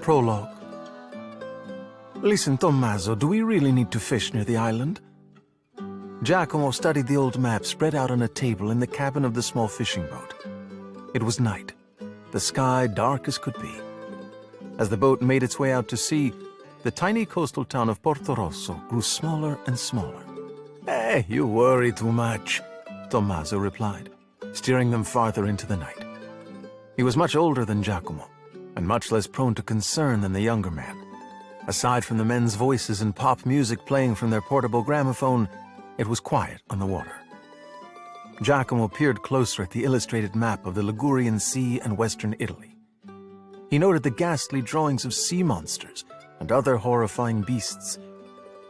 Prologue. Listen, Tommaso, do we really need to fish near the island? Giacomo studied the old map spread out on a table in the cabin of the small fishing boat. It was night, the sky dark as could be. As the boat made its way out to sea, the tiny coastal town of Porto Rosso grew smaller and smaller. "Hey, you worry too much," Tommaso replied, steering them farther into the night. He was much older than Giacomo, and much less prone to concern than the younger man. Aside from the men's voices and pop music playing from their portable gramophone, it was quiet on the water. Giacomo peered closer at the illustrated map of the Ligurian Sea and western Italy. He noted the ghastly drawings of sea monsters and other horrifying beasts.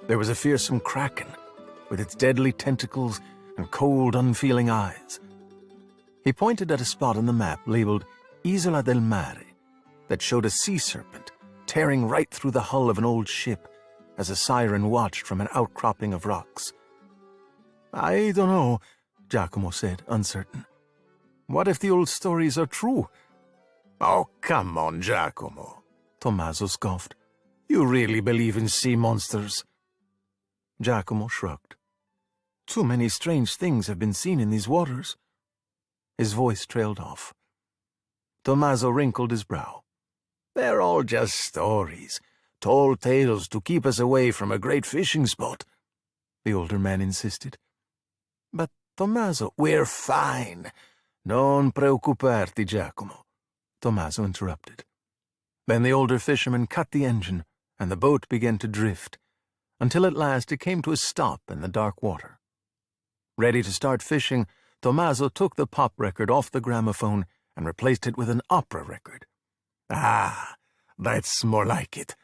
There was a fearsome kraken, with its deadly tentacles and cold, unfeeling eyes. He pointed at a spot on the map labeled Isola del Mare that showed a sea serpent tearing right through the hull of an old ship as a siren watched from an outcropping of rocks. "I don't know," Giacomo said, uncertain. "What if the old stories are true?" "Oh, come on, Giacomo," Tommaso scoffed. "You really believe in sea monsters?" Giacomo shrugged. "Too many strange things have been seen in these waters." His voice trailed off. Tommaso wrinkled his brow. "They're all just stories, tall tales to keep us away from a great fishing spot," the older man insisted. "But, Tommaso, we're fine. Non preoccuparti, Giacomo," Tommaso interrupted. Then the older fisherman cut the engine, and the boat began to drift, until at last it came to a stop in the dark water. Ready to start fishing, Tommaso took the pop record off the gramophone and replaced it with an opera record. "Ah, that's more like it,"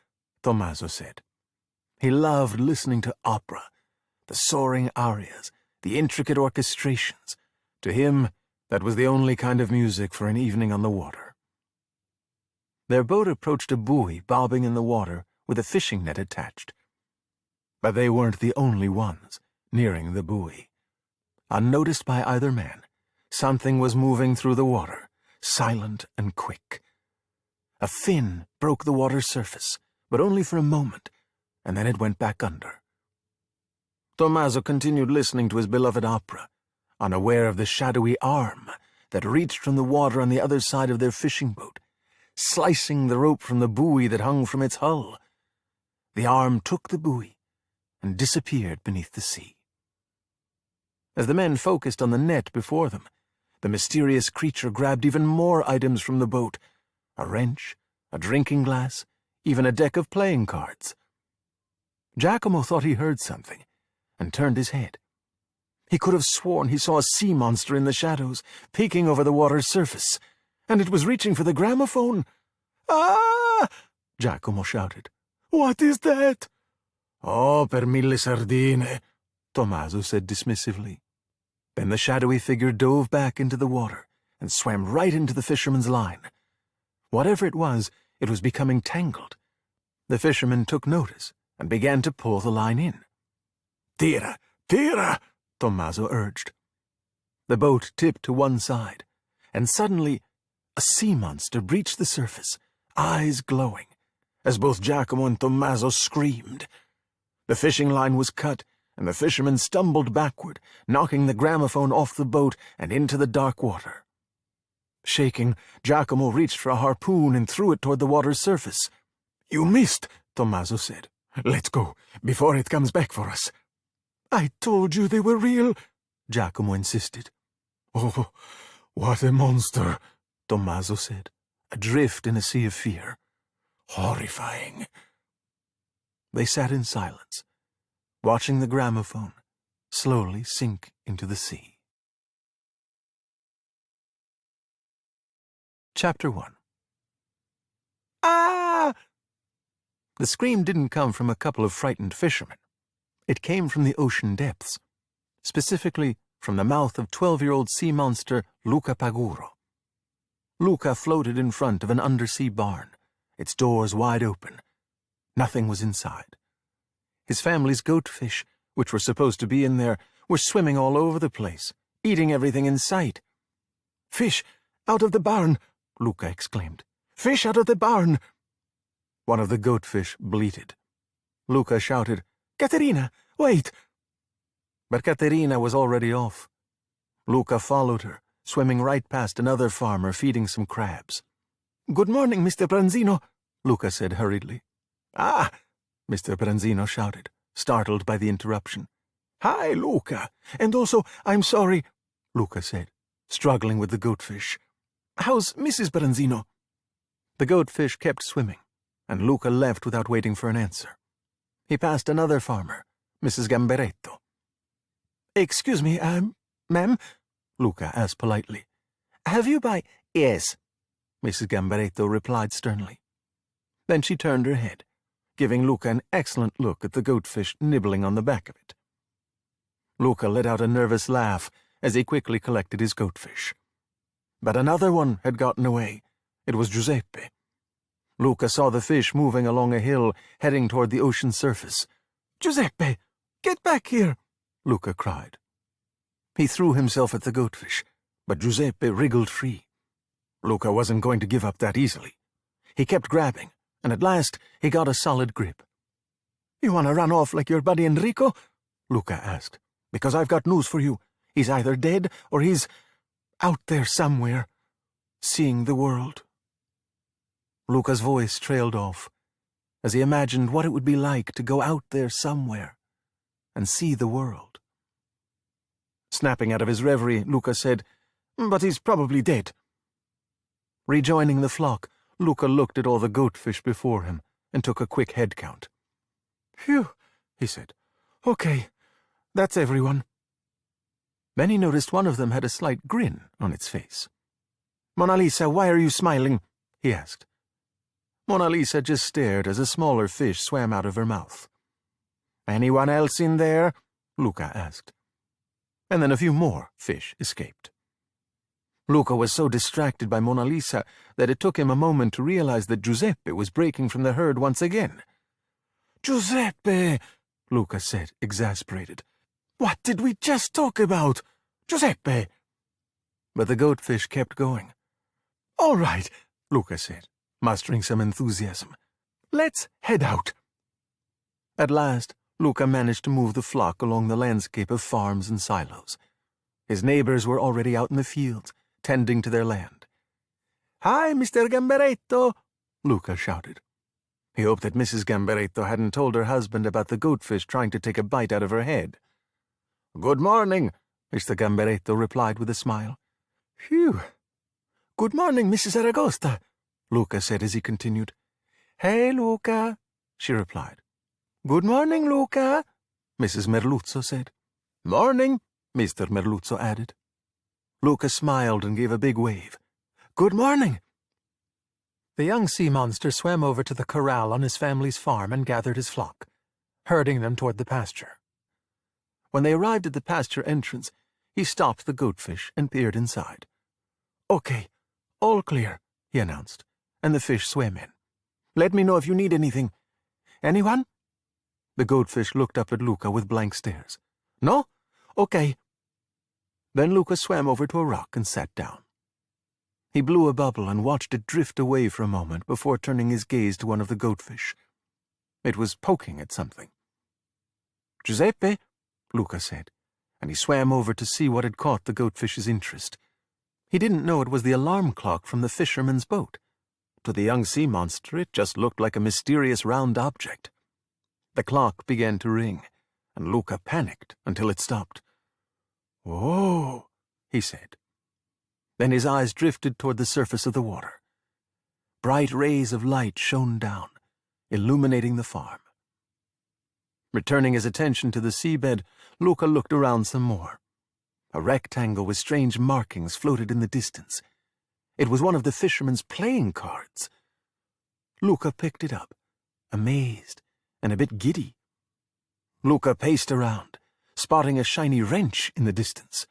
Tommaso said. He loved listening to opera, the soaring arias, the intricate orchestrations. To him, that was the only kind of music for an evening on the water. Their boat approached a buoy bobbing in the water with a fishing net attached. But they weren't the only ones nearing the buoy. Unnoticed by either man, something was moving through the water, silent and quick. A fin broke the water's surface, but only for a moment, and then it went back under. Tommaso continued listening to his beloved opera, unaware of the shadowy arm that reached from the water on the other side of their fishing boat, slicing the rope from the buoy that hung from its hull. The arm took the buoy and disappeared beneath the sea. As the men focused on the net before them, the mysterious creature grabbed even more items from the boat: a wrench, a drinking glass, even a deck of playing cards. Giacomo thought he heard something, and turned his head. He could have sworn he saw a sea monster in the shadows, peeking over the water's surface, and it was reaching for the gramophone. "Ah!" Giacomo shouted. "What is that?" "Oh, per mille sardine," Tommaso said dismissively. Then the shadowy figure dove back into the water and swam right into the fisherman's line. Whatever it was becoming tangled. The fisherman took notice and began to pull the line in. "Tira, tira," Tommaso urged. The boat tipped to one side, and suddenly a sea monster breached the surface, eyes glowing, as both Giacomo and Tommaso screamed. The fishing line was cut, and the fisherman stumbled backward, knocking the gramophone off the boat and into the dark water. Shaking, Giacomo reached for a harpoon and threw it toward the water's surface. "You missed," Tommaso said. "Let's go, before it comes back for us." "I told you they were real," Giacomo insisted. "Oh, what a monster," Tommaso said, adrift in a sea of fear. "Horrifying." They sat in silence, watching the gramophone slowly sink into the sea. Chapter 1. "Ah!" The scream didn't come from a couple of frightened fishermen. It came from the ocean depths, specifically from the mouth of 12-year-old sea monster Luca. Luca floated in front of an undersea barn, its doors wide open. Nothing was inside. His family's goatfish, which were supposed to be in there, were swimming all over the place, eating everything in sight. "Fish! Out of the barn!" Luca exclaimed. "Fish out of the barn!" One of the goatfish bleated. Luca shouted, "Caterina, wait!" But Caterina was already off. Luca followed her, swimming right past another farmer feeding some crabs. "Good morning, Mr. Branzino," Luca said hurriedly. "Ah!" Mr. Branzino shouted, startled by the interruption. "Hi, Luca. And also, I'm sorry," Luca said, struggling with the goatfish. "How's Mrs. Branzino?" The goatfish kept swimming, and Luca left without waiting for an answer. He passed another farmer, Mrs. Gamberetto. "Excuse me, ma'am?" Luca asked politely. "Have you by—" "Yes," Mrs. Gamberetto replied sternly. Then she turned her head, giving Luca an excellent look at the goatfish nibbling on the back of it. Luca let out a nervous laugh as he quickly collected his goatfish. But another one had gotten away. It was Giuseppe. Luca saw the fish moving along a hill, heading toward the ocean's surface. "Giuseppe, get back here!" Luca cried. He threw himself at the goatfish, but Giuseppe wriggled free. Luca wasn't going to give up that easily. He kept grabbing, and at last he got a solid grip. "You want to run off like your buddy Enrico?" Luca asked. "Because I've got news for you. He's either dead or he's out there somewhere, seeing the world." Luca's voice trailed off as he imagined what it would be like to go out there somewhere and see the world. Snapping out of his reverie, Luca said, "But he's probably dead." Rejoining the flock, Luca looked at all the goatfish before him and took a quick head count. "Phew," he said. "Okay, that's everyone." Then he noticed one of them had a slight grin on its face. "Mona Lisa, why are you smiling?" he asked. Mona Lisa just stared as a smaller fish swam out of her mouth. "Anyone else in there?" Luca asked. And then a few more fish escaped. Luca was so distracted by Mona Lisa that it took him a moment to realize that Giuseppe was breaking from the herd once again. "Giuseppe!" Luca said, exasperated. "What did we just talk about? Giuseppe!" But the goatfish kept going. "All right," Luca said, mustering some enthusiasm. "Let's head out." At last, Luca managed to move the flock along the landscape of farms and silos. His neighbors were already out in the fields, tending to their land. "Hi, Mr. Gamberetto!" Luca shouted. He hoped that Mrs. Gamberetto hadn't told her husband about the goatfish trying to take a bite out of her head. "Good morning," Mr. Gamberetto replied with a smile. "Phew! Good morning, Mrs. Aragosta," Luca said as he continued. "Hey, Luca," she replied. "Good morning, Luca," Mrs. Merluzzo said. "Morning," Mr. Merluzzo added. Luca smiled and gave a big wave. "Good morning." The young sea monster swam over to the corral on his family's farm and gathered his flock, herding them toward the pasture. When they arrived at the pasture entrance, he stopped the goatfish and peered inside. "Okay, all clear," he announced, and the fish swam in. "Let me know if you need anything. Anyone?" The goatfish looked up at Luca with blank stares. "No? Okay." Then Luca swam over to a rock and sat down. He blew a bubble and watched it drift away for a moment before turning his gaze to one of the goatfish. It was poking at something. "Giuseppe," Luca said, and he swam over to see what had caught the goatfish's interest. He didn't know it was the alarm clock from the fisherman's boat. To the young sea monster, it just looked like a mysterious round object. The clock began to ring, and Luca panicked until it stopped. "Whoa," he said. Then his eyes drifted toward the surface of the water. Bright rays of light shone down, illuminating the farm. Returning his attention to the seabed, Luca looked around some more. A rectangle with strange markings floated in the distance. It was one of the fisherman's playing cards. Luca picked it up, amazed and a bit giddy. Luca paced around, spotting a shiny wrench in the distance.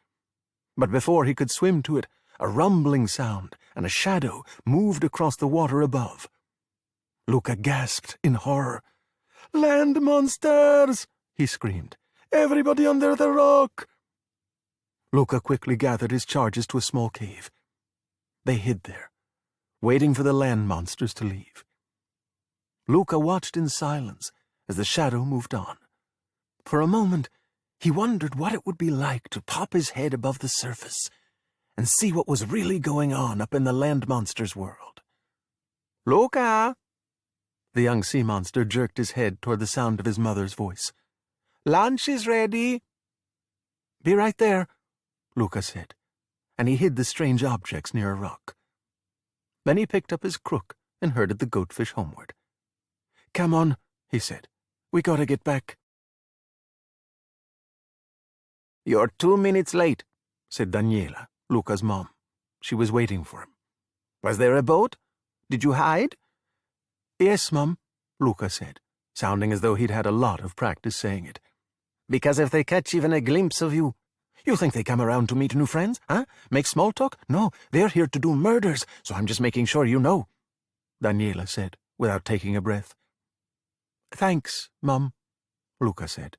But before he could swim to it, a rumbling sound and a shadow moved across the water above. Luca gasped in horror. "Land monsters!" he screamed. "Everybody under the rock!" Luca quickly gathered his charges to a small cave. They hid there, waiting for the land monsters to leave. Luca watched in silence as the shadow moved on. For a moment, he wondered what it would be like to pop his head above the surface and see what was really going on up in the land monster's world. "Luca!" The young sea monster jerked his head toward the sound of his mother's voice. "Lunch is ready." "Be right there," Luca said, and he hid the strange objects near a rock. Then he picked up his crook and herded the goatfish homeward. "Come on," he said. "We gotta get back." "You're 2 minutes late," said Daniela, Luca's mom. She was waiting for him. "Was there a boat? Did you hide?" "Yes, Mum," Luca said, sounding as though he'd had a lot of practice saying it. "Because if they catch even a glimpse of you, you think they come around to meet new friends, huh? Make small talk? No, they're here to do murders, so I'm just making sure you know," Daniela said, without taking a breath. "Thanks, Mum," Luca said.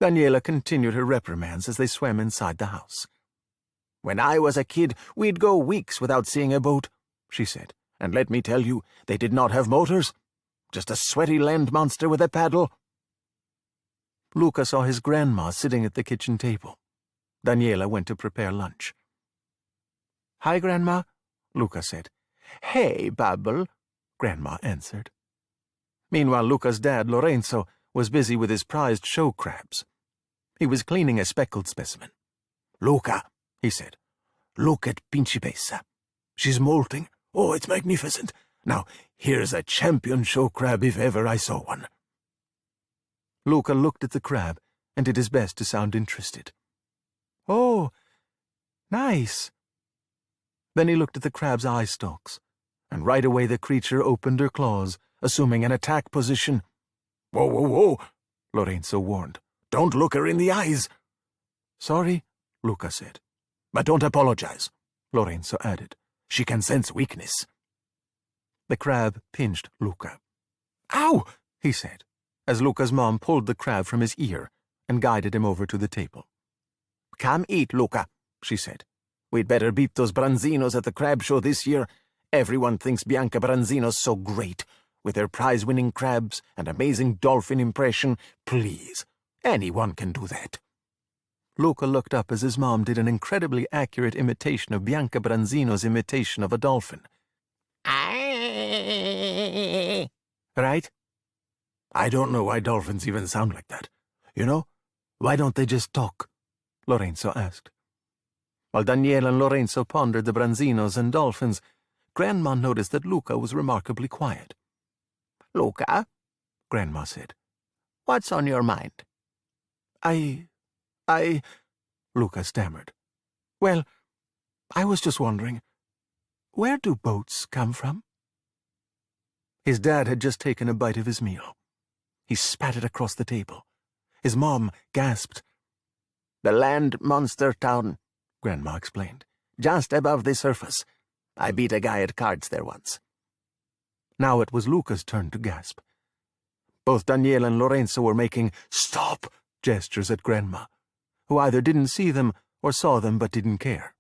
Daniela continued her reprimands as they swam inside the house. "When I was a kid, we'd go weeks without seeing a boat," she said, "and let me tell you, they did not have motors. Just a sweaty land monster with a paddle." Luca saw his grandma sitting at the kitchen table. Daniela went to prepare lunch. "Hi, Grandma," Luca said. "Hey, Bubble," Grandma answered. Meanwhile, Luca's dad, Lorenzo, was busy with his prized show crabs. He was cleaning a speckled specimen. "Luca," he said, "look at Principessa. She's molting. Oh, it's magnificent. Now, here's a champion show crab if ever I saw one." Luca looked at the crab and did his best to sound interested. "Oh, nice." Then he looked at the crab's eye stalks, and right away the creature opened her claws, assuming an attack position. "Whoa, whoa, whoa," Lorenzo warned. "Don't look her in the eyes." "Sorry," Luca said. "But don't apologize," Lorenzo added. "She can sense weakness." The crab pinched Luca. "Ow!" he said, as Luca's mom pulled the crab from his ear and guided him over to the table. "Come eat, Luca," she said. "We'd better beat those Branzinos at the crab show this year. Everyone thinks Bianca Branzino's so great, with their prize-winning crabs and amazing dolphin impression. Please, anyone can do that." Luca looked up as his mom did an incredibly accurate imitation of Bianca Branzino's imitation of a dolphin. "Right? I don't know why dolphins even sound like that. You know, why don't they just talk?" Lorenzo asked. While Daniela and Lorenzo pondered the Branzinos and dolphins, Grandma noticed that Luca was remarkably quiet. "Luca," Grandma said, "what's on your mind?" I, Luca stammered. "Well, I was just wondering, where do boats come from?" His dad had just taken a bite of his meal. He spat it across the table. His mom gasped. "The land monster town," Grandma explained, "just above the surface. I beat a guy at cards there once." Now it was Luca's turn to gasp. Both Daniela and Lorenzo were making "stop" gestures at Grandma, who either didn't see them or saw them but didn't care.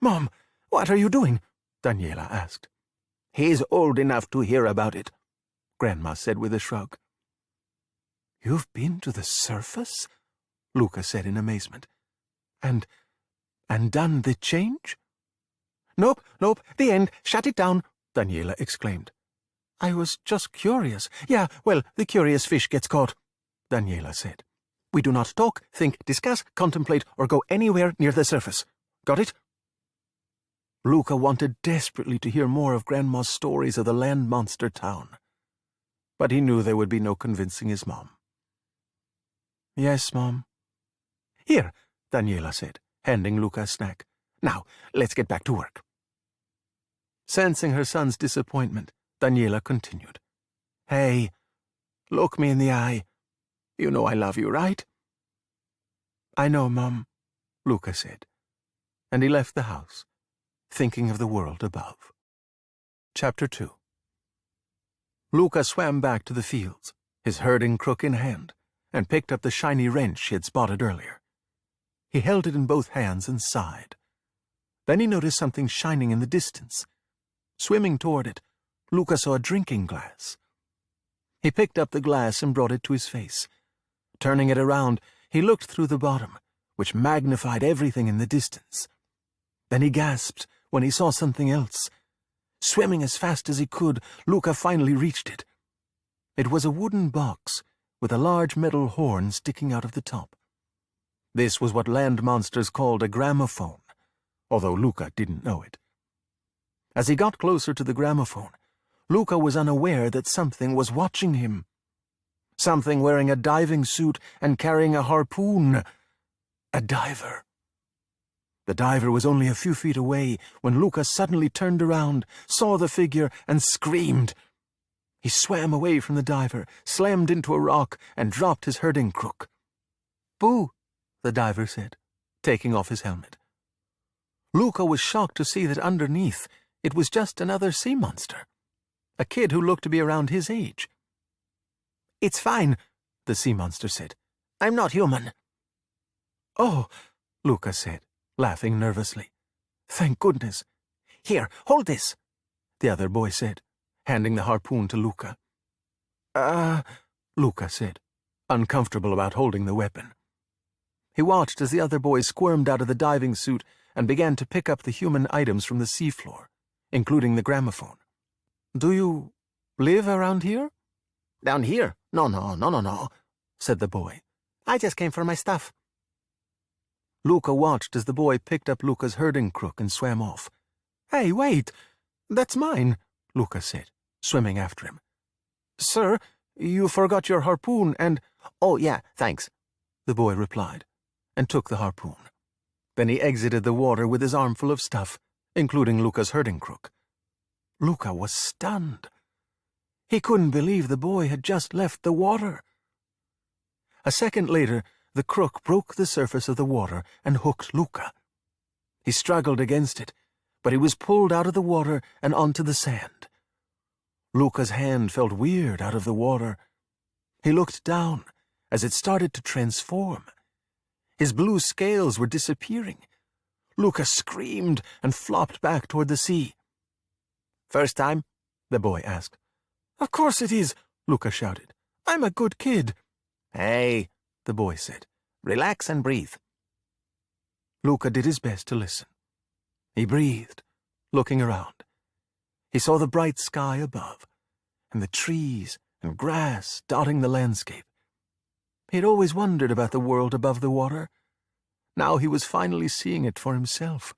"Mom, what are you doing?" Daniela asked. "He's old enough to hear about it," Grandma said with a shrug. "You've been to the surface?" Luca said in amazement. And done the change?" Nope, the end. Shut it down," Daniela exclaimed. "I was just curious." "Yeah, well, the curious fish gets caught," Daniela said. "We do not talk, think, discuss, contemplate, or go anywhere near the surface. Got it?" Luca wanted desperately to hear more of Grandma's stories of the land monster town, but he knew there would be no convincing his mom. "Yes, Mom." "Here," Daniela said, handing Luca a snack. "Now, let's get back to work." Sensing her son's disappointment, Daniela continued. "Hey, look me in the eye. You know I love you, right?" "I know, Mom," Luca said, and he left the house, thinking of the world above. Chapter 2. Luca swam back to the fields, his herding crook in hand, and picked up the shiny wrench he had spotted earlier. He held it in both hands and sighed. Then he noticed something shining in the distance. Swimming toward it, Luca saw a drinking glass. He picked up the glass and brought it to his face. Turning it around, he looked through the bottom, which magnified everything in the distance. Then he gasped when he saw something else. Swimming as fast as he could, Luca finally reached it. It was a wooden box with a large metal horn sticking out of the top. This was what land monsters called a gramophone, although Luca didn't know it. As he got closer to the gramophone, Luca was unaware that something was watching him. Something wearing a diving suit and carrying a harpoon. A diver. The diver was only a few feet away when Luca suddenly turned around, saw the figure, and screamed. He swam away from the diver, slammed into a rock, and dropped his herding crook. "Boo," the diver said, taking off his helmet. Luca was shocked to see that underneath it was just another sea monster, a kid who looked to be around his age. "It's fine," the sea monster said. "I'm not human." "Oh," Luca said, laughing nervously. "Thank goodness." "Here, hold this," the other boy said, handing the harpoon to Luca. Luca said, uncomfortable about holding the weapon. He watched as the other boy squirmed out of the diving suit and began to pick up the human items from the seafloor, including the gramophone. "Do you live around here?" "Down here? No, said the boy. "I just came for my stuff." Luca watched as the boy picked up Luca's herding crook and swam off. "Hey, wait! That's mine," Luca said, swimming after him. "Sir, you forgot your harpoon and—" "Oh, yeah, thanks," the boy replied, and took the harpoon. Then he exited the water with his armful of stuff, including Luca's herding crook. Luca was stunned. He couldn't believe the boy had just left the water. A second later, the crook broke the surface of the water and hooked Luca. He struggled against it, but he was pulled out of the water and onto the sand. Luca's hand felt weird out of the water. He looked down as it started to transform. His blue scales were disappearing. Luca screamed and flopped back toward the sea. "First time?" the boy asked. "Of course it is," Luca shouted. "I'm a good kid." "Hey," the boy said. "Relax and breathe." Luca did his best to listen. He breathed, looking around. He saw the bright sky above, and the trees and grass dotting the landscape. He had always wondered about the world above the water. Now he was finally seeing it for himself.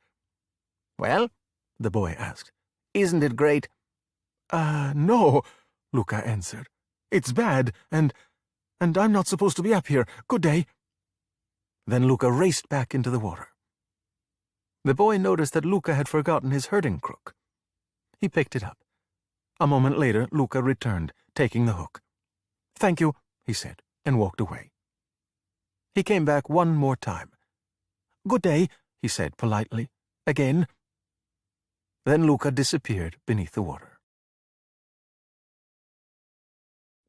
"Well?" the boy asked. "Isn't it great?" No," Luca answered. "It's bad, and I'm not supposed to be up here. Good day." Then Luca raced back into the water. The boy noticed that Luca had forgotten his herding crook. He picked it up. A moment later, Luca returned, taking the hook. "Thank you," he said, and walked away. He came back one more time. "Good day," he said politely. "Again." Then Luca disappeared beneath the water.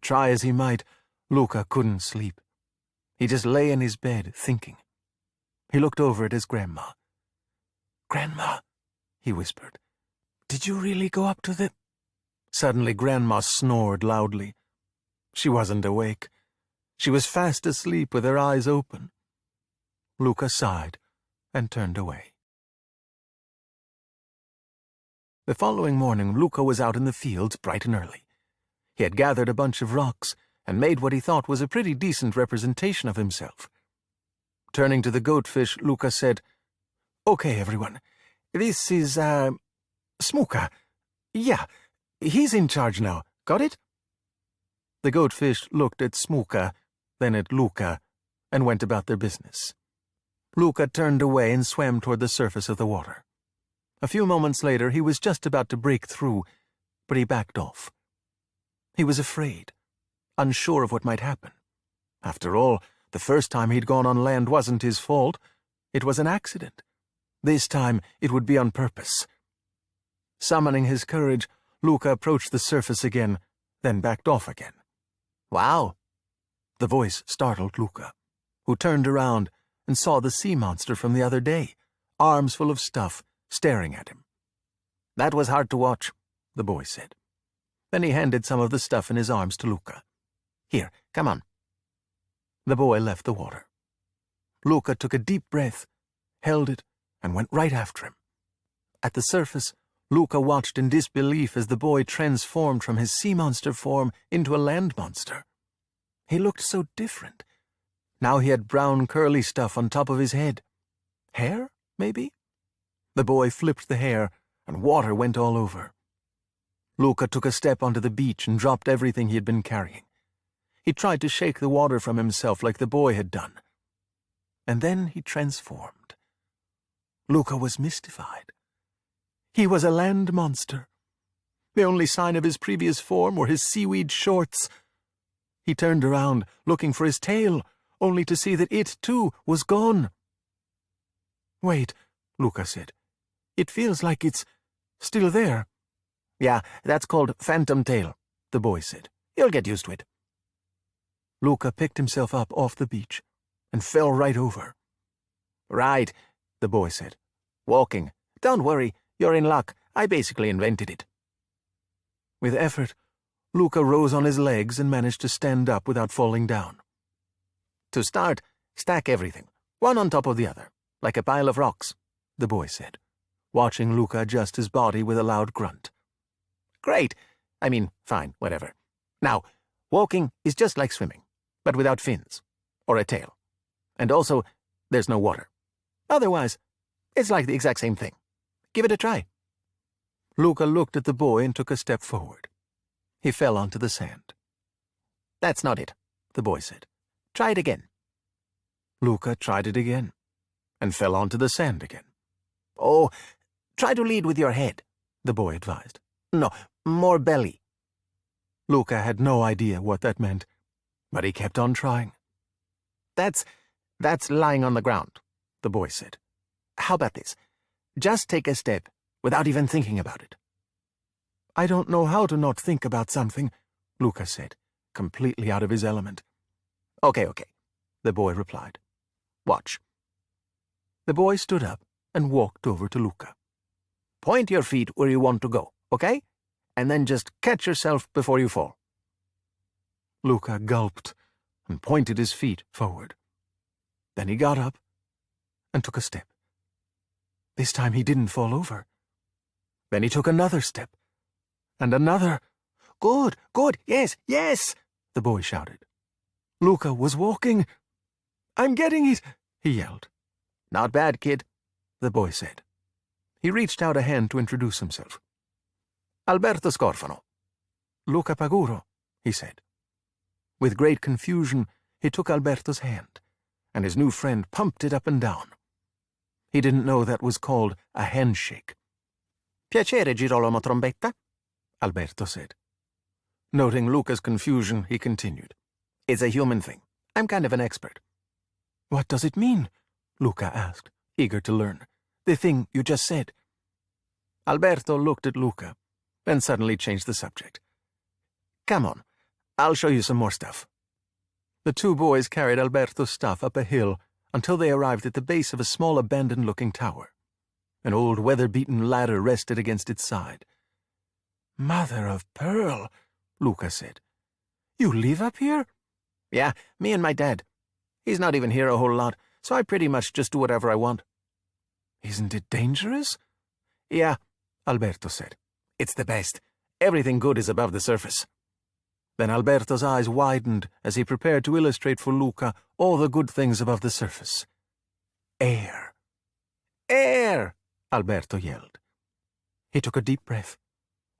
Try as he might, Luca couldn't sleep. He just lay in his bed, thinking. He looked over at his grandma. "Grandma," he whispered, "did you really go up to the—" Suddenly Grandma snored loudly. She wasn't awake. She was fast asleep with her eyes open. Luca sighed and turned away. The following morning, Luca was out in the fields bright and early. He had gathered a bunch of rocks and made what he thought was a pretty decent representation of himself. Turning to the goatfish, Luca said, "Okay, everyone, this is, Smuka. Yeah, he's in charge now. Got it?" The goatfish looked at Smuka, then at Luca, and went about their business. Luca turned away and swam toward the surface of the water. A few moments later, he was just about to break through, but he backed off. He was afraid, unsure of what might happen. After all, the first time he'd gone on land wasn't his fault. It was an accident. This time, it would be on purpose. Summoning his courage, Luca approached the surface again, then backed off again. "Wow!" The voice startled Luca, who turned around and saw the sea monster from the other day, arms full of stuff, staring at him. "That was hard to watch," the boy said. Then he handed some of the stuff in his arms to Luca. "Here, come on." The boy left the water. Luca took a deep breath, held it, and went right after him. At the surface, Luca watched in disbelief as the boy transformed from his sea monster form into a land monster. He looked so different. Now he had brown curly stuff on top of his head. Hair, maybe? The boy flipped the hair, and water went all over. Luca took a step onto the beach and dropped everything he had been carrying. He tried to shake the water from himself like the boy had done. And then he transformed. Luca was mystified. He was a land monster. The only sign of his previous form were his seaweed shorts. He turned around, looking for his tail, only to see that it, too, was gone. "Wait," Luca said. "It feels like it's still there." "Yeah, that's called phantom tail," the boy said. "You'll get used to it." Luca picked himself up off the beach and fell right over. "Right," the boy said. "Walking. Don't worry, you're in luck. I basically invented it." With effort, Luca rose on his legs and managed to stand up without falling down. "To start, stack everything, one on top of the other, like a pile of rocks," the boy said, watching Luca adjust his body with a loud grunt. "Great. I mean, fine, whatever. Now, walking is just like swimming, but without fins, or a tail. And also, there's no water. Otherwise, it's like the exact same thing. Give it a try." Luca looked at the boy and took a step forward. He fell onto the sand. "That's not it," the boy said. "Try it again." Luca tried it again, and fell onto the sand again. "Oh, try to lead with your head," the boy advised. "No, more belly." Luca had no idea what that meant, but he kept on trying. That's lying on the ground," the boy said. "How about this? Just take a step without even thinking about it." "I don't know how to not think about something," Luca said, completely out of his element. Okay, the boy replied. "Watch." The boy stood up and walked over to Luca. "Point your feet where you want to go, okay? And then just catch yourself before you fall." Luca gulped and pointed his feet forward. Then he got up and took a step. This time he didn't fall over. Then he took another step, and another. Good, yes, the boy shouted. Luca was walking. "I'm getting it," he yelled. "Not bad, kid," the boy said. He reached out a hand to introduce himself. "Alberto Scorfano." "Luca Paguro," he said. With great confusion, he took Alberto's hand, and his new friend pumped it up and down. He didn't know that was called a handshake. "Piacere, Girolamo Trombetta," Alberto said. Noting Luca's confusion, he continued. "It's a human thing. I'm kind of an expert." "What does it mean?" Luca asked, eager to learn. "The thing you just said." Alberto looked at Luca, then suddenly changed the subject. "Come on, I'll show you some more stuff." The two boys carried Alberto's stuff up a hill until they arrived at the base of a small abandoned-looking tower. An old weather-beaten ladder rested against its side. "Mother of pearl," Luca said. "You live up here?" "Yeah, me and my dad. He's not even here a whole lot, so I pretty much just do whatever I want." "Isn't it dangerous?" "Yeah," Alberto said. "It's the best. Everything good is above the surface." Then Alberto's eyes widened as he prepared to illustrate for Luca all the good things above the surface. "Air! Air!" Alberto yelled. He took a deep breath,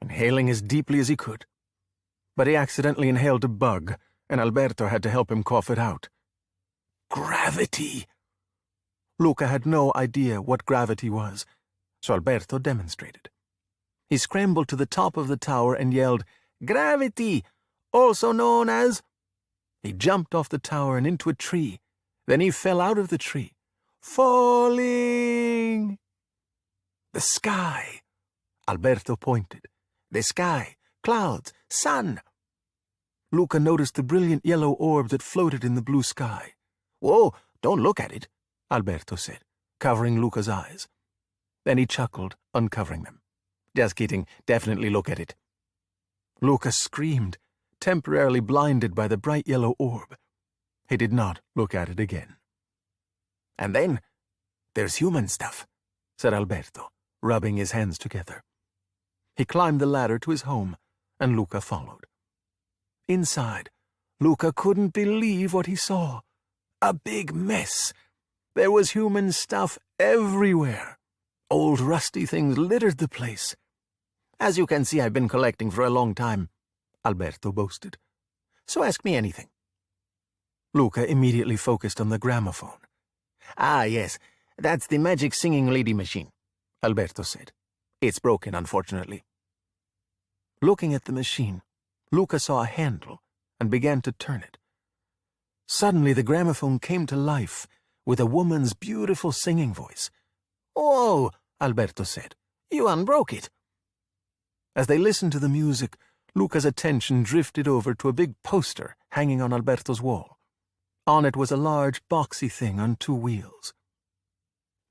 inhaling as deeply as he could. But he accidentally inhaled a bug, and Alberto had to help him cough it out. Gravity! Luca had no idea what gravity was, so Alberto demonstrated. He scrambled to the top of the tower and yelled, "Gravity! Also known as—" He jumped off the tower and into a tree. Then he fell out of the tree. "Falling!" "The sky!" Alberto pointed. "The sky, clouds, sun." Luca noticed the brilliant yellow orb that floated in the blue sky. "Whoa, don't look at it," Alberto said, covering Luca's eyes. Then he chuckled, uncovering them. "Just kidding, definitely look at it." Luca screamed, temporarily blinded by the bright yellow orb. He did not look at it again. "And then there's human stuff," said Alberto, rubbing his hands together. He climbed the ladder to his home, and Luca followed. Inside, Luca couldn't believe what he saw. A big mess. There was human stuff everywhere. Old rusty things littered the place. "As you can see, I've been collecting for a long time," Alberto boasted. "So ask me anything." Luca immediately focused on the gramophone. "Ah, yes, that's the magic singing lady machine," Alberto said. "It's broken, unfortunately." Looking at the machine, Luca saw a handle and began to turn it. Suddenly the gramophone came to life with a woman's beautiful singing voice. "Whoa," Alberto said. "You unbroke it." As they listened to the music, Luca's attention drifted over to a big poster hanging on Alberto's wall. On it was a large, boxy thing on 2 wheels.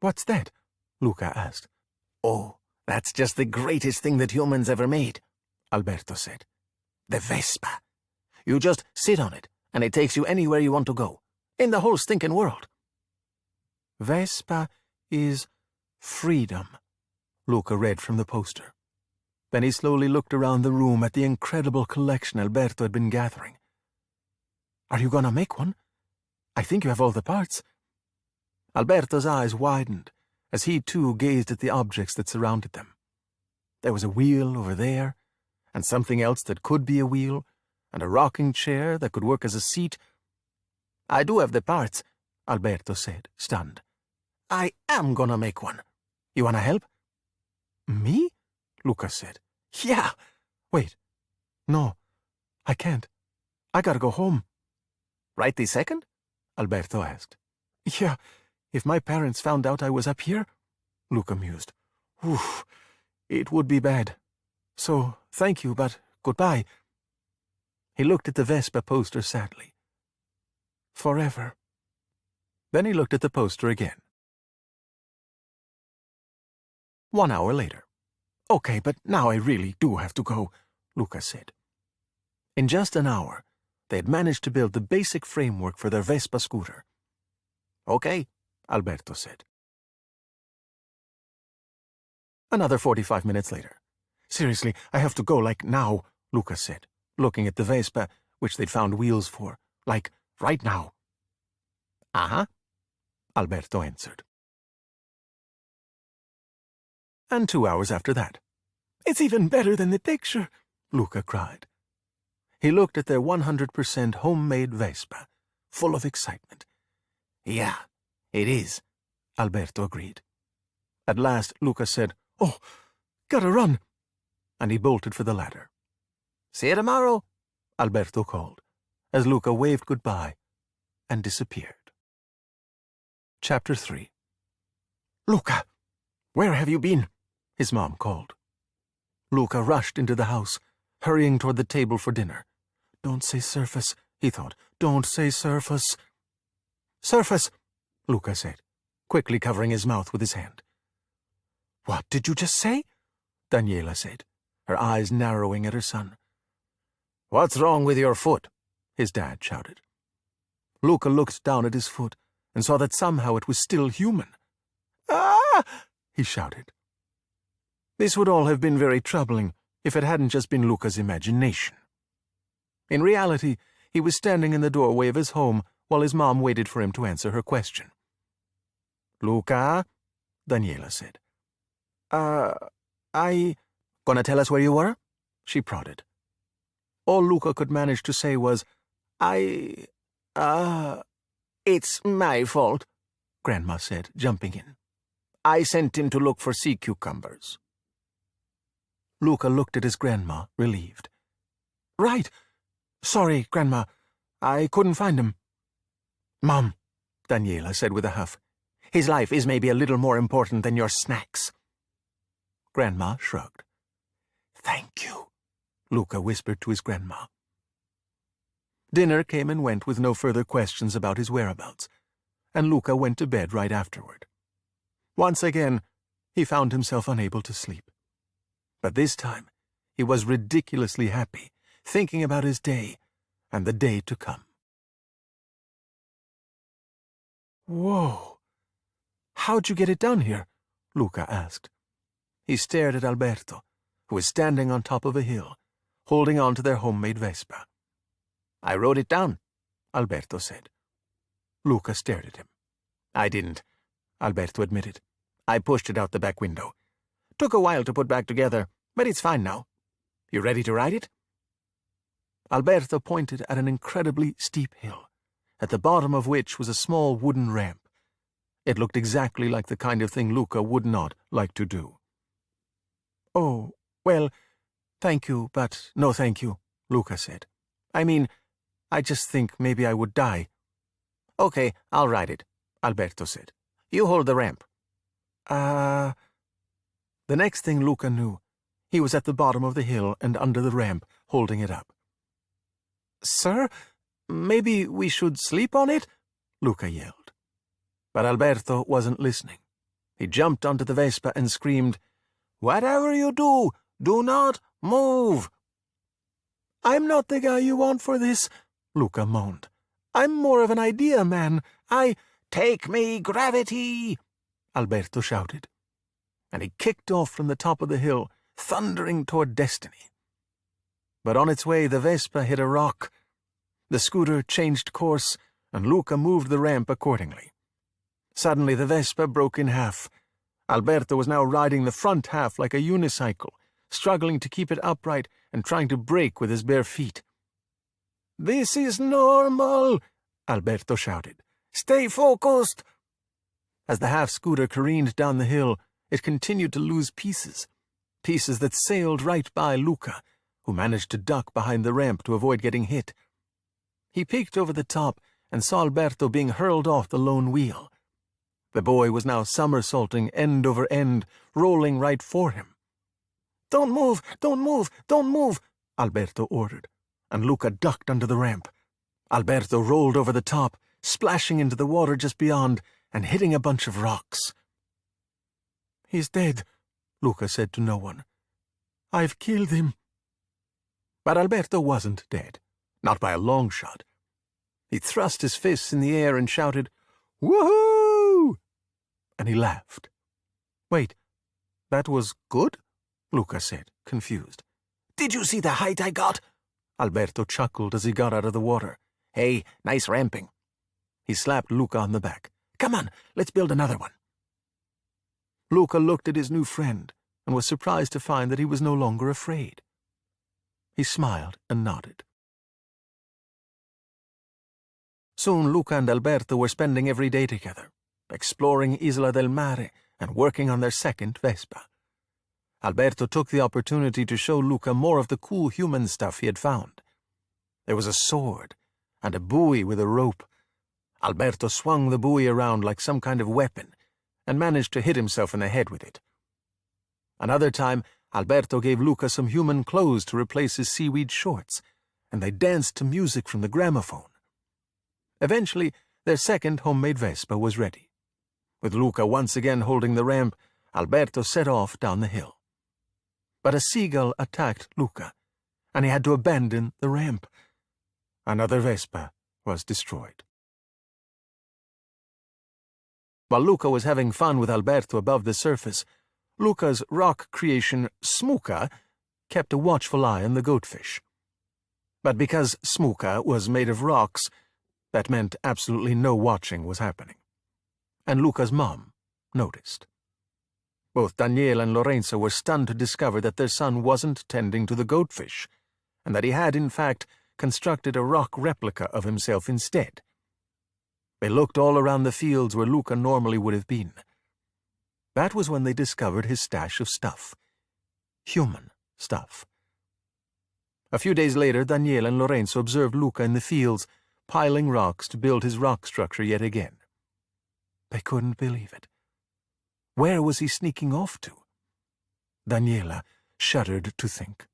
"What's that?" Luca asked. "Oh, that's just the greatest thing that humans ever made," Alberto said. "The Vespa. You just sit on it, and it takes you anywhere you want to go, in the whole stinking world." "Vespa is freedom," Luca read from the poster. Then he slowly looked around the room at the incredible collection Alberto had been gathering. "Are you gonna make one? I think you have all the parts." Alberto's eyes widened as he too gazed at the objects that surrounded them. There was a wheel over there, and something else that could be a wheel, and a rocking chair that could work as a seat. "I do have the parts," Alberto said, stunned. "I am gonna make one. You wanna help?" "Me?" Luca said. "Yeah. Wait. No, I can't. I gotta go home." "Right this second?" Alberto asked. "Yeah, if my parents found out I was up here," Luca mused. "Oof, it would be bad. So, thank you, but goodbye." He looked at the Vespa poster sadly. "Forever." Then he looked at the poster again. 1 hour later. "Okay, but now I really do have to go," Luca said. In just an hour, they had managed to build the basic framework for their Vespa scooter. "Okay," Alberto said. Another 45 minutes later. "Seriously, I have to go, like now," Luca said, looking at the Vespa, which they'd found wheels for, like right now. "Uh-huh," Alberto answered. And 2 hours after that. "It's even better than the picture," Luca cried. He looked at their 100% homemade Vespa, full of excitement. "Yeah, it is," Alberto agreed. At last, Luca said, "Oh, gotta run," and he bolted for the ladder. "See you tomorrow," Alberto called, as Luca waved goodbye and disappeared. Chapter 3. "Luca, where have you been?" his mom called. Luca rushed into the house, hurrying toward the table for dinner. "Don't say surface," he thought. "Don't say surface." "Surface," Luca said, quickly covering his mouth with his hand. "What did you just say?" Daniela said, her eyes narrowing at her son. "What's wrong with your foot?" his dad shouted. Luca looked down at his foot and saw that somehow it was still human. "Ah!" he shouted. This would all have been very troubling if it hadn't just been Luca's imagination. In reality, he was standing in the doorway of his home while his mom waited for him to answer her question. "Luca?" Daniela said. Gonna tell us where you were?" she prodded. All Luca could manage to say was, "It's my fault," Grandma said, jumping in. "I sent him to look for sea cucumbers." Luca looked at his grandma, relieved. "Right. Sorry, Grandma. I couldn't find him." "Mom," Daniela said with a huff, "his life is maybe a little more important than your snacks." Grandma shrugged. "Thank you," Luca whispered to his grandma. Dinner came and went with no further questions about his whereabouts, and Luca went to bed right afterward. Once again, he found himself unable to sleep. But this time, He was ridiculously happy, thinking about his day and the day to come. Whoa! How'd you get it down here? Luca asked. He stared at Alberto, who was standing on top of a hill, holding on to their homemade Vespa. I wrote it down, Alberto said. Luca stared at him. I didn't, Alberto admitted. I pushed it out the back window. Took a while to put back together, but it's fine now. You ready to ride it? Alberto pointed at an incredibly steep hill, at the bottom of which was a small wooden ramp. It looked exactly like the kind of thing Luca would not like to do. Oh, well, thank you, but no thank you, Luca said. I mean, I just think maybe I would die. Okay, I'll ride it, Alberto said. You hold the ramp. The next thing Luca knew, he was at the bottom of the hill and under the ramp, holding it up. Sir, maybe we should sleep on it? Luca yelled. But Alberto wasn't listening. He jumped onto the Vespa and screamed, Whatever you do, do not move. I'm not the guy you want for this, Luca moaned. I'm more of an idea man. Take me, gravity, Alberto shouted. And he kicked off from the top of the hill, thundering toward destiny. But on its way, the Vespa hit a rock. The scooter changed course, and Luca moved the ramp accordingly. Suddenly, the Vespa broke in half. Alberto was now riding the front half like a unicycle, struggling to keep it upright and trying to brake with his bare feet. This is normal, Alberto shouted. Stay focused. As the half-scooter careened down the hill, it continued to lose pieces that sailed right by Luca, who managed to duck behind the ramp to avoid getting hit. He peeked over the top and saw Alberto being hurled off the lone wheel. The boy was now somersaulting end over end, rolling right for him. Don't move, don't move, don't move, Alberto ordered, and Luca ducked under the ramp. Alberto rolled over the top, splashing into the water just beyond and hitting a bunch of rocks. He's dead, Luca said to no one. I've killed him. But Alberto wasn't dead, not by a long shot. He thrust his fists in the air and shouted, Woohoo! And he laughed. Wait, that was good? Luca said, confused. Did you see the height I got? Alberto chuckled as he got out of the water. Hey, nice ramping. He slapped Luca on the back. Come on, let's build another one. Luca looked at his new friend and was surprised to find that he was no longer afraid. He smiled and nodded. Soon Luca and Alberto were spending every day together, exploring Isla del Mare and working on their second Vespa. Alberto took the opportunity to show Luca more of the cool human stuff he had found. There was a sword and a buoy with a rope. Alberto swung the buoy around like some kind of weapon and managed to hit himself in the head with it. Another time, Alberto gave Luca some human clothes to replace his seaweed shorts, and they danced to music from the gramophone. Eventually, their second homemade Vespa was ready. With Luca once again holding the ramp, Alberto set off down the hill. But a seagull attacked Luca, and he had to abandon the ramp. Another Vespa was destroyed. While Luca was having fun with Alberto above the surface, Luca's rock creation, Smuka, kept a watchful eye on the goatfish. But because Smuka was made of rocks, that meant absolutely no watching was happening. And Luca's mom noticed. Both Daniele and Lorenzo were stunned to discover that their son wasn't tending to the goatfish, and that he had, in fact, constructed a rock replica of himself instead. They looked all around the fields where Luca normally would have been. That was when they discovered his stash of stuff. Human stuff. A few days later, Daniele and Lorenzo observed Luca in the fields, piling rocks to build his rock structure yet again. They couldn't believe it. Where was he sneaking off to? Daniela shuddered to think.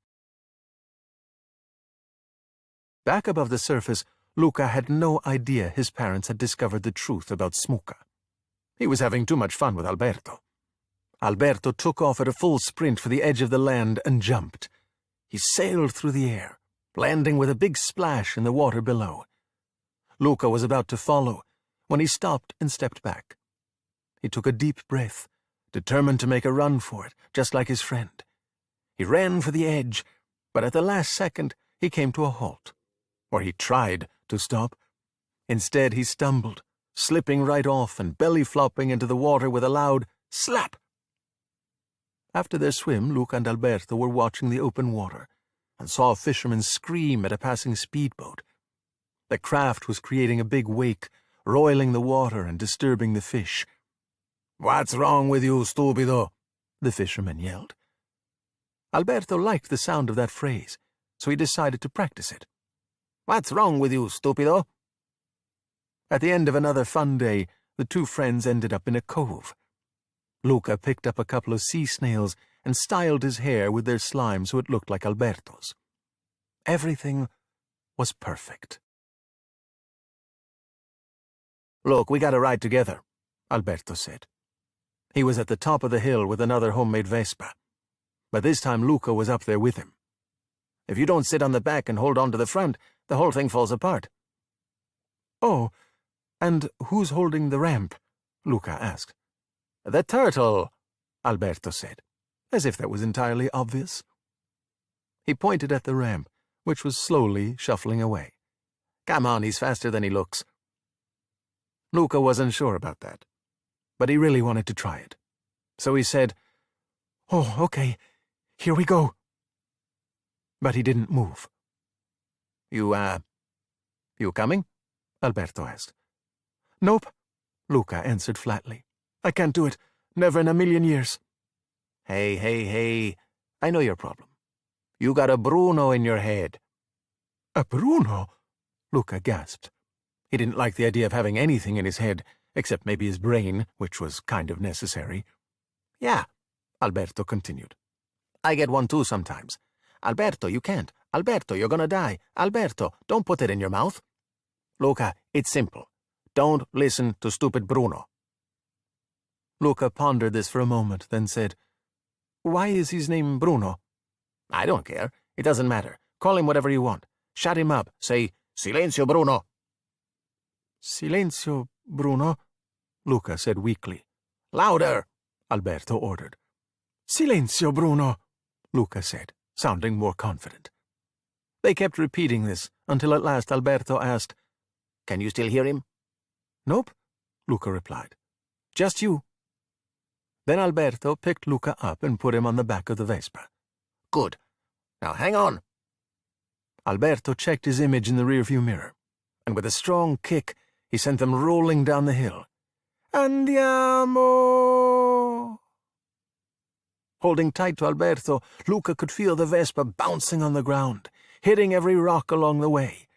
Back above the surface, Luca had no idea his parents had discovered the truth about Smuka. He was having too much fun with Alberto. Alberto took off at a full sprint for the edge of the land and jumped. He sailed through the air, landing with a big splash in the water below. Luca was about to follow when he stopped and stepped back. He took a deep breath, determined to make a run for it, just like his friend. He ran for the edge, but at the last second he came to a halt. Or he tried to stop. Instead, he stumbled, slipping right off and belly-flopping into the water with a loud slap. After their swim, Luca and Alberto were watching the open water and saw a fisherman scream at a passing speedboat. The craft was creating a big wake, roiling the water and disturbing the fish. "What's wrong with you, stupido?" the fisherman yelled. Alberto liked the sound of that phrase, so he decided to practice it. "What's wrong with you, stupido?" At the end of another fun day, the two friends ended up in a cove. Luca picked up a couple of sea snails and styled his hair with their slime so it looked like Alberto's. Everything was perfect. "Look, we got to ride together," Alberto said. He was at the top of the hill with another homemade Vespa, but this time Luca was up there with him. "If you don't sit on the back and hold on to the front, the whole thing falls apart." "Oh, and who's holding the ramp?" Luca asked. "The turtle," Alberto said, as if that was entirely obvious. He pointed at the ramp, which was slowly shuffling away. "Come on, he's faster than he looks." Luca wasn't sure about that, but he really wanted to try it. So he said, "Oh, okay, here we go." But he didn't move. You coming?" Alberto asked. "Nope," Luca answered flatly. "I can't do it. Never in a million years." Hey, I know your problem. You got a Bruno in your head." "A Bruno?" Luca gasped. He didn't like the idea of having anything in his head, except maybe his brain, which was kind of necessary. "Yeah," Alberto continued. "I get one too sometimes. Alberto, you can't. Alberto, you're gonna die. Alberto, don't put it in your mouth." "Luca, it's simple. Don't listen to stupid Bruno." Luca pondered this for a moment, then said, "Why is his name Bruno?" "I don't care. It doesn't matter. Call him whatever you want. Shut him up. Say, 'Silenzio, Bruno.'" "Silenzio, Bruno," Luca said weakly. "Louder," Alberto ordered. "Silenzio, Bruno," Luca said, sounding more confident. They kept repeating this until at last Alberto asked, "Can you still hear him?" "Nope," Luca replied. "Just you." Then Alberto picked Luca up and put him on the back of the Vespa. "Good. Now hang on." Alberto checked his image in the rearview mirror, and with a strong kick, he sent them rolling down the hill. "Andiamo!" Holding tight to Alberto, Luca could feel the Vespa bouncing on the ground, hitting every rock along the way.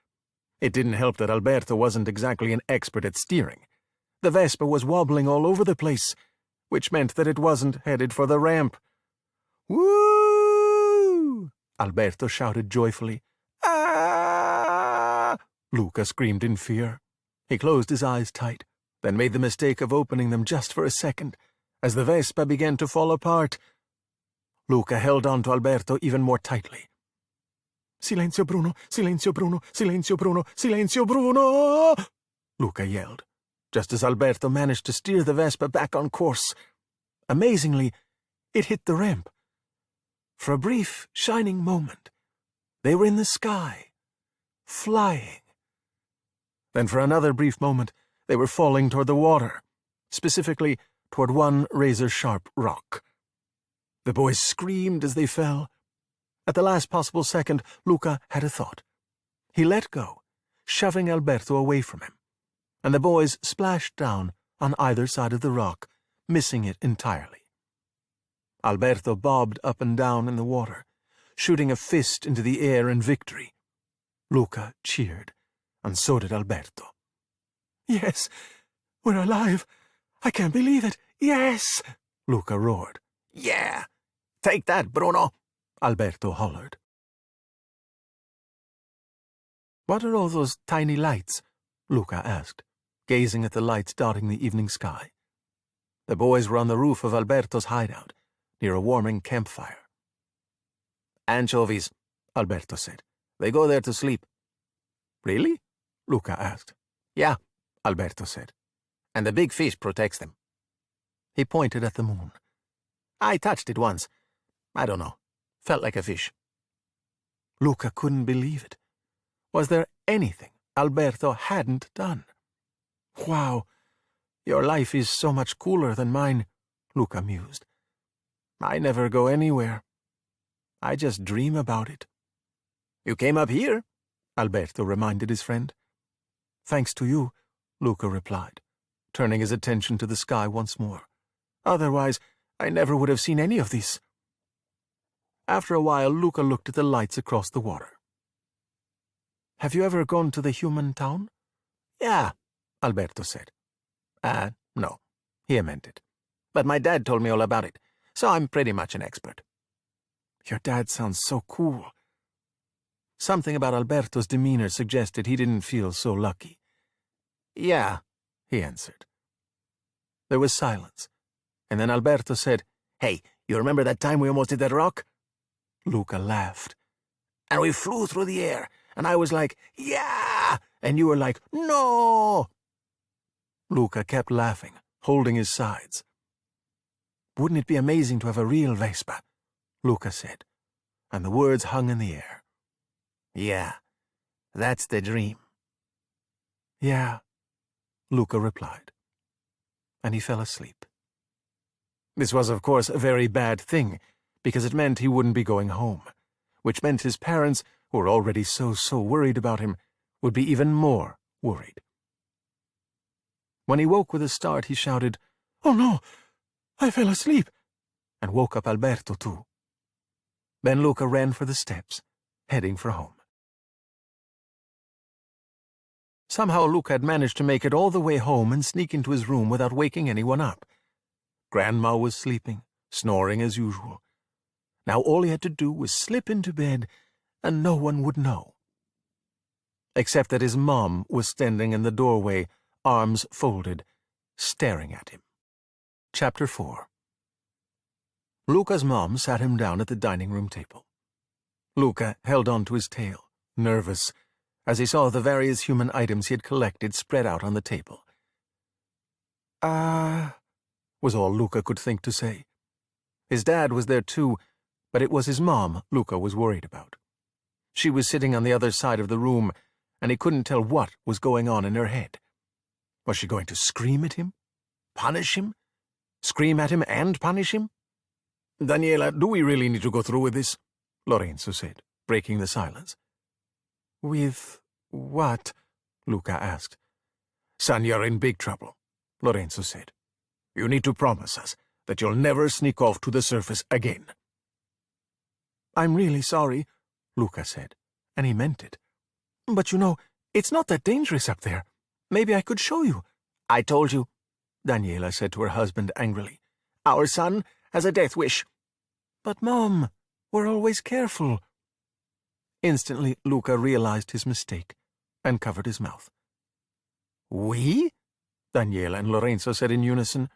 It didn't help that Alberto wasn't exactly an expert at steering. The Vespa was wobbling all over the place, which meant that it wasn't headed for the ramp. "Woo!" Alberto shouted joyfully. "Ah!" Luca screamed in fear. He closed his eyes tight, then made the mistake of opening them just for a second, as the Vespa began to fall apart. Luca held on to Alberto even more tightly. "Silenzio, Bruno! Silenzio, Bruno! Silenzio, Bruno! Silenzio, Bruno!" Luca yelled, just as Alberto managed to steer the Vespa back on course. Amazingly, it hit the ramp. For a brief, shining moment, they were in the sky, flying. Then for another brief moment, they were falling toward the water, specifically toward one razor-sharp rock. The boys screamed as they fell. At the last possible second, Luca had a thought. He let go, shoving Alberto away from him, and the boys splashed down on either side of the rock, missing it entirely. Alberto bobbed up and down in the water, shooting a fist into the air in victory. Luca cheered, and so did Alberto. "Yes, we're alive! I can't believe it! Yes!" Luca roared. "Yeah! Take that, Bruno!" Alberto hollered. "What are all those tiny lights?" Luca asked, gazing at the lights dotting the evening sky. The boys were on the roof of Alberto's hideout, near a warming campfire. "Anchovies," Alberto said. "They go there to sleep." "Really?" Luca asked. "Yeah," Alberto said. "And the big fish protects them." He pointed at the moon. "I touched it once. I don't know. Felt like a fish." Luca couldn't believe it. Was there anything Alberto hadn't done? "Wow, your life is so much cooler than mine," Luca mused. "I never go anywhere. I just dream about it." "You came up here," Alberto reminded his friend. "Thanks to you," Luca replied, turning his attention to the sky once more. "Otherwise, I never would have seen any of this." After a while, Luca looked at the lights across the water. "Have you ever gone to the human town?" "Yeah," Alberto said. No, he amended. "But my dad told me all about it, so I'm pretty much an expert." "Your dad sounds so cool." Something about Alberto's demeanor suggested he didn't feel so lucky. "Yeah," he answered. There was silence, and then Alberto said, "Hey, you remember that time we almost hit that rock?" Luca laughed. "And we flew through the air, and I was like, 'Yeah!' and you were like, 'No!'" Luca kept laughing, holding his sides. "Wouldn't it be amazing to have a real Vespa?" Luca said, and the words hung in the air. "Yeah, that's the dream." "Yeah," Luca replied, and he fell asleep. This was, of course, a very bad thing, because it meant he wouldn't be going home, which meant his parents, who were already so worried about him, would be even more worried. When he woke with a start, he shouted, "Oh no, I fell asleep," and woke up Alberto too. Then Luca ran for the steps, heading for home. Somehow Luca had managed to make it all the way home and sneak into his room without waking anyone up. Grandma was sleeping, snoring as usual. Now all he had to do was slip into bed, and no one would know. Except that his mom was standing in the doorway, arms folded, staring at him. Chapter 4. Luca's mom sat him down at the dining room table. Luca held on to his tail, nervous, as he saw the various human items he had collected spread out on the table. Was all Luca could think to say. His dad was there too, but it was his mom Luca was worried about. She was sitting on the other side of the room, and he couldn't tell what was going on in her head. Was she going to scream at him? Punish him? Scream at him and punish him? "Daniela, do we really need to go through with this?" Lorenzo said, breaking the silence. "With what?" Luca asked. "Son, you're in big trouble," Lorenzo said. "You need to promise us that you'll never sneak off to the surface again." "I'm really sorry," Luca said, and he meant it. "But you know, it's not that dangerous up there. Maybe I could show you." "I told you," Daniela said to her husband angrily. "Our son has a death wish." "But, Mom, we're always careful." Instantly, Luca realized his mistake and covered his mouth. "We?" Daniela and Lorenzo said in unison.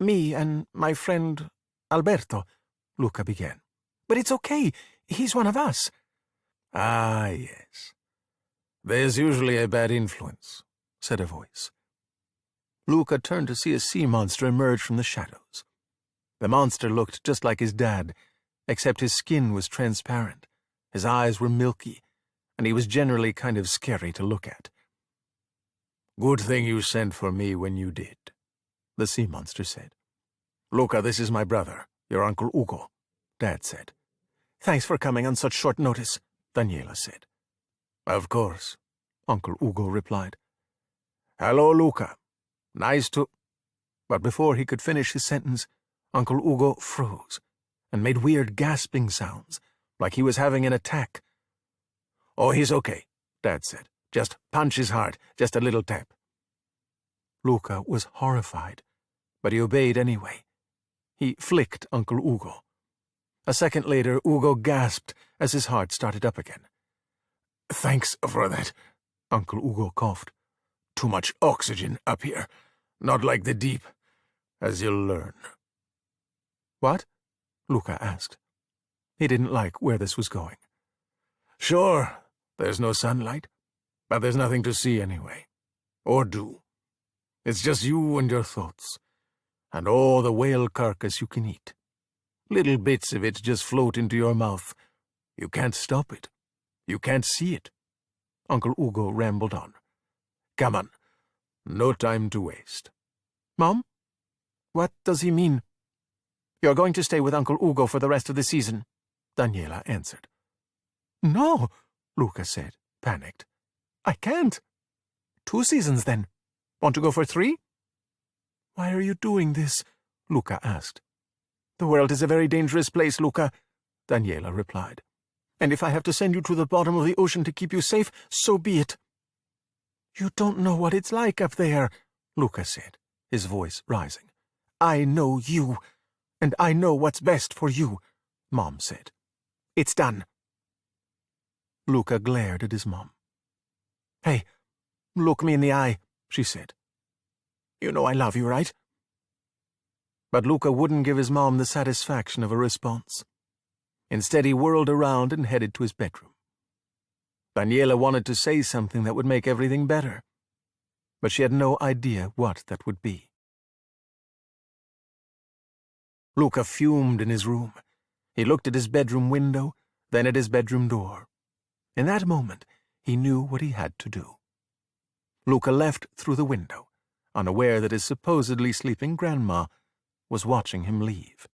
"Me and my friend Alberto," Luca began. "But it's okay. He's one of us." "Ah, yes. There's usually a bad influence," said a voice. Luca turned to see a sea monster emerge from the shadows. The monster looked just like his dad, except his skin was transparent, his eyes were milky, and he was generally kind of scary to look at. "Good thing you sent for me when you did," the sea monster said. "Luca, this is my brother, your Uncle Ugo," Dad said. "Thanks for coming on such short notice," Daniela said. "Of course," Uncle Ugo replied. "Hello, Luca. Nice to—" But before he could finish his sentence, Uncle Ugo froze and made weird gasping sounds, like he was having an attack. "Oh, he's okay," Dad said. "Just punch his heart, just a little tap." Luca was horrified, but he obeyed anyway. He flicked Uncle Ugo. A second later, Ugo gasped as his heart started up again. "Thanks for that," Uncle Ugo coughed. "Too much oxygen up here. Not like the deep, as you'll learn." "What?" Luca asked. He didn't like where this was going. Sure, there's no sunlight, but there's nothing to see anyway. Or do. It's just you and your thoughts, and all the whale carcass you can eat. Little bits of it just float into your mouth. You can't stop it. You can't see it. Uncle Ugo rambled on. Come on, no time to waste. Mom? What does he mean? You're going to stay with Uncle Ugo for the rest of the season, Daniela answered. No, Luca said, panicked. I can't. 2 seasons, then. Want to go for 3? Why are you doing this? Luca asked. The world is a very dangerous place, Luca, Daniela replied. And if I have to send you to the bottom of the ocean to keep you safe, so be it. You don't know what it's like up there, Luca said, his voice rising. I know you, and I know what's best for you, Mom said. It's done. Luca glared at his mom. Hey, look me in the eye, she said. You know I love you, right? But Luca wouldn't give his mom the satisfaction of a response. Instead, he whirled around and headed to his bedroom. Daniela wanted to say something that would make everything better, but she had no idea what that would be. Luca fumed in his room. He looked at his bedroom window, then at his bedroom door. In that moment, he knew what he had to do. Luca left through the window, unaware that his supposedly sleeping grandma was watching him leave.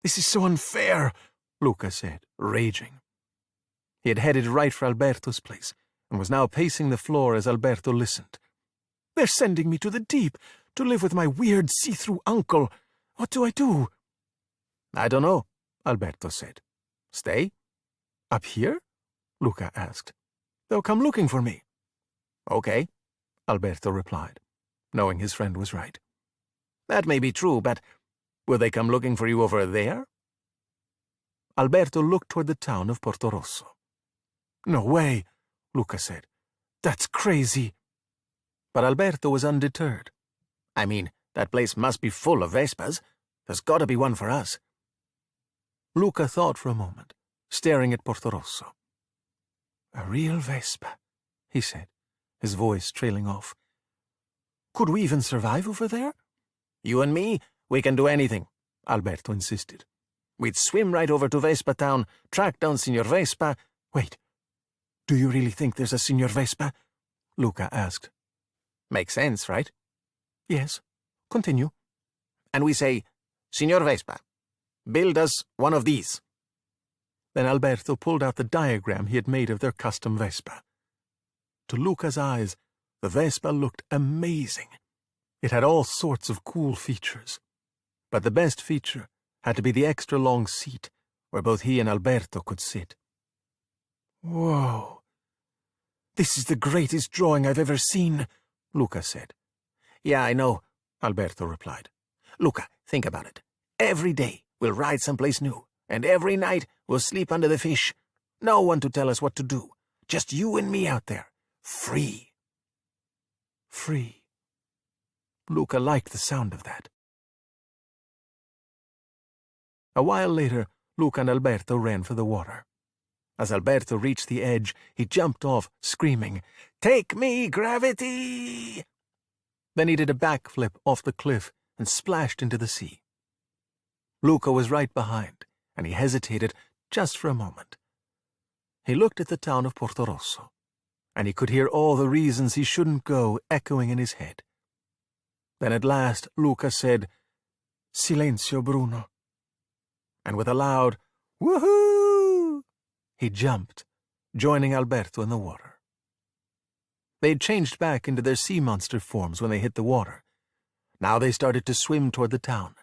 This is so unfair, Luca said, raging. He had headed right for Alberto's place, and was now pacing the floor as Alberto listened. They're sending me to the deep, to live with my weird see-through uncle. What do I do? I don't know, Alberto said. Stay? Up here? Luca asked. They'll come looking for me. Okay, Alberto replied, knowing his friend was right. That may be true, but will they come looking for you over there? Alberto looked toward the town of Porto Rosso. No way, Luca said. That's crazy. But Alberto was undeterred. I mean, that place must be full of Vespas. There's got to be one for us. Luca thought for a moment, staring at Porto Rosso. A real Vespa, he said, his voice trailing off. Could we even survive over there? You and me, we can do anything, Alberto insisted. We'd swim right over to Vespa Town, track down Signor Vespa. Wait, do you really think there's a Signor Vespa? Luca asked. Makes sense, right? Yes. Continue. And we say, Signor Vespa, build us one of these. Then Alberto pulled out the diagram he had made of their custom Vespa. To Luca's eyes, the Vespa looked amazing. It had all sorts of cool features. But the best feature had to be the extra long seat where both he and Alberto could sit. Whoa. This is the greatest drawing I've ever seen, Luca said. Yeah, I know, Alberto replied. Luca, think about it. Every day we'll ride someplace new, and every night we'll sleep under the fish. No one to tell us what to do. Just you and me out there. Free. Free. Luca liked the sound of that. A while later, Luca and Alberto ran for the water. As Alberto reached the edge, he jumped off, screaming, Take me, gravity! Then he did a backflip off the cliff and splashed into the sea. Luca was right behind, and he hesitated just for a moment. He looked at the town of Porto Rosso, and he could hear all the reasons he shouldn't go echoing in his head. Then at last Luca said, Silenzio, Bruno. And with a loud, woohoo! He jumped, joining Alberto in the water. They had changed back into their sea monster forms when they hit the water. Now they started to swim toward the town.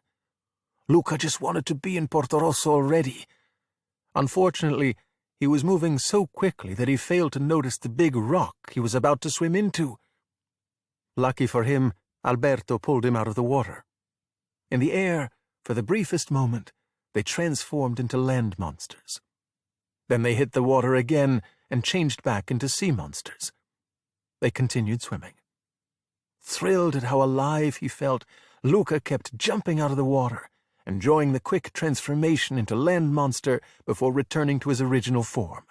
Luca just wanted to be in Porto Rosso already. Unfortunately, he was moving so quickly that he failed to notice the big rock he was about to swim into. Lucky for him, Alberto pulled him out of the water. In the air, for the briefest moment, they transformed into land monsters. Then they hit the water again and changed back into sea monsters. They continued swimming. Thrilled at how alive he felt, Luca kept jumping out of the water enjoying the quick transformation into land monster before returning to his original form.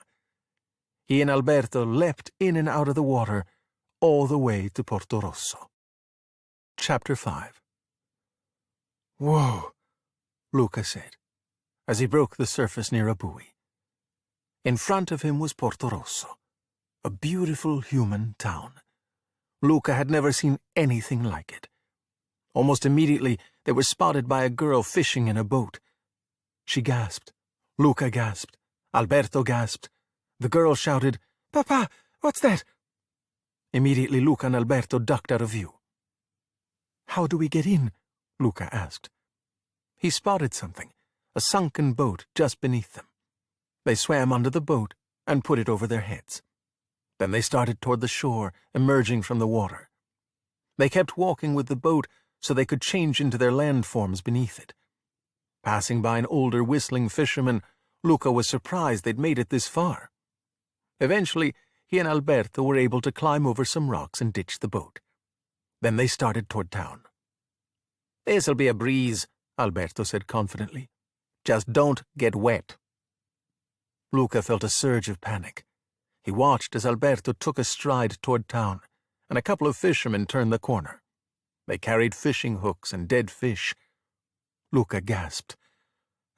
He and Alberto leapt in and out of the water all the way to Porto Rosso. Chapter 5. "Whoa," Luca said, as he broke the surface near a buoy. In front of him was Porto Rosso, a beautiful human town. Luca had never seen anything like it. Almost immediately, they were spotted by a girl fishing in a boat. She gasped. Luca gasped. Alberto gasped. The girl shouted, "Papa, what's that?" Immediately, Luca and Alberto ducked out of view. "How do we get in?" Luca asked. He spotted something, a sunken boat just beneath them. They swam under the boat and put it over their heads. Then they started toward the shore, emerging from the water. They kept walking with the boat so they could change into their land forms beneath it. Passing by an older whistling fisherman, Luca was surprised they'd made it this far. Eventually, he and Alberto were able to climb over some rocks and ditch the boat. Then they started toward town. "This'll be a breeze," Alberto said confidently. "Just don't get wet." Luca felt a surge of panic. He watched as Alberto took a stride toward town, and a couple of fishermen turned the corner. They carried fishing hooks and dead fish. Luca gasped.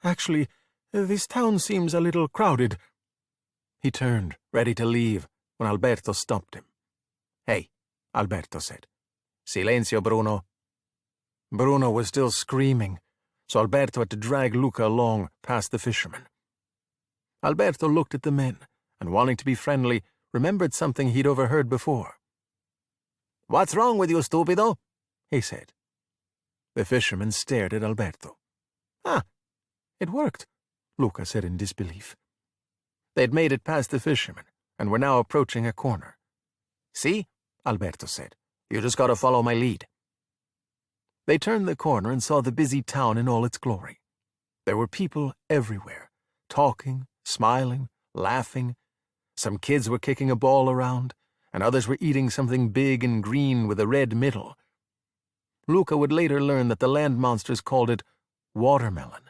"Actually, this town seems a little crowded." He turned, ready to leave, when Alberto stopped him. "Hey," Alberto said. "Silenzio, Bruno." Bruno was still screaming, so Alberto had to drag Luca along past the fishermen. Alberto looked at the men, and wanting to be friendly, remembered something he'd overheard before. "What's wrong with you, stupido?" he said. The fishermen stared at Alberto. "Ah, it worked," Luca said in disbelief. They'd made it past the fishermen, and were now approaching a corner. "See?" Alberto said. "You just gotta follow my lead." They turned the corner and saw the busy town in all its glory. There were people everywhere, talking, smiling, laughing. Some kids were kicking a ball around, and others were eating something big and green with a red middle. Luca would later learn that the land monsters called it watermelon,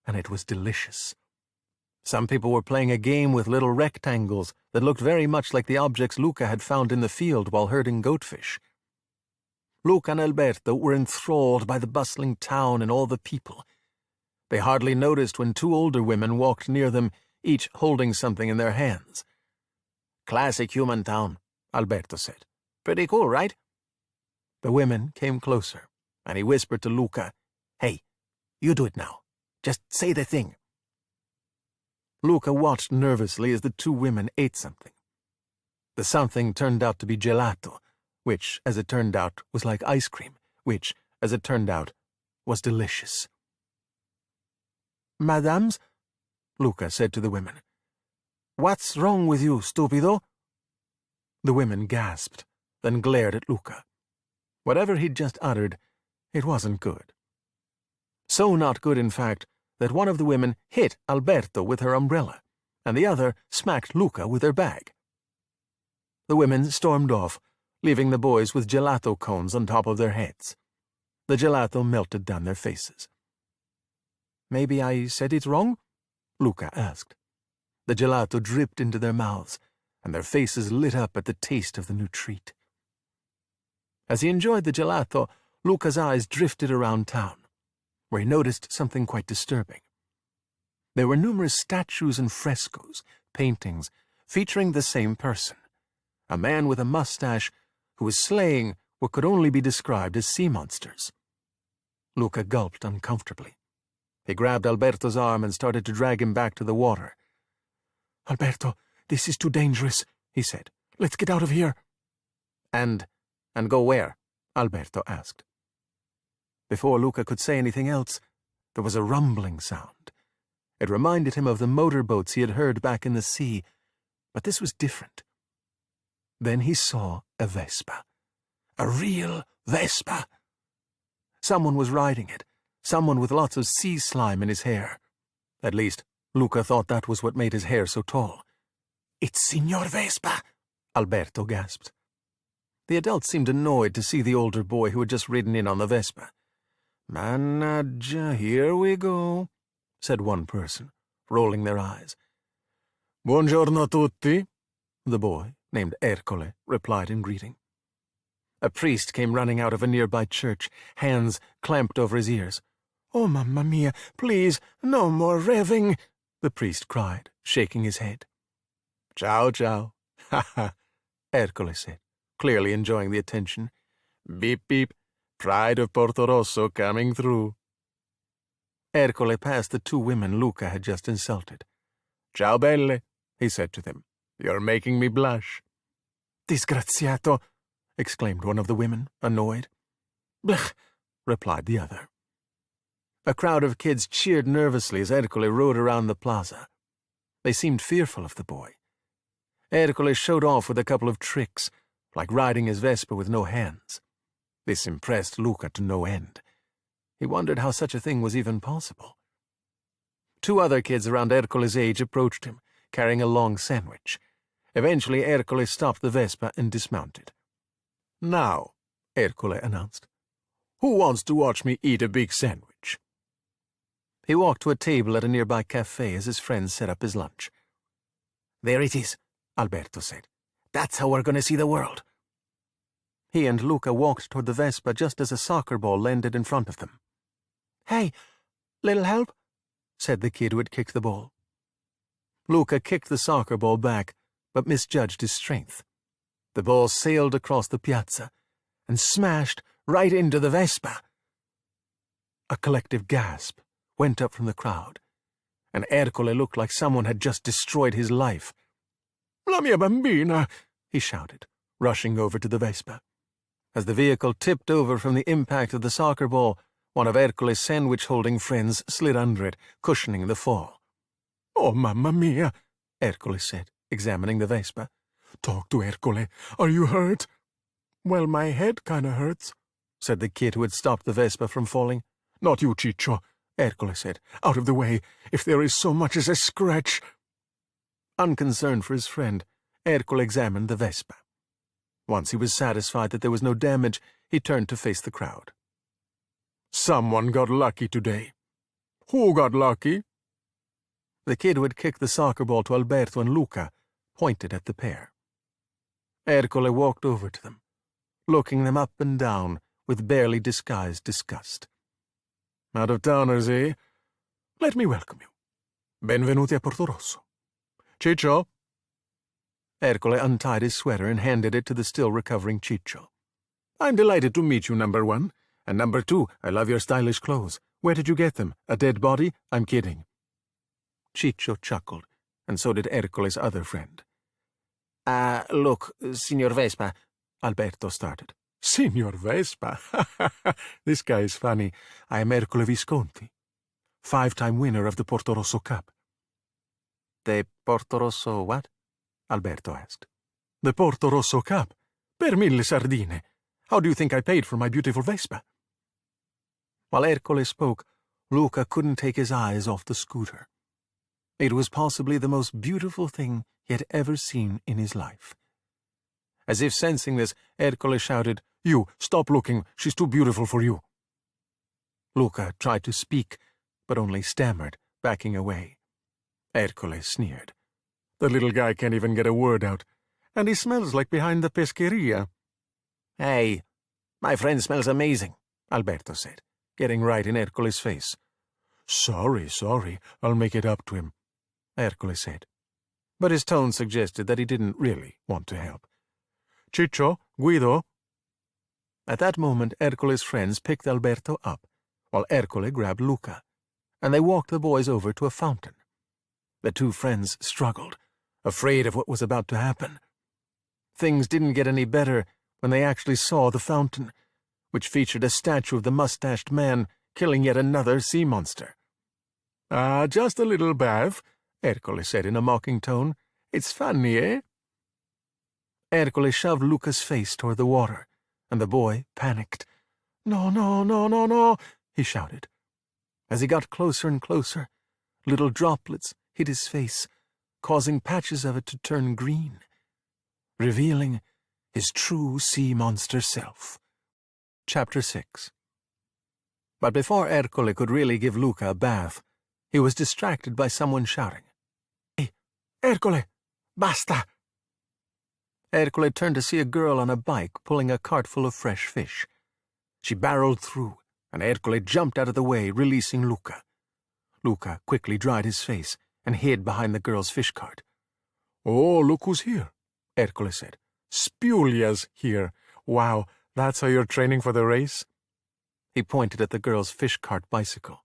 and it was delicious. Some people were playing a game with little rectangles that looked very much like the objects Luca had found in the field while herding goatfish. Luca and Alberto were enthralled by the bustling town and all the people. They hardly noticed when two older women walked near them, each holding something in their hands. "Classic human town," Alberto said. "Pretty cool, right?" The women came closer, and he whispered to Luca, "Hey, you do it now. Just say the thing." Luca watched nervously as the two women ate something. The something turned out to be gelato, which, as it turned out, was like ice cream, which, as it turned out, was delicious. "Madams," Luca said to the women, "what's wrong with you, stupido?" The women gasped, then glared at Luca. Whatever he'd just uttered, it wasn't good. So not good, in fact, that one of the women hit Alberto with her umbrella, and the other smacked Luca with her bag. The women stormed off, leaving the boys with gelato cones on top of their heads. The gelato melted down their faces. "Maybe I said it wrong?" Luca asked. The gelato dripped into their mouths, and their faces lit up at the taste of the new treat. As he enjoyed the gelato, Luca's eyes drifted around town, where he noticed something quite disturbing. There were numerous statues and frescoes, paintings, featuring the same person, a man with a mustache who was slaying what could only be described as sea monsters. Luca gulped uncomfortably. He grabbed Alberto's arm and started to drag him back to the water. "Alberto, this is too dangerous," he said. "Let's get out of here." And go where?" Alberto asked. Before Luca could say anything else, there was a rumbling sound. It reminded him of the motorboats he had heard back in the sea, but this was different. Then he saw a Vespa. A real Vespa. Someone was riding it, someone with lots of sea slime in his hair. At least, Luca thought that was what made his hair so tall. "It's Signor Vespa," Alberto gasped. The adults seemed annoyed to see the older boy who had just ridden in on the Vespa. Mannaggia, here we go, said one person, rolling their eyes. Buongiorno tutti, the boy, named Ercole, replied in greeting. A priest came running out of a nearby church, hands clamped over his ears. Oh, mamma mia, please, no more revving, the priest cried, shaking his head. Ciao, ciao, ha ha, Ercole said, clearly enjoying the attention. Beep, beep, pride of Porto Rosso coming through. Ercole passed the two women Luca had just insulted. Ciao, belle, he said to them. You're making me blush. Disgraziato, exclaimed one of the women, annoyed. Blech, replied the other. A crowd of kids cheered nervously as Ercole rode around the plaza. They seemed fearful of the boy. Ercole showed off with a couple of tricks, like riding his Vespa with no hands. This impressed Luca to no end. He wondered how such a thing was even possible. Two other kids around Ercole's age approached him, carrying a long sandwich. Eventually, Ercole stopped the Vespa and dismounted. Now, Ercole announced, who wants to watch me eat a big sandwich? He walked to a table at a nearby cafe as his friends set up his lunch. There it is, Alberto said. That's how we're going to see the world. He and Luca walked toward the Vespa just as a soccer ball landed in front of them. Hey, little help? Said the kid who had kicked the ball. Luca kicked the soccer ball back, but misjudged his strength. The ball sailed across the piazza and smashed right into the Vespa. A collective gasp went up from the crowd, and Ercole looked like someone had just destroyed his life. La mia bambina, he shouted, rushing over to the Vespa. As the vehicle tipped over from the impact of the soccer ball, one of Ercole's sandwich-holding friends slid under it, cushioning the fall. Oh, mamma mia, Ercole said, examining the Vespa. Talk to Ercole. Are you hurt? Well, my head kinda hurts, said the kid who had stopped the Vespa from falling. Not you, Ciccio, Ercole said. Out of the way, if there is so much as a scratch. Unconcerned for his friend, Ercole examined the Vespa. Once he was satisfied that there was no damage, he turned to face the crowd. Someone got lucky today. Who got lucky? The kid who had kicked the soccer ball to Alberto and Luca pointed at the pair. Ercole walked over to them, looking them up and down with barely disguised disgust. Out-of-towners, eh? Let me welcome you. Benvenuti a Porto Rosso. Ciccio? Ercole untied his sweater and handed it to the still recovering Ciccio. I'm delighted to meet you, number one. And number two, I love your stylish clothes. Where did you get them? A dead body? I'm kidding. Ciccio chuckled, and so did Ercole's other friend. Look, Signor Vespa, Alberto started. Signor Vespa? This guy is funny. I am Ercole Visconti, 5-time winner of the Porto Rosso Cup. The Porto Rosso what? Alberto asked. The Porto Rosso Cup. Per 1000 sardine. How do you think I paid for my beautiful Vespa? While Ercole spoke, Luca couldn't take his eyes off the scooter. It was possibly the most beautiful thing he had ever seen in his life. As if sensing this, Ercole shouted, You, stop looking, she's too beautiful for you. Luca tried to speak, but only stammered, backing away. Ercole sneered. The little guy can't even get a word out, and he smells like behind the pesqueria. Hey, my friend smells amazing, Alberto said, getting right in Ercole's face. Sorry, I'll make it up to him, Ercole said. But his tone suggested that he didn't really want to help. Ciccio, Guido. At that moment, Ercole's friends picked Alberto up, while Ercole grabbed Luca, and they walked the boys over to a fountain. The two friends struggled, afraid of what was about to happen. Things didn't get any better when they actually saw the fountain, which featured a statue of the mustached man killing yet another sea monster. Just a little bath, Ercole said in a mocking tone. It's funny, eh? Ercole shoved Luca's face toward the water, and the boy panicked. No, he shouted. As he got closer and closer, little droplets hit his face, causing patches of it to turn green, revealing his true sea monster self. Chapter 6. But before Ercole could really give Luca a bath, he was distracted by someone shouting, "Hey, Ercole, basta!" Ercole turned to see a girl on a bike pulling a cart full of fresh fish. She barreled through, and Ercole jumped out of the way, releasing Luca. Luca quickly dried his face and hid behind the girl's fish cart. "Oh, look who's here," Ercole said. "Spulia's here. Wow, that's how you're training for the race?" He pointed at the girl's fish cart bicycle.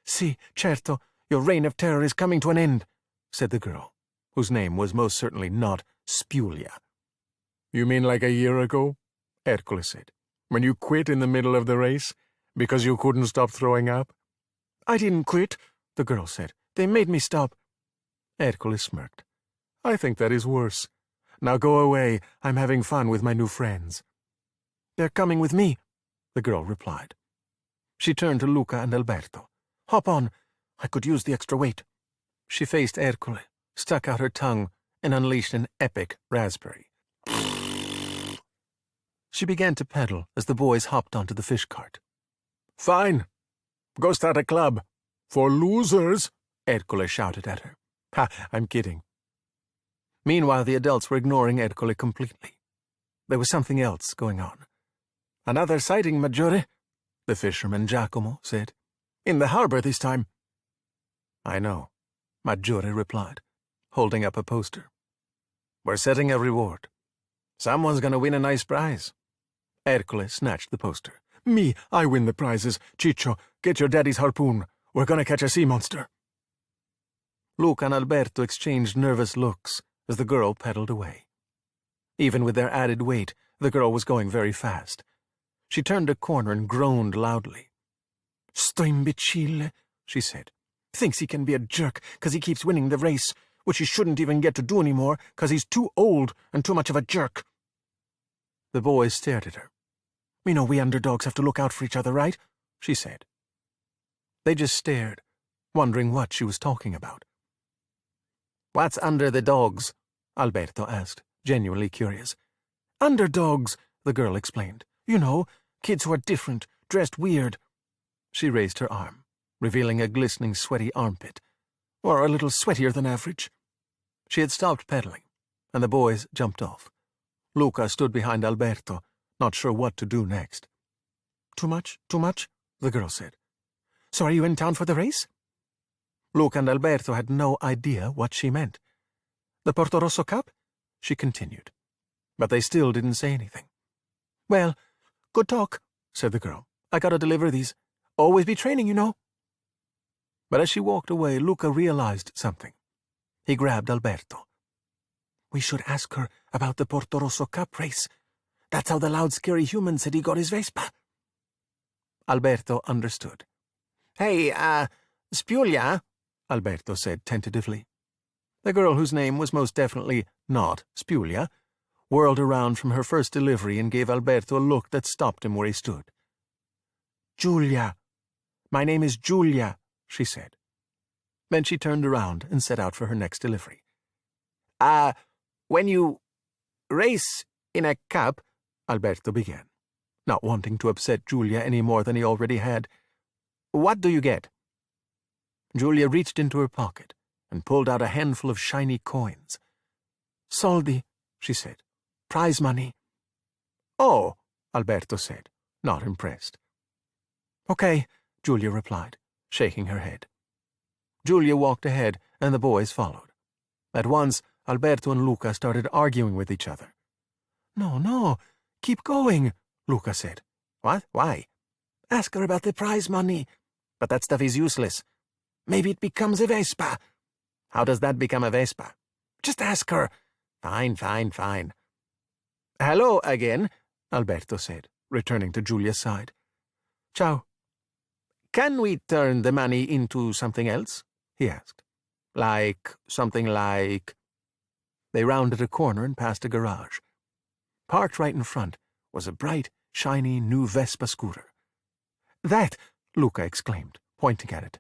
"Si, certo, your reign of terror is coming to an end," said the girl, whose name was most certainly not Spulia. "You mean like a year ago?" Ercole said. "When you quit in the middle of the race because you couldn't stop throwing up?" "I didn't quit," the girl said. "They made me stop." Ercole smirked. "I think that is worse. Now go away. I'm having fun with my new friends." "They're coming with me," the girl replied. She turned to Luca and Alberto. "Hop on. I could use the extra weight." She faced Ercole, stuck out her tongue, and unleashed an epic raspberry. She began to pedal as the boys hopped onto the fish cart. "Fine. Go start a club. For losers," Ercole shouted at her. "Ha, I'm kidding." Meanwhile, the adults were ignoring Ercole completely. There was something else going on. "Another sighting, Maggiore," the fisherman Giacomo said. "In the harbor this time." "I know," Maggiore replied, holding up a poster. "We're setting a reward. Someone's going to win a nice prize." Ercole snatched the poster. "Me, I win the prizes. Ciccio, get your daddy's harpoon. We're going to catch a sea monster." Luca and Alberto exchanged nervous looks as the girl pedaled away. Even with their added weight, the girl was going very fast. She turned a corner and groaned loudly. "Sto imbecille," she said. "Thinks he can be a jerk because he keeps winning the race, which he shouldn't even get to do anymore because he's too old and too much of a jerk." The boys stared at her. "We know we underdogs have to look out for each other, right?" she said. They just stared, wondering what she was talking about. "What's under the dogs?" Alberto asked, genuinely curious. "Underdogs," the girl explained. "You know, kids who are different, dressed weird." She raised her arm, revealing a glistening, sweaty armpit, or a little sweatier than average. She had stopped pedaling, and the boys jumped off. Luca stood behind Alberto, not sure what to do next. "Too much, the girl said. "So are you in town for the race?" Luca and Alberto had no idea what she meant. "The Porto Rosso Cup?" she continued. But they still didn't say anything. "Well, good talk," said the girl. "I gotta deliver these. Always be training, you know." But as she walked away, Luca realized something. He grabbed Alberto. "We should ask her about the Porto Rosso Cup race. That's how the loud, scary human said he got his Vespa." Alberto understood. "Hey, Spulia," Alberto said tentatively. The girl, whose name was most definitely not Spulia, whirled around from her first delivery and gave Alberto a look that stopped him where he stood. "Giulia. My name is Giulia," she said. Then she turned around and set out for her next delivery. When you race in a cup," Alberto began, not wanting to upset Giulia any more than he already had. "What do you get?" Giulia reached into her pocket and pulled out a handful of shiny coins. "Soldi," she said. "Prize money." "Oh," Alberto said, not impressed. "Okay," Giulia replied, shaking her head. Giulia walked ahead, and the boys followed. At once, Alberto and Luca started arguing with each other. No, keep going," Luca said. "What? Why?" "Ask her about the prize money." "But that stuff is useless." "Maybe it becomes a Vespa." "How does that become a Vespa?" "Just ask her." Fine. "Hello again," Alberto said, returning to Giulia's side. "Ciao." "Can we turn the money into something else?" he asked. Something like... They rounded a corner and passed a garage. Parked right in front was a bright, shiny new Vespa scooter. "That!" Luca exclaimed, pointing at it.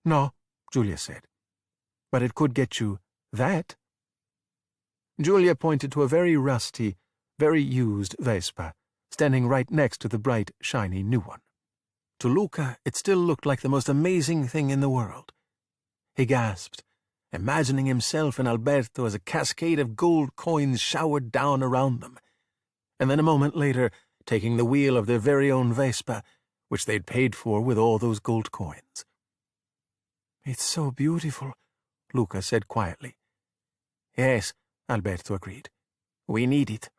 "No," Giulia said. "But it could get you that." Giulia pointed to a very rusty, very used Vespa, standing right next to the bright, shiny new one. to Luca it still looked like the most amazing thing in the world. He gasped, imagining himself and Alberto as a cascade of gold coins showered down around them, and then a moment later taking the wheel of their very own Vespa, which they'd paid for with all those gold coins. "It's so beautiful," Luca said quietly. "Yes," Alberto agreed. "We need it."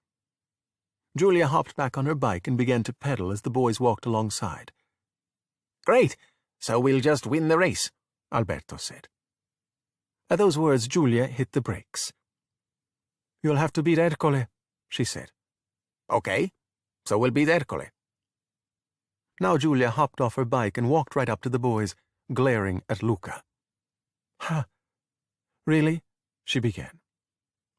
Julia hopped back on her bike and began to pedal as the boys walked alongside. "Great, so we'll just win the race," Alberto said. At those words, Julia hit the brakes. "You'll have to beat Ercole," she said. "Okay, so we'll beat Ercole." Now Julia hopped off her bike and walked right up to the boys, glaring at Luca. "Ha, really?" she began.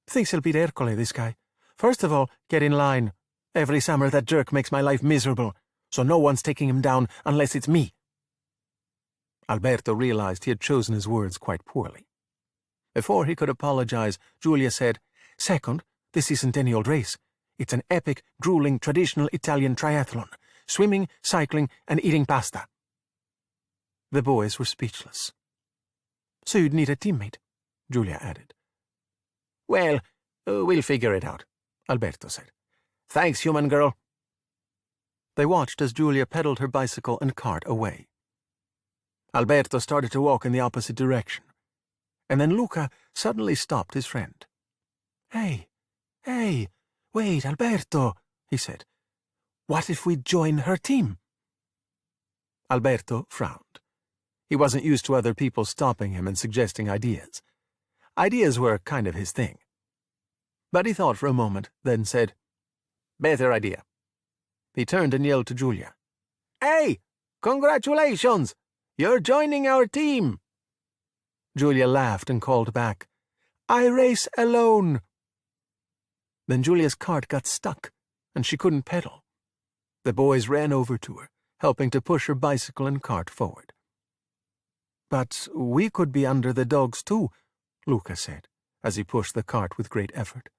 "Thinks he'll beat Ercole, this guy. First of all, get in line. Every summer that jerk makes my life miserable, so no one's taking him down unless it's me." Alberto realized he had chosen his words quite poorly. Before he could apologize, Julia said, "Second, this isn't any old race. It's an epic, grueling, traditional Italian triathlon. Swimming, cycling, and eating pasta." The boys were speechless. "So you'd need a teammate," Julia added. "Well, we'll figure it out," Alberto said. "Thanks, human girl." They watched as Julia pedaled her bicycle and cart away. Alberto started to walk in the opposite direction, and then Luca suddenly stopped his friend. Hey, wait, Alberto," he said. "What if we join her team?" Alberto frowned. He wasn't used to other people stopping him and suggesting ideas. Ideas were kind of his thing. But he thought for a moment, then said, "Better idea." He turned and yelled to Julia, "Hey, congratulations! You're joining our team!" Julia laughed and called back, "I race alone." Then Julia's cart got stuck, and she couldn't pedal. The boys ran over to her, helping to push her bicycle and cart forward. "But we could be under the dogs too," Luca said, as he pushed the cart with great effort.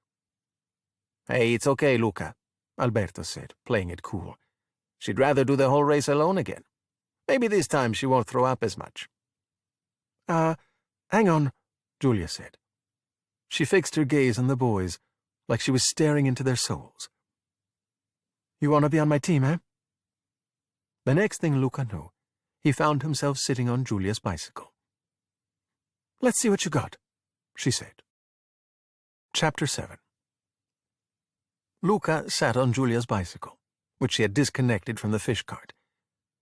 "Hey, it's okay, Luca," Alberto said, playing it cool. "She'd rather do the whole race alone again. Maybe this time she won't throw up as much." Hang on," Julia said. She fixed her gaze on the boys, like she was staring into their souls. "You want to be on my team, eh?" The next thing Luca knew, he found himself sitting on Julia's bicycle. "Let's see what you got," she said. Chapter 7. Luca sat on Julia's bicycle, which she had disconnected from the fish cart.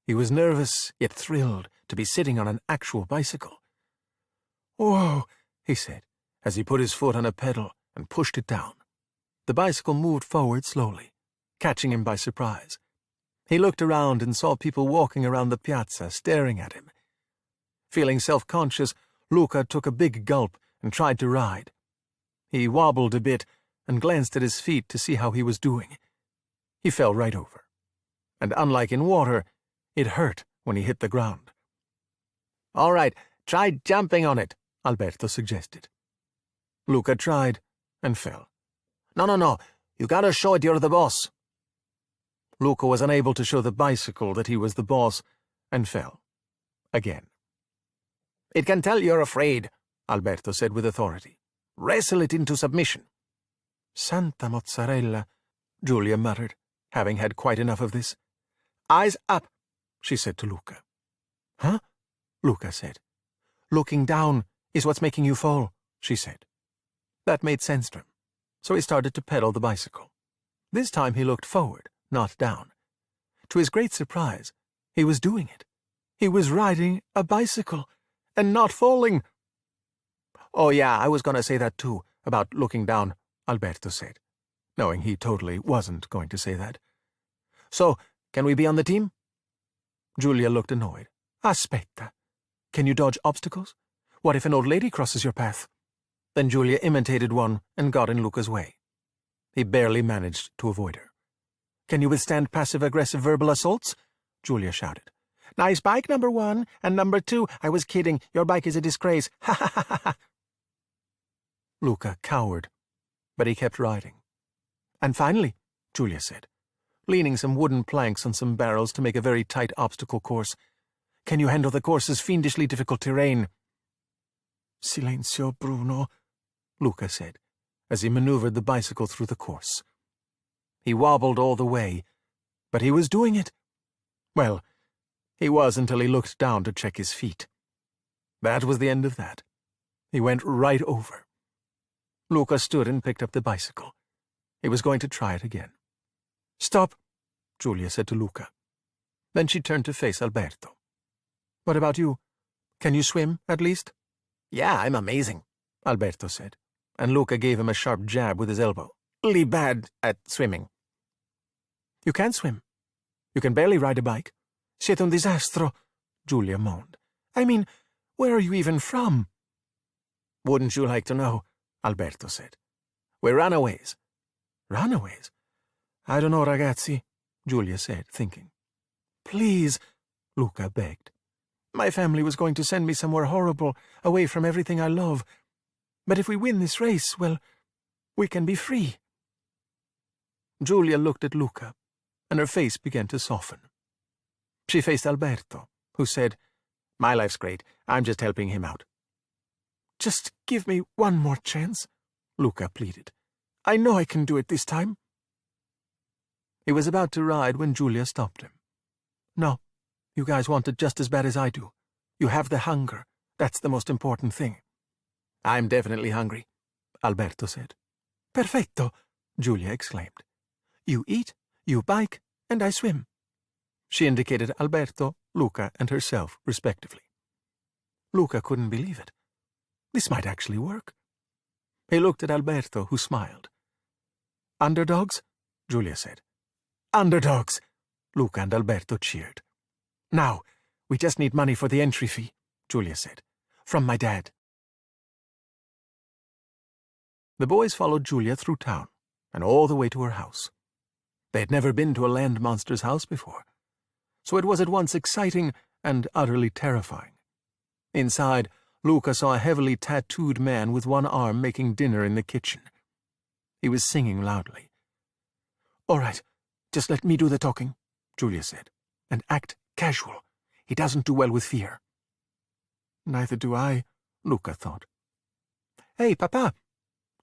He was nervous, yet thrilled to be sitting on an actual bicycle. "Whoa," he said, as he put his foot on a pedal and pushed it down. The bicycle moved forward slowly, catching him by surprise. He looked around and saw people walking around the piazza, staring at him. Feeling self-conscious, Luca took a big gulp and tried to ride. He wobbled a bit and glanced at his feet to see how he was doing. He fell right over. And unlike in water, it hurt when he hit the ground. "All right, try jumping on it," Alberto suggested. Luca tried and fell. No, you gotta show it you're the boss." Luca was unable to show the bicycle that he was the boss and fell. Again. "It can tell you're afraid," Alberto said with authority. "Wrestle it into submission." "Santa mozzarella," Julia muttered, having had quite enough of this. "Eyes up," she said to Luca. "Huh?" Luca said. "Looking down is what's making you fall," she said. That made sense to him, so he started to pedal the bicycle. This time he looked forward, not down. To his great surprise, he was doing it. He was riding a bicycle, and not falling. "Oh yeah, I was going to say that too, about looking down," Alberto said, knowing he totally wasn't going to say that. "So, can we be on the team?" Julia looked annoyed. "Aspetta. Can you dodge obstacles? What if an old lady crosses your path?" Then Julia imitated one and got in Luca's way. He barely managed to avoid her. "Can you withstand passive-aggressive verbal assaults?" Julia shouted. "Nice bike, number 1, and number 2, I was kidding, your bike is a disgrace, ha ha ha ha ha." Luca cowered, but he kept riding. "And finally," Julia said, leaning some wooden planks on some barrels to make a very tight obstacle course. Can you handle the course's fiendishly difficult terrain? Silenzio, Bruno, Luca said, as he maneuvered the bicycle through the course. He wobbled all the way, but he was doing it. Well, he was until he looked down to check his feet. That was the end of that. He went right over. Luca stood and picked up the bicycle. He was going to try it again. Stop, Giulia said to Luca. Then she turned to face Alberto. What about you? Can you swim, at least? Yeah, I'm amazing, Alberto said, and Luca gave him a sharp jab with his elbow. Really bad at swimming. You can swim. You can barely ride a bike. Siete un disastro, Giulia moaned. I mean, where are you even from? Wouldn't you like to know? Alberto said. We're runaways. Runaways? I don't know, ragazzi, Giulia said, thinking. Please, Luca begged. My family was going to send me somewhere horrible, away from everything I love. But if we win this race, well, we can be free. Giulia looked at Luca, and her face began to soften. She faced Alberto, who said, My life's great. I'm just helping him out. Just give me one more chance, Luca pleaded. I know I can do it this time. He was about to ride when Giulia stopped him. No, you guys want it just as bad as I do. You have the hunger. That's the most important thing. I'm definitely hungry, Alberto said. Perfetto, Giulia exclaimed. You eat, you bike, and I swim. She indicated Alberto, Luca, and herself, respectively. Luca couldn't believe it. This might actually work. He looked at Alberto, who smiled. Underdogs? Giulia said. Underdogs! Luca and Alberto cheered. Now, we just need money for the entry fee, Giulia said. From my dad. The boys followed Giulia through town, and all the way to her house. They had never been to a land monster's house before, so it was at once exciting and utterly terrifying. Inside, Luca saw a heavily tattooed man with one arm making dinner in the kitchen. He was singing loudly. All right, just let me do the talking, Giulia said, and act casual. He doesn't do well with fear. Neither do I, Luca thought. Hey, Papa,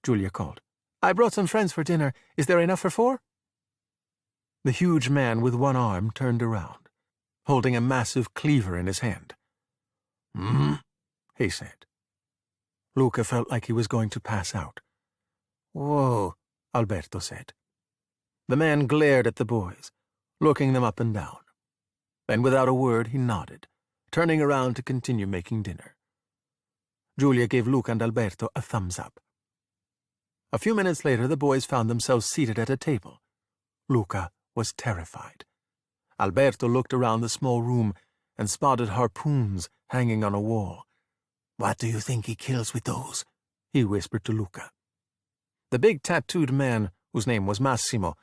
Giulia called. I brought some friends for dinner. Is there enough for 4? The huge man with one arm turned around, holding a massive cleaver in his hand. He said. Luca felt like he was going to pass out. Whoa, Alberto said. The man glared at the boys, looking them up and down. Then without a word he nodded, turning around to continue making dinner. Giulia gave Luca and Alberto a thumbs up. A few minutes later the boys found themselves seated at a table. Luca was terrified. Alberto looked around the small room and spotted harpoons hanging on a wall. What do you think he kills with those? He whispered to Luca. The big tattooed man, whose name was Massimo,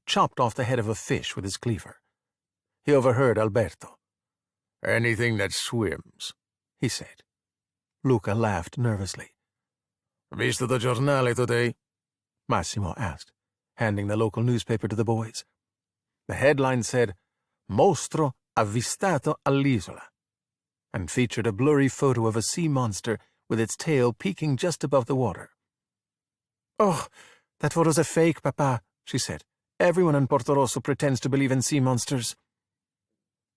chopped off the head of a fish with his cleaver. He overheard Alberto. Anything that swims, he said. Luca laughed nervously. Visto the giornale today? Massimo asked, handing the local newspaper to the boys. The headline said, Mostro avvistato all'isola, and featured a blurry photo of a sea monster with its tail peeking just above the water. Oh, that photo's a fake, Papa, she said. Everyone in Porto Rosso pretends to believe in sea monsters.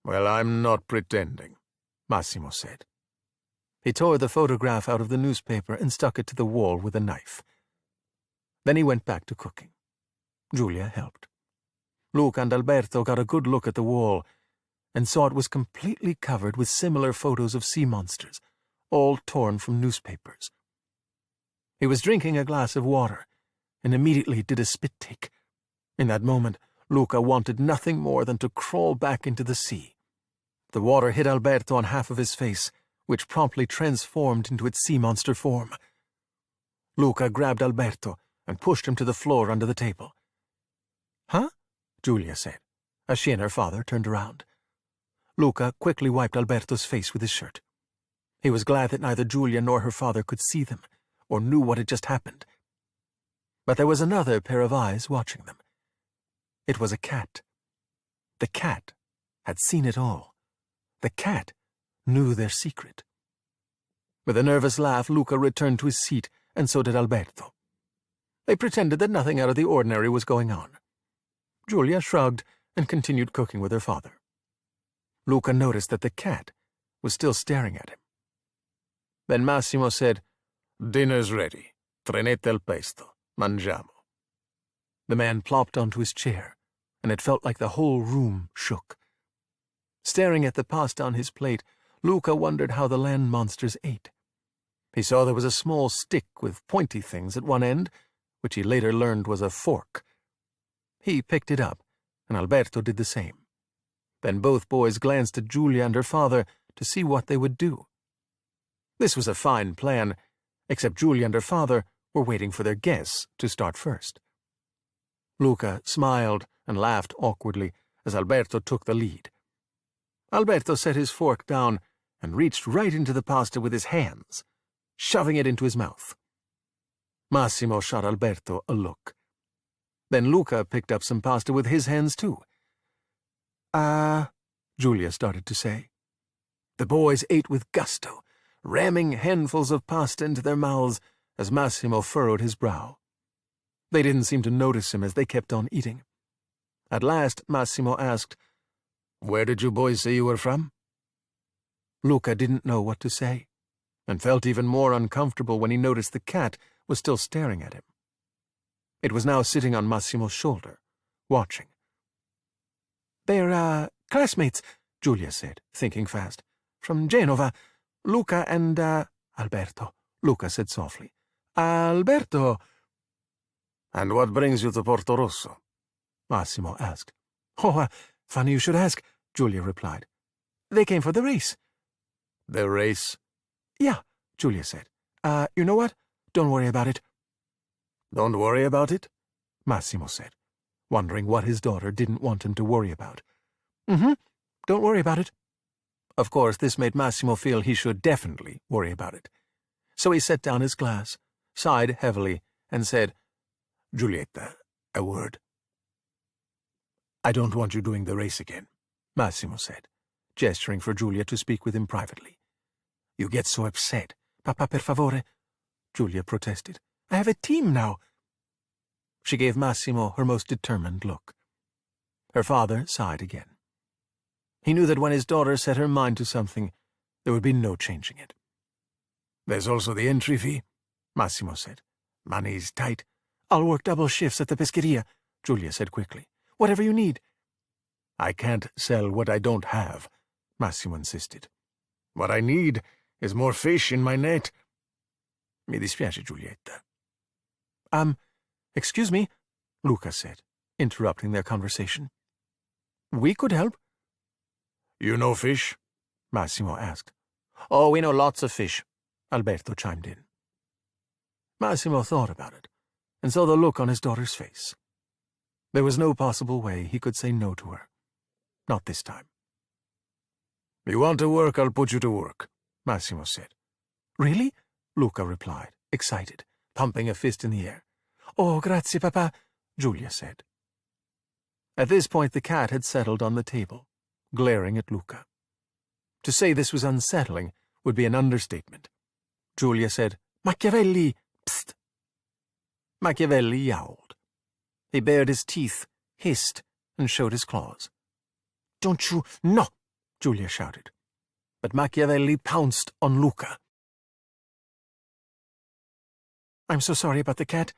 Well, I'm not pretending, Massimo said. He tore the photograph out of the newspaper and stuck it to the wall with a knife. Then he went back to cooking. Giulia helped. Luca and Alberto got a good look at the wall and saw it was completely covered with similar photos of sea monsters, all torn from newspapers. He was drinking a glass of water and immediately did a spit take. In that moment, Luca wanted nothing more than to crawl back into the sea. The water hit Alberto on half of his face, which promptly transformed into its sea monster form. Luca grabbed Alberto and pushed him to the floor under the table. Huh? Giulia said, as she and her father turned around. Luca quickly wiped Alberto's face with his shirt. He was glad that neither Giulia nor her father could see them, or knew what had just happened. But there was another pair of eyes watching them. It was a cat. The cat had seen it all. The cat knew their secret. With a nervous laugh, Luca returned to his seat, and so did Alberto. They pretended that nothing out of the ordinary was going on. Giulia shrugged and continued cooking with her father. Luca noticed that the cat was still staring at him. Then Massimo said, "Dinner's ready. Trenette al pesto. Mangiamo." The man plopped onto his chair, and it felt like the whole room shook. Staring at the pasta on his plate, Luca wondered how the land monsters ate. He saw there was a small stick with pointy things at one end, which he later learned was a fork. He picked it up, and Alberto did the same. Then both boys glanced at Giulia and her father to see what they would do. This was a fine plan, except Giulia and her father were waiting for their guests to start first. Luca smiled and laughed awkwardly as Alberto took the lead. Alberto set his fork down and reached right into the pasta with his hands, shoving it into his mouth. Massimo shot Alberto a look. Then Luca picked up some pasta with his hands too. Giulia started to say. The boys ate with gusto, ramming handfuls of pasta into their mouths as Massimo furrowed his brow. They didn't seem to notice him as they kept on eating. At last, Massimo asked, "Where did you boys say you were from?" Luca didn't know what to say, and felt even more uncomfortable when he noticed the cat was still staring at him. It was now sitting on Massimo's shoulder, watching. "They're, classmates," Giulia said, thinking fast. "From Genova. Luca and, Alberto," Luca said softly. "Alberto." "And what brings you to Porto Rosso?" Massimo asked. "Oh, funny you should ask," Giulia replied. "They came for the race." "The race?" "Yeah," Giulia said. You know what? Don't worry about it." "Don't worry about it?" Massimo said, wondering what his daughter didn't want him to worry about. Don't worry about it." Of course, this made Massimo feel he should definitely worry about it. So he set down his glass, sighed heavily, and said, "Giulietta, a word." "I don't want you doing the race again," Massimo said, gesturing for Giulia to speak with him privately. "You get so upset. Papa, per favore," Giulia protested. "I have a team now." She gave Massimo her most determined look. Her father sighed again. He knew that when his daughter set her mind to something, there would be no changing it. "There's also the entry fee," Massimo said. "Money's tight." "I'll work double shifts at the Pescheria," Giulia said quickly. "Whatever you need." "I can't sell what I don't have," Massimo insisted. "What I need is more fish in my net." "Mi dispiace, Giulietta." Excuse me," Luca said, interrupting their conversation. "We could help." "You know fish?" Massimo asked. "Oh, we know lots of fish," Alberto chimed in. Massimo thought about it, and saw the look on his daughter's face. There was no possible way he could say no to her. Not this time. "You want to work, I'll put you to work," Massimo said. "Really?" Luca replied, excited, pumping a fist in the air. "Oh, grazie, Papa," Giulia said. At this point the cat had settled on the table, glaring at Luca. To say this was unsettling would be an understatement. Giulia said, "Machiavelli, psst." Machiavelli yowled. He bared his teeth, hissed, and showed his claws. "Don't you— No!" Giulia shouted. But Machiavelli pounced on Luca. "I'm so sorry about the cat,"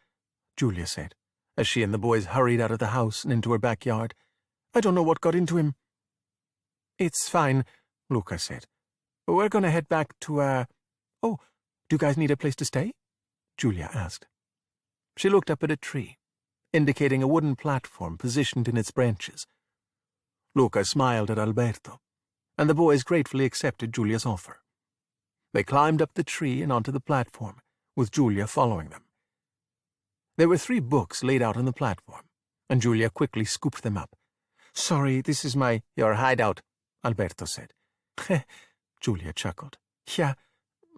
Giulia said, as she and the boys hurried out of the house and into her backyard. "I don't know what got into him." "It's fine," Luca said. "We're going to head back to, Oh, do you guys need a place to stay?" Giulia asked. She looked up at a tree, indicating a wooden platform positioned in its branches. Luca smiled at Alberto, and the boys gratefully accepted Giulia's offer. They climbed up the tree and onto the platform, with Giulia following them. There were 3 books laid out on the platform, and Giulia quickly scooped them up. "Sorry, this is your hideout," Alberto said. Giulia chuckled. "Yeah,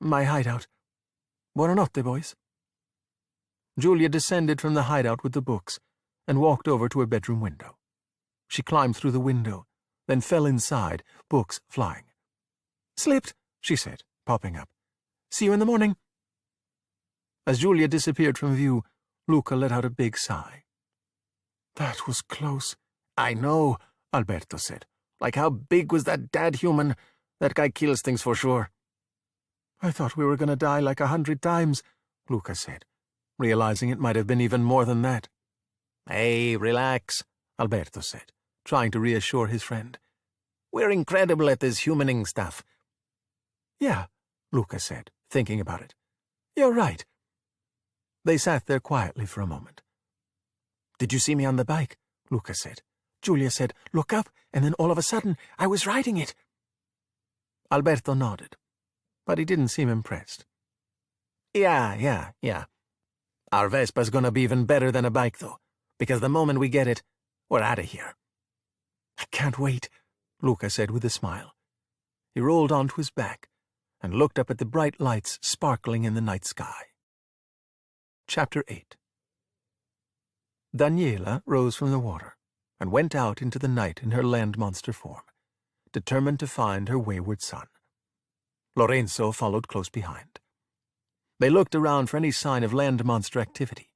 my hideout. Buonanotte, boys." Giulia descended from the hideout with the books and walked over to her bedroom window. She climbed through the window, then fell inside, books flying. "Slipped," she said, popping up. "See you in the morning." As Julia disappeared from view, Luca let out a big sigh. "That was close." "I know," Alberto said. "Like how big was that dad human? That guy kills things for sure." "I thought we were going to die like 100 times," Luca said, realizing it might have been even more than that. "Hey, relax," Alberto said, trying to reassure his friend. "We're incredible at this humaning stuff." "Yeah," Luca said, thinking about it. "You're right." They sat there quietly for a moment. "Did you see me on the bike?" Luca said. "Julia said, 'Look up,' and then all of a sudden, I was riding it." Alberto nodded, but he didn't seem impressed. Yeah. Our Vespa's gonna be even better than a bike, though, because the moment we get it, we're out of here." "I can't wait," Luca said with a smile. He rolled onto his back and looked up at the bright lights sparkling in the night sky. Chapter 8. Daniela rose from the water and went out into the night in her land monster form, determined to find her wayward son. Lorenzo followed close behind. They looked around for any sign of land monster activity.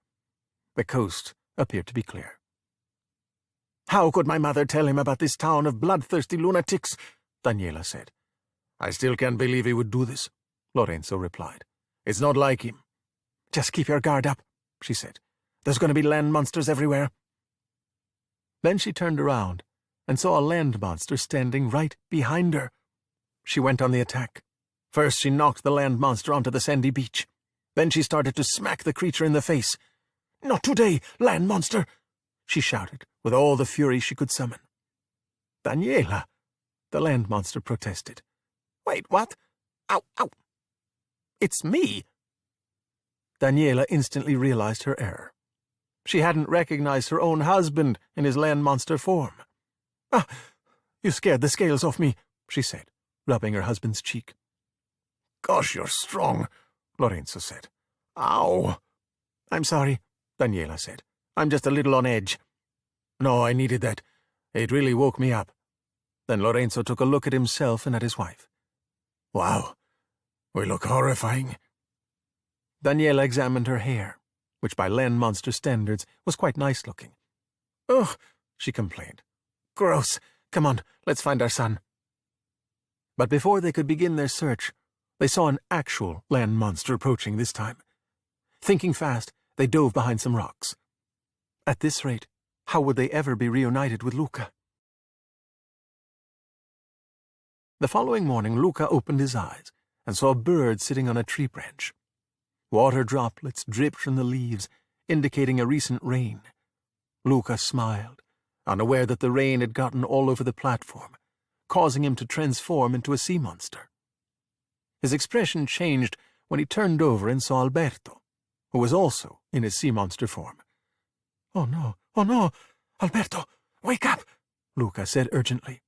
The coast appeared to be clear. "How could my mother tell him about this town of bloodthirsty lunatics?" Daniela said. "I still can't believe he would do this," Lorenzo replied. "It's not like him." "Just keep your guard up," she said. "There's going to be land monsters everywhere." Then she turned around and saw a land monster standing right behind her. She went on the attack. First, she knocked the land monster onto the sandy beach. Then she started to smack the creature in the face. "Not today, land monster!" she shouted with all the fury she could summon. "Daniela," the land monster protested. "Wait, what? Ow, ow! It's me!" Daniela instantly realized her error. She hadn't recognized her own husband in his land monster form. "Ah, you scared the scales off me," she said, rubbing her husband's cheek. "Gosh, you're strong," Lorenzo said. "Ow!" "I'm sorry," Daniela said. "I'm just a little on edge." "No, I needed that. It really woke me up." Then Lorenzo took a look at himself and at his wife. "Wow, we look horrifying." Daniela examined her hair, which by land monster standards was quite nice-looking. "Ugh," she complained. "Gross. Come on, let's find our son." But before they could begin their search, they saw an actual land monster approaching this time. Thinking fast, they dove behind some rocks. At this rate, how would they ever be reunited with Luca? The following morning, Luca opened his eyes and saw a bird sitting on a tree branch. Water droplets dripped from the leaves, indicating a recent rain. Luca smiled, unaware that the rain had gotten all over the platform, causing him to transform into a sea monster. His expression changed when he turned over and saw Alberto, who was also in his sea monster form. Oh no, Alberto, wake up," Luca said urgently.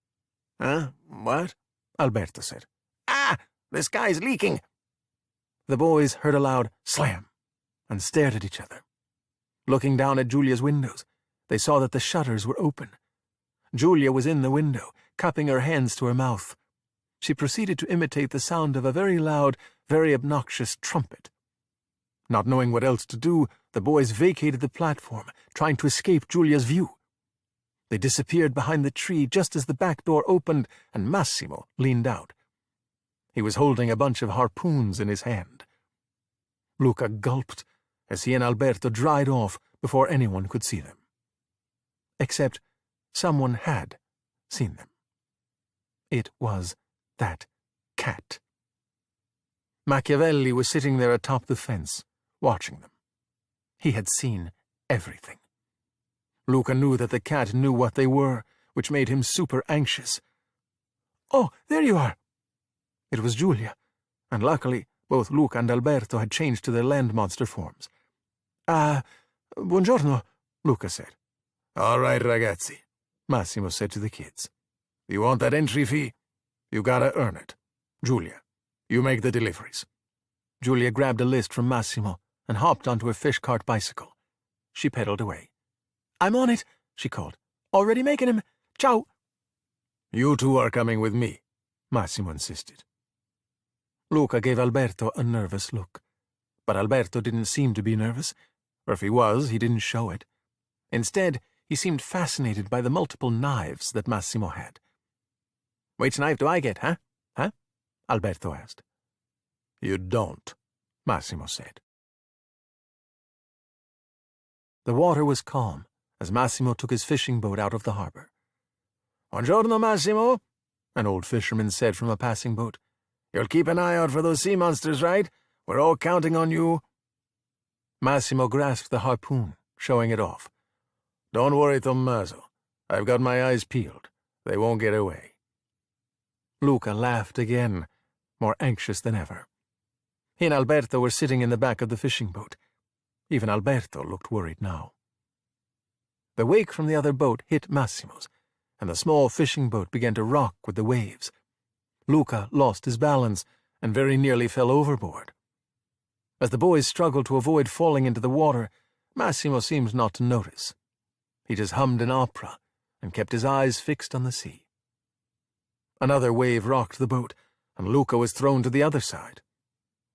"Huh? What?" Alberto said. "Ah, the sky's leaking." The boys heard a loud slam and stared at each other. Looking down at Julia's windows, they saw that the shutters were open. Julia was in the window, cupping her hands to her mouth. She proceeded to imitate the sound of a very loud, very obnoxious trumpet. Not knowing what else to do, the boys vacated the platform, trying to escape Julia's view. They disappeared behind the tree just as the back door opened and Massimo leaned out. He was holding a bunch of harpoons in his hand. Luca gulped as he and Alberto dried off before anyone could see them. Except someone had seen them. It was that cat. Machiavelli was sitting there atop the fence, watching them. He had seen everything. Luca knew that the cat knew what they were, which made him super anxious. "Oh, there you are!" It was Julia, and luckily both Luca and Alberto had changed to their land monster forms. Buongiorno," Luca said. "All right, ragazzi," Massimo said to the kids. "You want that entry fee? You gotta earn it. Julia, you make the deliveries." Julia grabbed a list from Massimo and hopped onto her fish cart bicycle. She pedaled away. "I'm on it," she called. "Already making him. Ciao! You two are coming with me, Massimo insisted. Luca gave Alberto a nervous look. But Alberto didn't seem to be nervous, or if he was, he didn't show it. Instead, he seemed fascinated by the multiple knives that Massimo had. "Which knife do I get, huh? Huh?" Alberto asked. "You don't," Massimo said. The water was calm as Massimo took his fishing boat out of the harbor. "Buongiorno, Massimo," an old fisherman said from a passing boat. "You'll keep an eye out for those sea monsters, right? We're all counting on you." Massimo grasped the harpoon, showing it off. "Don't worry, Tommaso. I've got my eyes peeled. They won't get away." Luca laughed again, more anxious than ever. He and Alberto were sitting in the back of the fishing boat. Even Alberto looked worried now. The wake from the other boat hit Massimo's, and the small fishing boat began to rock with the waves. Luca lost his balance and very nearly fell overboard. As the boys struggled to avoid falling into the water, Massimo seemed not to notice. He just hummed an opera and kept his eyes fixed on the sea. Another wave rocked the boat, and Luca was thrown to the other side.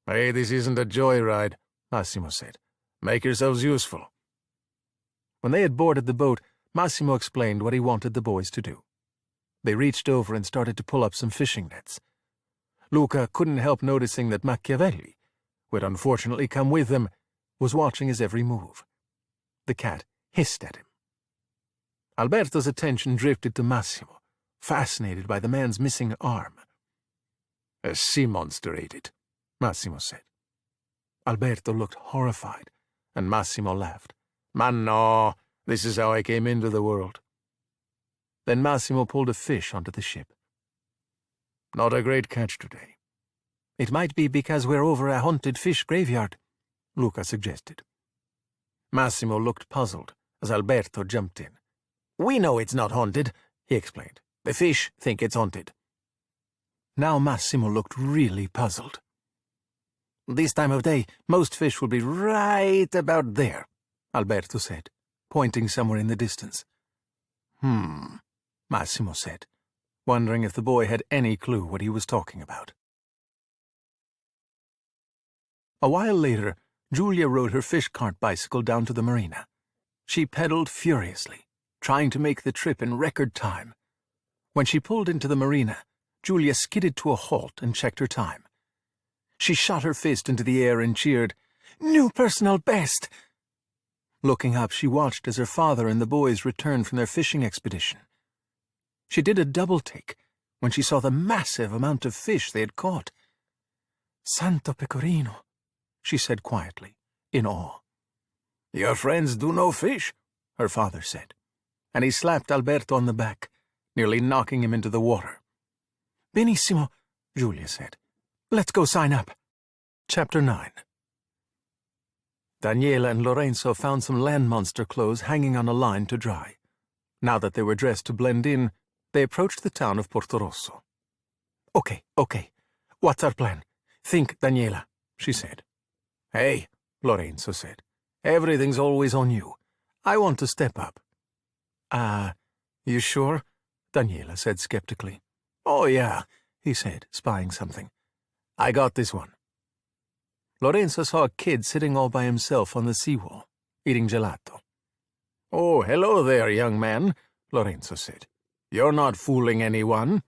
"Hey, this isn't a joyride," Massimo said. "Make yourselves useful." When they had boarded the boat, Massimo explained what he wanted the boys to do. They reached over and started to pull up some fishing nets. Luca couldn't help noticing that Machiavelli, who had unfortunately come with them, was watching his every move. The cat hissed at him. Alberto's attention drifted to Massimo, fascinated by the man's missing arm. "A sea monster ate it," Massimo said. Alberto looked horrified, and Massimo laughed. "Ma no, this is how I came into the world." Then Massimo pulled a fish onto the ship. "Not a great catch today." "It might be because we're over a haunted fish graveyard," Luca suggested. Massimo looked puzzled as Alberto jumped in. "We know it's not haunted," he explained. "The fish think it's haunted." Now Massimo looked really puzzled. "This time of day, most fish will be right about there," Alberto said, pointing somewhere in the distance. Massimo said, wondering if the boy had any clue what he was talking about. A while later, Julia rode her fish cart bicycle down to the marina. She pedaled furiously, trying to make the trip in record time. When she pulled into the marina, Julia skidded to a halt and checked her time. She shot her fist into the air and cheered, "New personal best!" Looking up, she watched as her father and the boys returned from their fishing expedition. She did a double-take when she saw the massive amount of fish they had caught. "Santo Pecorino," she said quietly, in awe. "Your friends do know fish," her father said, and he slapped Alberto on the back, nearly knocking him into the water. "Benissimo," Julia said. "Let's go sign up." Chapter 9. Daniela and Lorenzo found some land monster clothes hanging on a line to dry. Now that they were dressed to blend in, they approached the town of Porto Rosso. Okay. What's our plan? Think, Daniela," she said. "Hey," Lorenzo said. "Everything's always on you. I want to step up." You sure?" Daniela said skeptically. "Oh, yeah," he said, spying something. "I got this one." Lorenzo saw a kid sitting all by himself on the seawall, eating gelato. "Oh, hello there, young man," Lorenzo said. "You're not fooling anyone."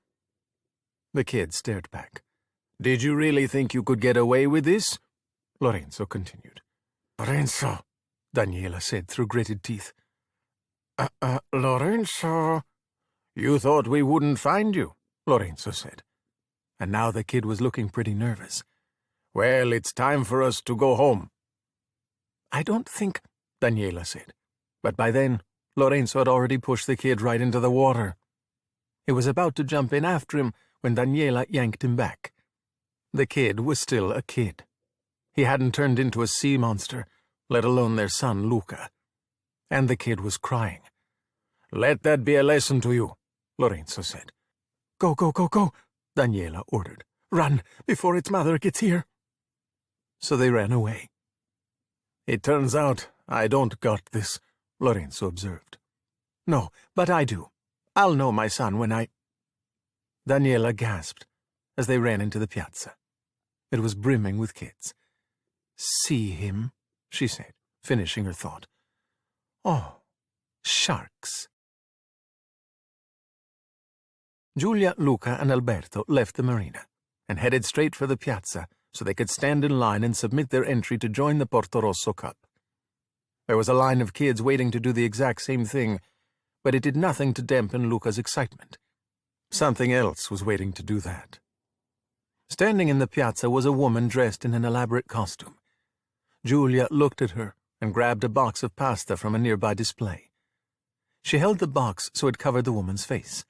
The kid stared back. "Did you really think you could get away with this?" Lorenzo continued. "Lorenzo," Daniela said through gritted teeth. Lorenzo." "You thought we wouldn't find you," Lorenzo said. And now the kid was looking pretty nervous. "Well, it's time for us to go home." "I don't think," Daniela said. But by then, Lorenzo had already pushed the kid right into the water. He was about to jump in after him when Daniela yanked him back. The kid was still a kid. He hadn't turned into a sea monster, let alone their son, Luca. And the kid was crying. "Let that be a lesson to you," Lorenzo said. Go, Daniela ordered. "Run, before its mother gets here." So they ran away. "It turns out I don't got this," Lorenzo observed. "No, but I do. I'll know my son when I—" Daniela gasped as they ran into the piazza. It was brimming with kids. "See him," she said, finishing her thought. "Oh, sharks." Giulia, Luca, and Alberto left the marina and headed straight for the piazza so they could stand in line and submit their entry to join the Portorosso Cup. There was a line of kids waiting to do the exact same thing, but it did nothing to dampen Luca's excitement. Something else was waiting to do that. Standing in the piazza was a woman dressed in an elaborate costume. Giulia looked at her and grabbed a box of pasta from a nearby display. She held the box so it covered the woman's face.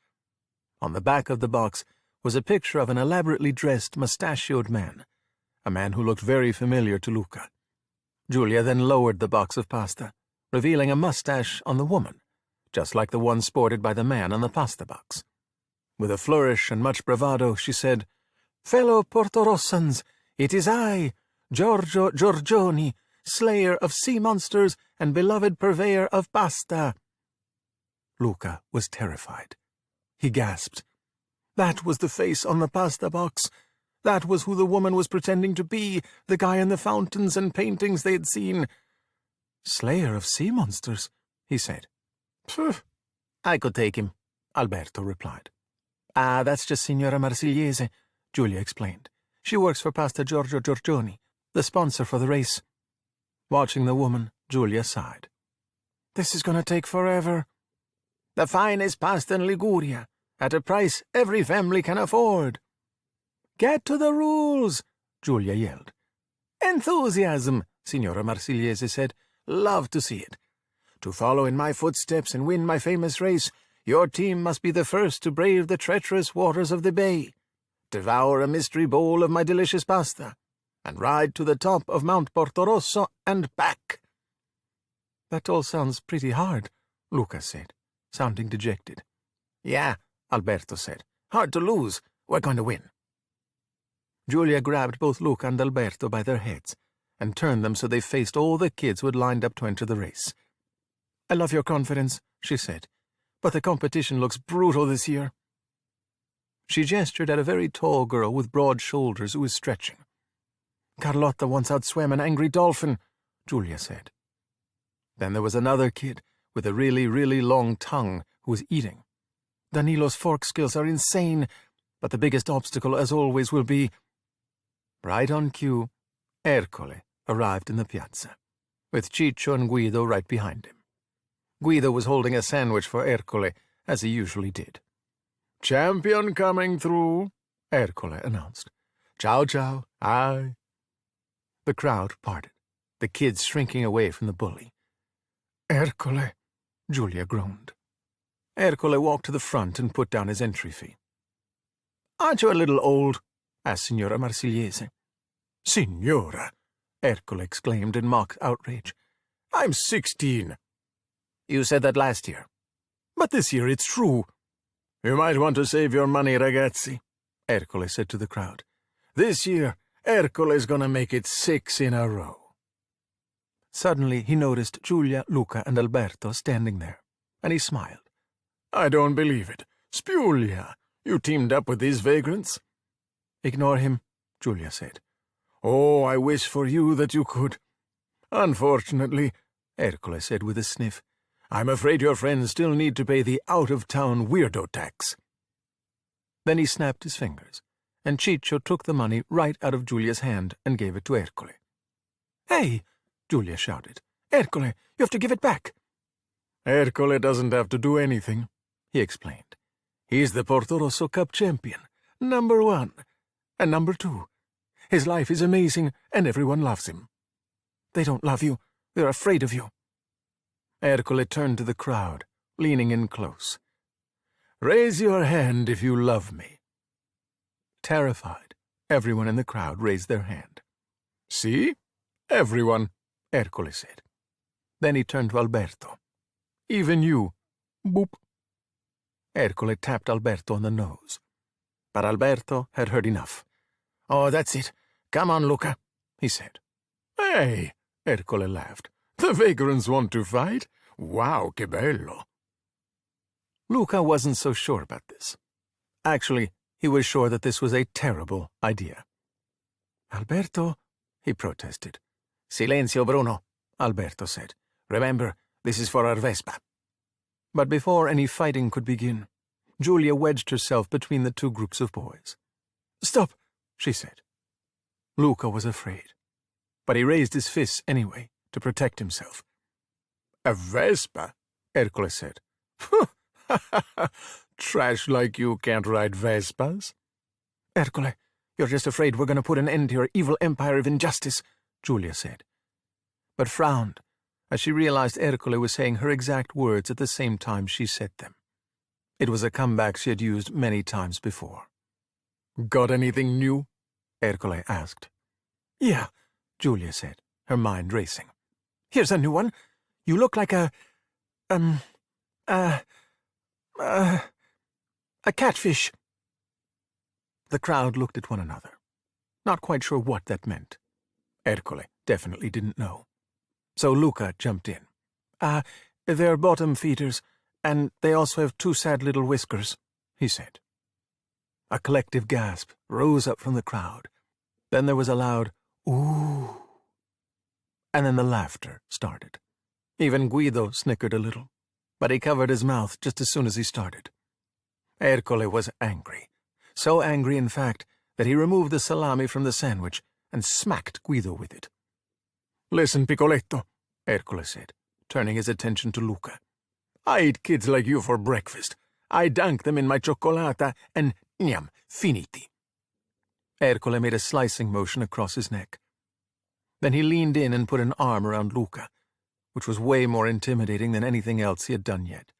On the back of the box was a picture of an elaborately dressed, mustachioed man, a man who looked very familiar to Luca. Giulia then lowered the box of pasta, revealing a mustache on the woman, just like the one sported by the man on the pasta box. With a flourish and much bravado, she said, "Fellow Portorossans, it is I, Giorgio Giorgioni, slayer of sea monsters and beloved purveyor of pasta." Luca was terrified. He gasped. That was the face on the pasta box. That was who the woman was pretending to be, the guy in the fountains and paintings they had seen. "Slayer of sea monsters," he said. "Phew, I could take him," Alberto replied. "Ah, that's just Signora Marsigliese," Giulia explained. "She works for Pasta Giorgio Giorgioni, the sponsor for the race." Watching the woman, Giulia sighed. "This is going to take forever." "The finest pasta in Liguria, at a price every family can afford." "Get to the rules," Giulia yelled. "Enthusiasm," Signora Marsigliese said. "Love to see it. To follow in my footsteps and win my famous race, your team must be the first to brave the treacherous waters of the bay, devour a mystery bowl of my delicious pasta, and ride to the top of Mount Portorosso and back." "That all sounds pretty hard," Luca said, sounding dejected. "Yeah," Alberto said. "Hard to lose. We're going to win." Giulia grabbed both Luca and Alberto by their heads and turned them so they faced all the kids who had lined up to enter the race. "I love your confidence," she said, "but the competition looks brutal this year." She gestured at a very tall girl with broad shoulders who was stretching. "Carlotta once outswam an angry dolphin," Giulia said. Then there was another kid with a really, really long tongue who was eating. "Danilo's fork skills are insane, but the biggest obstacle, as always, will be—" Right on cue, Ercole arrived in the piazza, with Ciccio and Guido right behind him. Guido was holding a sandwich for Ercole, as he usually did. "Champion coming through," Ercole announced. "Ciao, ciao, aye." The crowd parted, the kids shrinking away from the bully. "Ercole," Giulia groaned. Ercole walked to the front and put down his entry fee. "Aren't you a little old?" asked Signora Marsigliese. "Signora!" Ercole exclaimed in mock outrage. "I'm 16. "You said that last year." "But this year it's true." "You might want to save your money, ragazzi," Ercole said to the crowd. "This year, Ercole's gonna make it 6 in a row." Suddenly he noticed Giulia, Luca, and Alberto standing there, and he smiled. "I don't believe it. Spulia, you teamed up with these vagrants?" "Ignore him," Giulia said. "Oh, I wish for you that you could." "Unfortunately," Ercole said with a sniff, "I'm afraid your friends still need to pay the out-of-town weirdo tax." Then he snapped his fingers, and Ciccio took the money right out of Giulia's hand and gave it to Ercole. "Hey!" Giulia shouted. "Ercole, you have to give it back." "Ercole doesn't have to do anything," he explained. "He's the Portorosso Cup champion, number 1, and number 2. His life is amazing, and everyone loves him." "They don't love you. They're afraid of you." Ercole turned to the crowd, leaning in close. "Raise your hand if you love me." Terrified, everyone in the crowd raised their hand. "See? Everyone," Ercole said. Then he turned to Alberto. "Even you." Boop. Ercole tapped Alberto on the nose. But Alberto had heard enough. "Oh, that's it. Come on, Luca," he said. "Hey," Ercole laughed. "The vagrants want to fight? Wow, che bello." Luca wasn't so sure about this. Actually, he was sure that this was a terrible idea. "Alberto," he protested. "Silenzio, Bruno," Alberto said. "Remember, this is for our Vespa." But before any fighting could begin, Giulia wedged herself between the two groups of boys. "Stop," she said. Luca was afraid, but he raised his fists anyway to protect himself. "A Vespa?" Ercole said. "Trash like you can't ride Vespas." "Ercole, you're just afraid we're going to put an end to your evil empire of injustice," Giulia said, but frowned as she realized Ercole was saying her exact words at the same time she said them. It was a comeback she had used many times before. "Got anything new?" Ercole asked. "Yeah," Giulia said, her mind racing. "Here's a new one. You look like a catfish." The crowd looked at one another, not quite sure what that meant. Ercole definitely didn't know. So Luca jumped in. They're bottom feeders, and they also have two sad little whiskers," he said. A collective gasp rose up from the crowd. Then there was a loud, "Ooh." And then the laughter started. Even Guido snickered a little, but he covered his mouth just as soon as he started. Ercole was angry. So angry, in fact, that he removed the salami from the sandwich and smacked Guido with it. "Listen, Piccoletto," Ercole said, turning his attention to Luca. "I eat kids like you for breakfast. I dunk them in my cioccolata and Nyam, finiti." Ercole made a slicing motion across his neck. Then he leaned in and put an arm around Luca, which was way more intimidating than anything else he had done yet.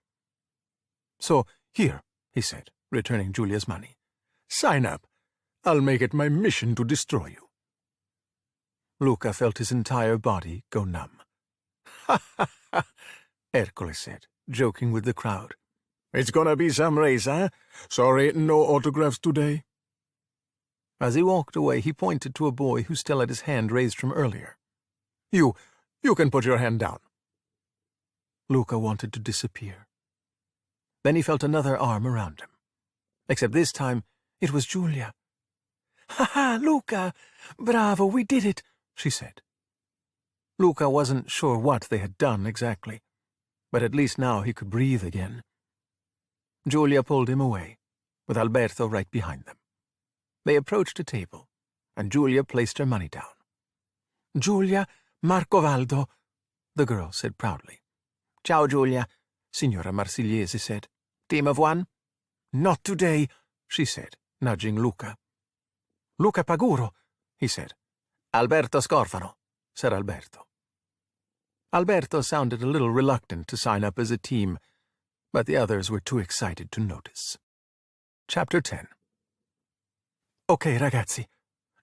"So, here," he said, returning Giulia's money. "Sign up. I'll make it my mission to destroy you." Luca felt his entire body go numb. "Ha ha ha," Ercole said, joking with the crowd. "It's gonna be some race, huh? Sorry, no autographs today." As he walked away, he pointed to a boy who still had his hand raised from earlier. You can put your hand down." Luca wanted to disappear. Then he felt another arm around him. Except this time, it was Giulia. "Ha ha, Luca! Bravo, we did it," she said. Luca wasn't sure what they had done exactly, but at least now he could breathe again. Giulia pulled him away, with Alberto right behind them. They approached a table, and Giulia placed her money down. "Giulia Marcovaldo," the girl said proudly. "Ciao, Giulia," Signora Marsigliese said. "Team of one?" "Not today," she said, nudging Luca. "Luca Paguro," he said. "Alberto Scorfano," said Alberto. Alberto sounded a little reluctant to sign up as a team, but the others were too excited to notice. Chapter 10. "Okay, ragazzi,"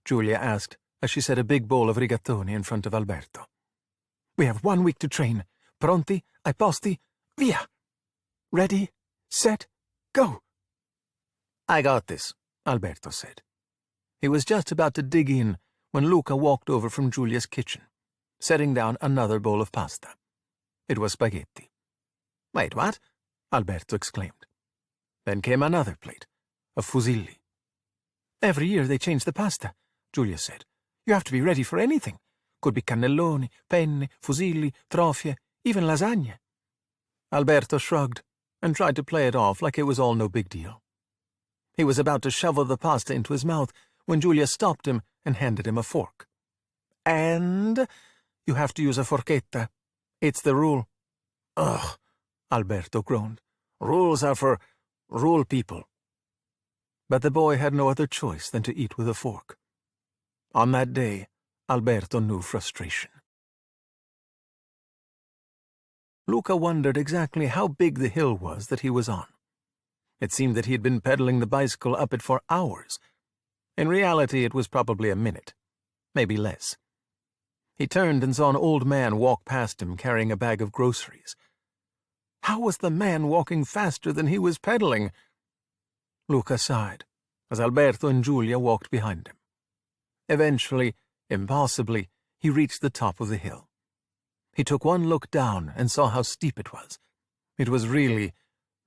Giulia asked as she set a big bowl of rigatoni in front of Alberto. "We have 1 week to train. Pronti? Ai posti? Via! Ready, set, go!" "I got this," Alberto said. He was just about to dig in when Luca walked over from Giulia's kitchen, setting down another bowl of pasta. It was spaghetti. "Wait, what?" Alberto exclaimed. Then came another plate, of fusilli. "Every year they change the pasta," Giulia said. "You have to be ready for anything. Could be cannelloni, penne, fusilli, trofie, even lasagne." Alberto shrugged and tried to play it off like it was all no big deal. He was about to shovel the pasta into his mouth when Giulia stopped him and handed him a fork. "And you have to use a forchetta. It's the rule." "Ugh," Alberto groaned. "Rules are for rule people." But the boy had no other choice than to eat with a fork. On that day, Alberto knew frustration. Luca wondered exactly how big the hill was that he was on. It seemed that he had been pedaling the bicycle up it for hours. In reality, it was probably a minute, maybe less. He turned and saw an old man walk past him carrying a bag of groceries. How was the man walking faster than he was pedaling? Luca sighed as Alberto and Giulia walked behind him. Eventually, impossibly, he reached the top of the hill. He took one look down and saw how steep it was. It was really,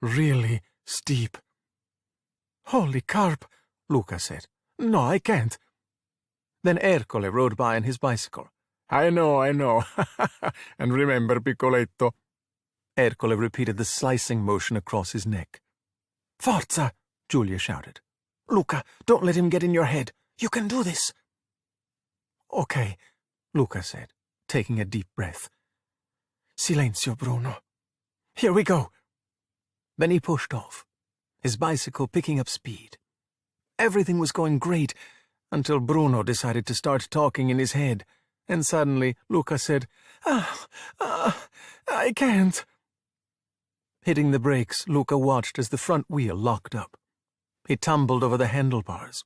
really steep. Holy carp, Luca said. No, I can't. Then Ercole rode by on his bicycle. I know. And remember, Piccoletto. Ercole repeated the slicing motion across his neck. Forza, Giulia shouted. Luca, don't let him get in your head. You can do this. Okay, Luca said, taking a deep breath. Silenzio, Bruno. Here we go. Then he pushed off, his bicycle picking up speed. Everything was going great until Bruno decided to start talking in his head, and suddenly Luca said, I can't. Hitting the brakes, Luca watched as the front wheel locked up. He tumbled over the handlebars.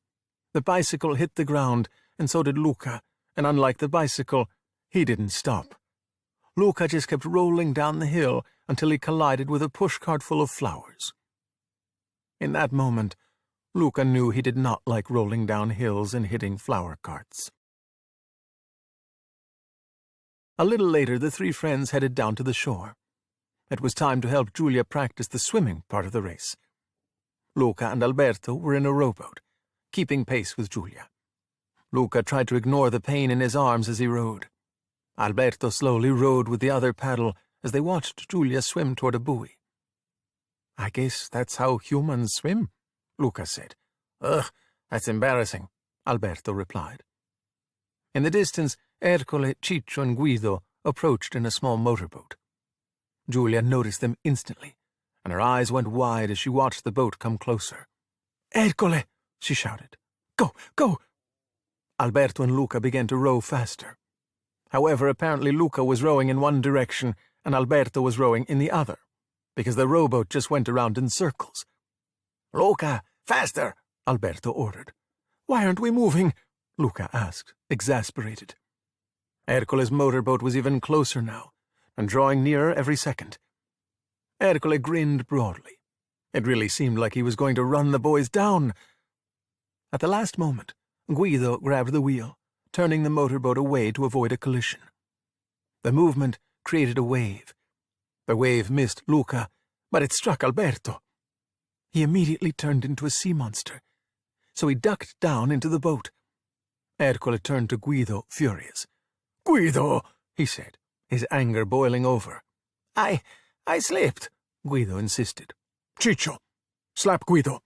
The bicycle hit the ground, and so did Luca, and unlike the bicycle, he didn't stop. Luca just kept rolling down the hill until he collided with a pushcart full of flowers. In that moment, Luca knew he did not like rolling down hills and hitting flower carts. A little later, the three friends headed down to the shore. It was time to help Giulia practice the swimming part of the race. Luca and Alberto were in a rowboat, keeping pace with Giulia. Luca tried to ignore the pain in his arms as he rowed. Alberto slowly rowed with the other paddle as they watched Giulia swim toward a buoy. I guess that's how humans swim, Luca said. Ugh, that's embarrassing, Alberto replied. In the distance, Ercole, Ciccio, and Guido approached in a small motorboat. Giulia noticed them instantly, and her eyes went wide as she watched the boat come closer. Ercole, she shouted. Go, go! Alberto and Luca began to row faster. However, apparently Luca was rowing in one direction and Alberto was rowing in the other, because the rowboat just went around in circles. Luca, faster, Alberto ordered. Why aren't we moving? Luca asked, exasperated. Ercole's motorboat was even closer now, and drawing nearer every second. Ercole grinned broadly. It really seemed like he was going to run the boys down. At the last moment, Guido grabbed the wheel, turning the motorboat away to avoid a collision. The movement created a wave. The wave missed Luca, but it struck Alberto. He immediately turned into a sea monster, so he ducked down into the boat. Ercole turned to Guido, furious. Guido, he said, his anger boiling over. I slipped, Guido insisted. Ciccio, slap Guido,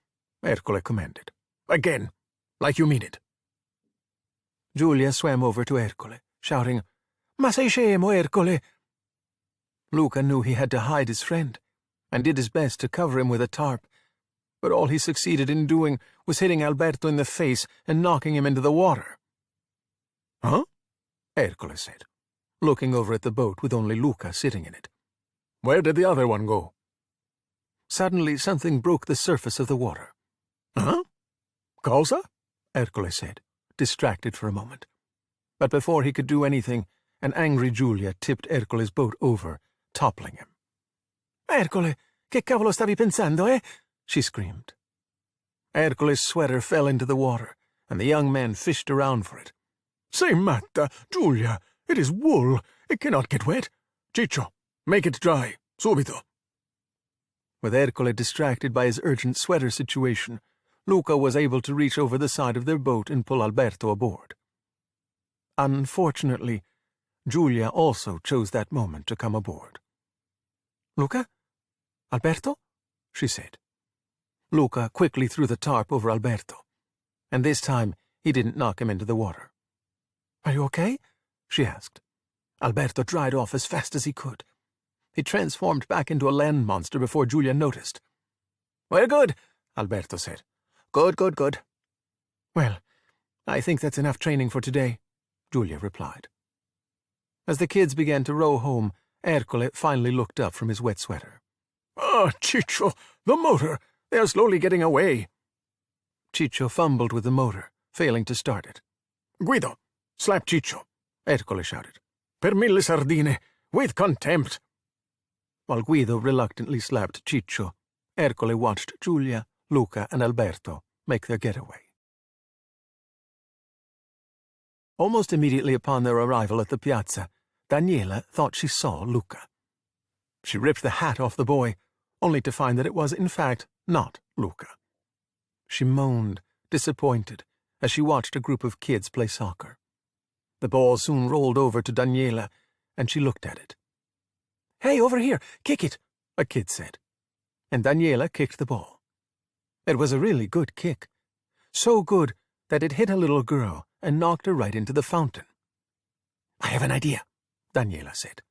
Ercole commanded. Again, like you mean it. Giulia swam over to Ercole, shouting, Ma sei scemo, Ercole! Luca knew he had to hide his friend, and did his best to cover him with a tarp, but all he succeeded in doing was hitting Alberto in the face and knocking him into the water. Huh? Ercole said, looking over at the boat with only Luca sitting in it. Where did the other one go? Suddenly something broke the surface of the water. Huh? Cosa? Ercole said, distracted for a moment. But before he could do anything, an angry Giulia tipped Ercole's boat over, toppling him. Ercole, che cavolo stavi pensando, eh? She screamed. Ercole's sweater fell into the water, and the young man fished around for it. Sei matta, Giulia! It is wool! It cannot get wet! Ciccio, make it dry, subito! With Ercole distracted by his urgent sweater situation, Luca was able to reach over the side of their boat and pull Alberto aboard. Unfortunately, Giulia also chose that moment to come aboard. Luca? Alberto? She said. Luca quickly threw the tarp over Alberto, and this time he didn't knock him into the water. Are you okay? She asked. Alberto dried off as fast as he could. He transformed back into a land monster before Giulia noticed. We're good, Alberto said. Good, good, good. Well, I think that's enough training for today, Giulia replied. As the kids began to row home, Ercole finally looked up from his wet sweater. Ah, Ciccio, the motor! They are slowly getting away. Ciccio fumbled with the motor, failing to start it. Guido, slap Ciccio, Ercole shouted. Per mille sardine, with contempt. While Guido reluctantly slapped Ciccio, Ercole watched Giulia, Luca, and Alberto make their getaway. Almost immediately upon their arrival at the piazza, Daniela thought she saw Luca. She ripped the hat off the boy. only to find that it was, in fact, not Luca. She moaned, disappointed, as she watched a group of kids play soccer. The ball soon rolled over to Daniela, and she looked at it. "Hey, over here, kick it," a kid said. And Daniela kicked the ball. It was a really good kick, so good that it hit a little girl and knocked her right into the fountain. "I have an idea," Daniela said.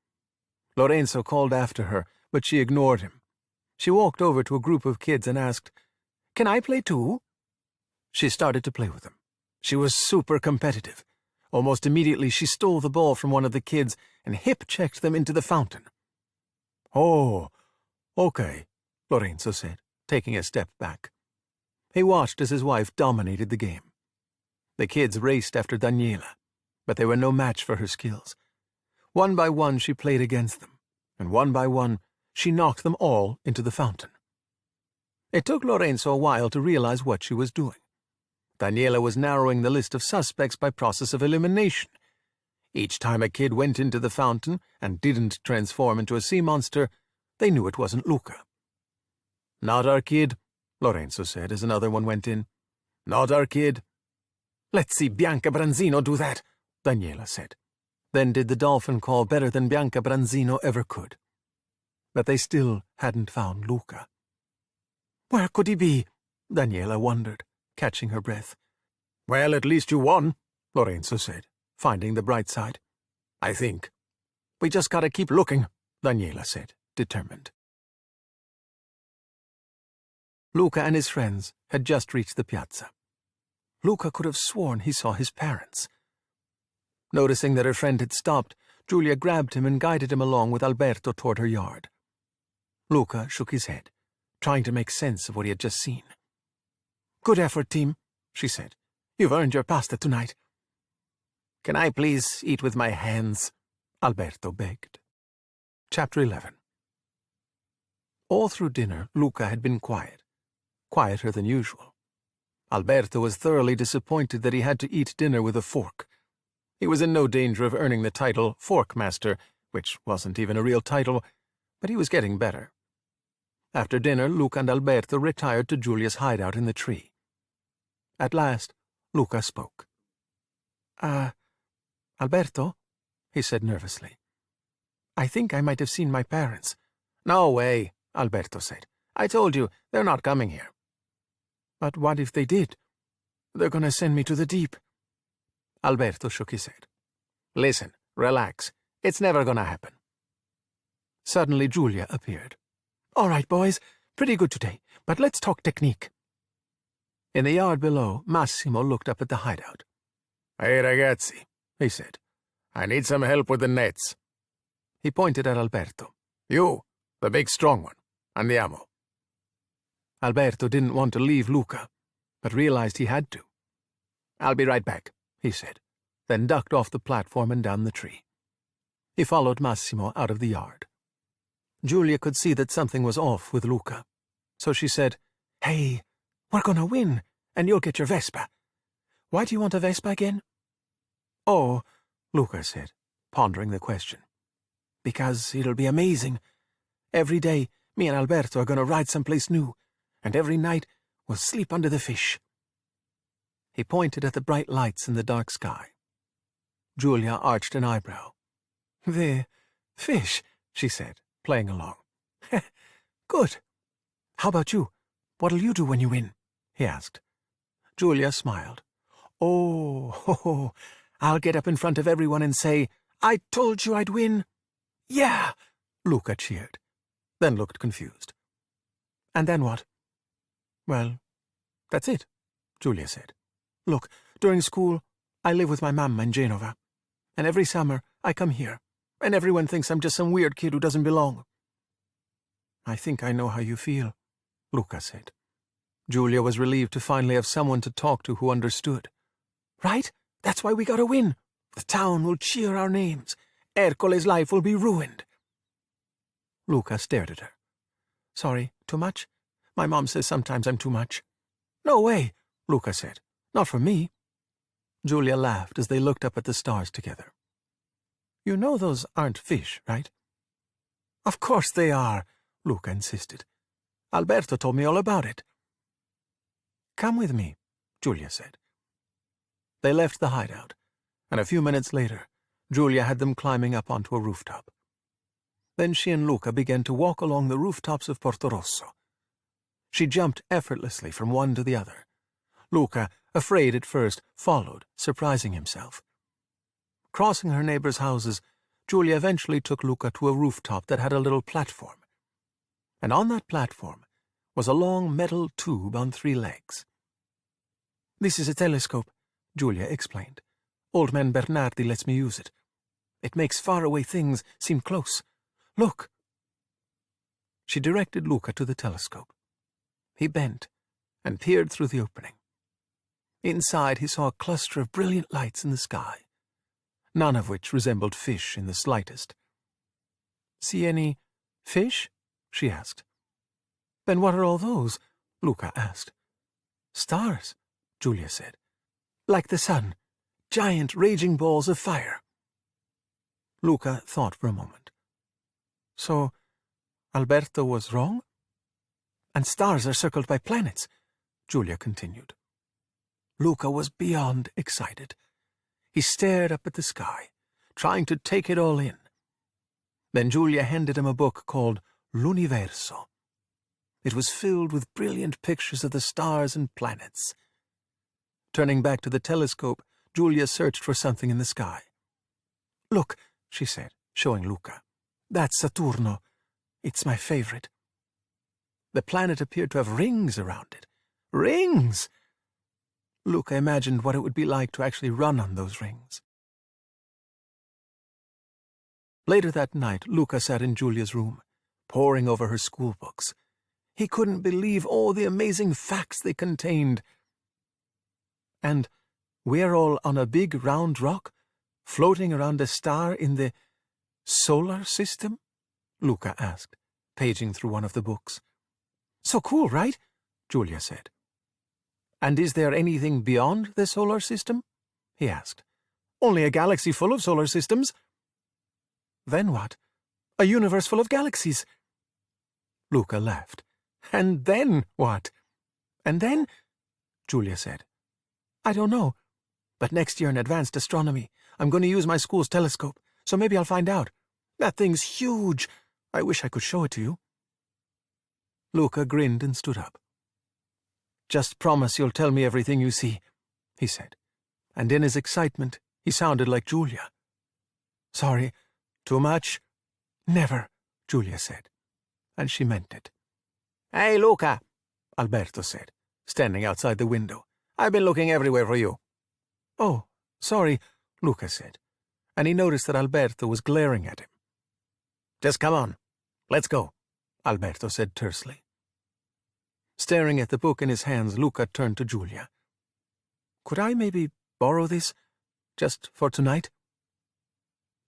Lorenzo called after her, but she ignored him. She walked over to a group of kids and asked, "Can I play too?" She started to play with them. She was super competitive. Almost immediately she stole the ball from one of the kids and hip-checked them into the fountain. "Oh, okay," Lorenzo said, taking a step back. He watched as his wife dominated the game. The kids raced after Daniela, but they were no match for her skills. One by one she played against them, and one by one she knocked them all into the fountain. It took Lorenzo a while to realize what she was doing. Daniela was narrowing the list of suspects by process of elimination. Each time a kid went into the fountain and didn't transform into a sea monster, they knew it wasn't Luca. "Not our kid," Lorenzo said as another one went in. "Not our kid." "Let's see Bianca Branzino do that," Daniela said. Then did the dolphin call better than Bianca Branzino ever could. But they still hadn't found Luca. "Where could he be?" Daniela wondered, catching her breath. "Well, at least you won," Lorenzo said, finding the bright side. "I think. We just gotta keep looking," Daniela said, determined. Luca and his friends had just reached the piazza. Luca could have sworn he saw his parents. Noticing that her friend had stopped, Giulia grabbed him and guided him along with Alberto toward her yard. Luca shook his head, trying to make sense of what he had just seen. "Good effort, team," she said. "You've earned your pasta tonight." "Can I please eat with my hands?" Alberto begged. Chapter 11. All through dinner, Luca had been quiet, quieter than usual. Alberto was thoroughly disappointed that he had to eat dinner with a fork. He was in no danger of earning the title Fork Master, which wasn't even a real title, but he was getting better. After dinner, Luca and Alberto retired to Giulia's hideout in the tree. At last, Luca spoke. Alberto," he said nervously. "I think I might have seen my parents." "No way," Alberto said. "I told you, they're not coming here." "But what if they did? They're gonna send me to the deep." Alberto shook his head. "Listen, relax. It's never gonna happen." Suddenly Giulia appeared. "All right, boys, pretty good today, but let's talk technique." In the yard below, Massimo looked up at the hideout. "Hey, ragazzi," he said. "I need some help with the nets." He pointed at Alberto. "You, the big strong one. Andiamo." Alberto didn't want to leave Luca, but realized he had to. "I'll be right back," he said, then ducked off the platform and down the tree. He followed Massimo out of the yard. Giulia could see that something was off with Luca, so she said, "Hey, we're gonna win, and you'll get your Vespa. Why do you want a Vespa again?" "Oh," Luca said, pondering the question. "Because it'll be amazing. Every day, me and Alberto are gonna ride someplace new, and every night we'll sleep under the fish." He pointed at the bright lights in the dark sky. Giulia arched an eyebrow. "The fish," she said, playing along. "Good. How about you? What'll you do when you win?" he asked. Giulia smiled. Oh, I'll get up in front of everyone and say, 'I told you I'd win.'" "Yeah!" Luca cheered, then looked confused. "And then what?" "Well, that's it," Giulia said. "Look, during school, I live with my mamma in Genova, and every summer I come here, and everyone thinks I'm just some weird kid who doesn't belong." "I think I know how you feel," Luca said. Giulia was relieved to finally have someone to talk to who understood. "Right? That's why we gotta win. The town will cheer our names. Ercole's life will be ruined." Luca stared at her. "Sorry, too much? My mom says sometimes I'm too much." "No way," Luca said. "Not for me." Giulia laughed as they looked up at the stars together. "You know those aren't fish, right?" "Of course they are," Luca insisted. Alberto told me all about it. Come with me, Julia said. They left the hideout, and a few minutes later, Julia had them climbing up onto a rooftop. Then she and Luca began to walk along the rooftops of Portorosso. She jumped effortlessly from one to the other. Luca, afraid at first, followed, surprising himself. Crossing her neighbors' houses, Julia eventually took Luca to a rooftop that had a little platform. And on that platform was a long metal tube on 3 legs. "This is a telescope," Julia explained. "Old man Bernardi lets me use it. It makes faraway things seem close. Look." She directed Luca to the telescope. He bent and peered through the opening. Inside he saw a cluster of brilliant lights in the sky, none of which resembled fish in the slightest. "See any fish?" she asked. "Then what are all those?" Luca asked. "Stars," Julia said. "Like the sun, giant raging balls of fire." Luca thought for a moment. "So, Alberto was wrong? And stars are circled by planets," Julia continued. Luca was beyond excited. He stared up at the sky, trying to take it all in. Then Julia handed him a book called L'Universo. It was filled with brilliant pictures of the stars and planets. Turning back to the telescope, Julia searched for something in the sky. "Look," she said, showing Luca. "That's Saturno. It's my favorite." The planet appeared to have rings around it. Rings! Luca imagined what it would be like to actually run on those rings. Later that night, Luca sat in Julia's room, poring over her school books. He couldn't believe all the amazing facts they contained. "And we're all on a big round rock, floating around a star in the solar system?" Luca asked, paging through one of the books. "So cool, right?" Julia said. "And is there anything beyond the solar system?" he asked. "Only a galaxy full of solar systems." "Then what? A universe full of galaxies." Luca laughed. "And then what?" "And then," Julia said, "I don't know. But next year in advanced astronomy, I'm going to use my school's telescope, so maybe I'll find out. That thing's huge. I wish I could show it to you." Luca grinned and stood up. "Just promise you'll tell me everything you see," he said, and in his excitement he sounded like Julia. "Sorry, too much?" "Never," Julia said, and she meant it. "Hey, Luca," Alberto said, standing outside the window. "I've been looking everywhere for you." "Oh, sorry," Luca said, and he noticed that Alberto was glaring at him. "Just come on. Let's go," Alberto said tersely. Staring at the book in his hands, Luca turned to Julia. "Could I maybe borrow this, just for tonight?"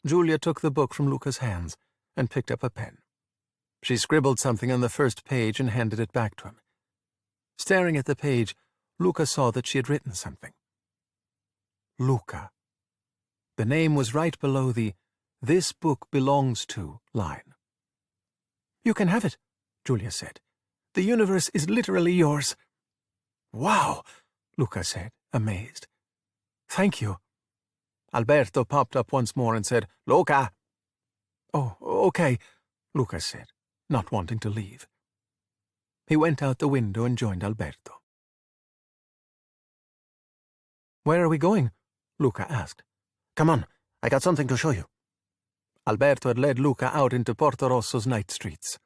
Julia took the book from Luca's hands and picked up a pen. She scribbled something on the first page and handed it back to him. Staring at the page, Luca saw that she had written something. Luca. The name was right below the "This book belongs to" line. "You can have it," Julia said. "The universe is literally yours." "Wow," Luca said, amazed. "Thank you." Alberto popped up once more and said, "Luca." "Oh, okay," Luca said, not wanting to leave. He went out the window and joined Alberto. "Where are we going?" Luca asked. "Come on, I got something to show you." Alberto had led Luca out into Portorosso's night streets.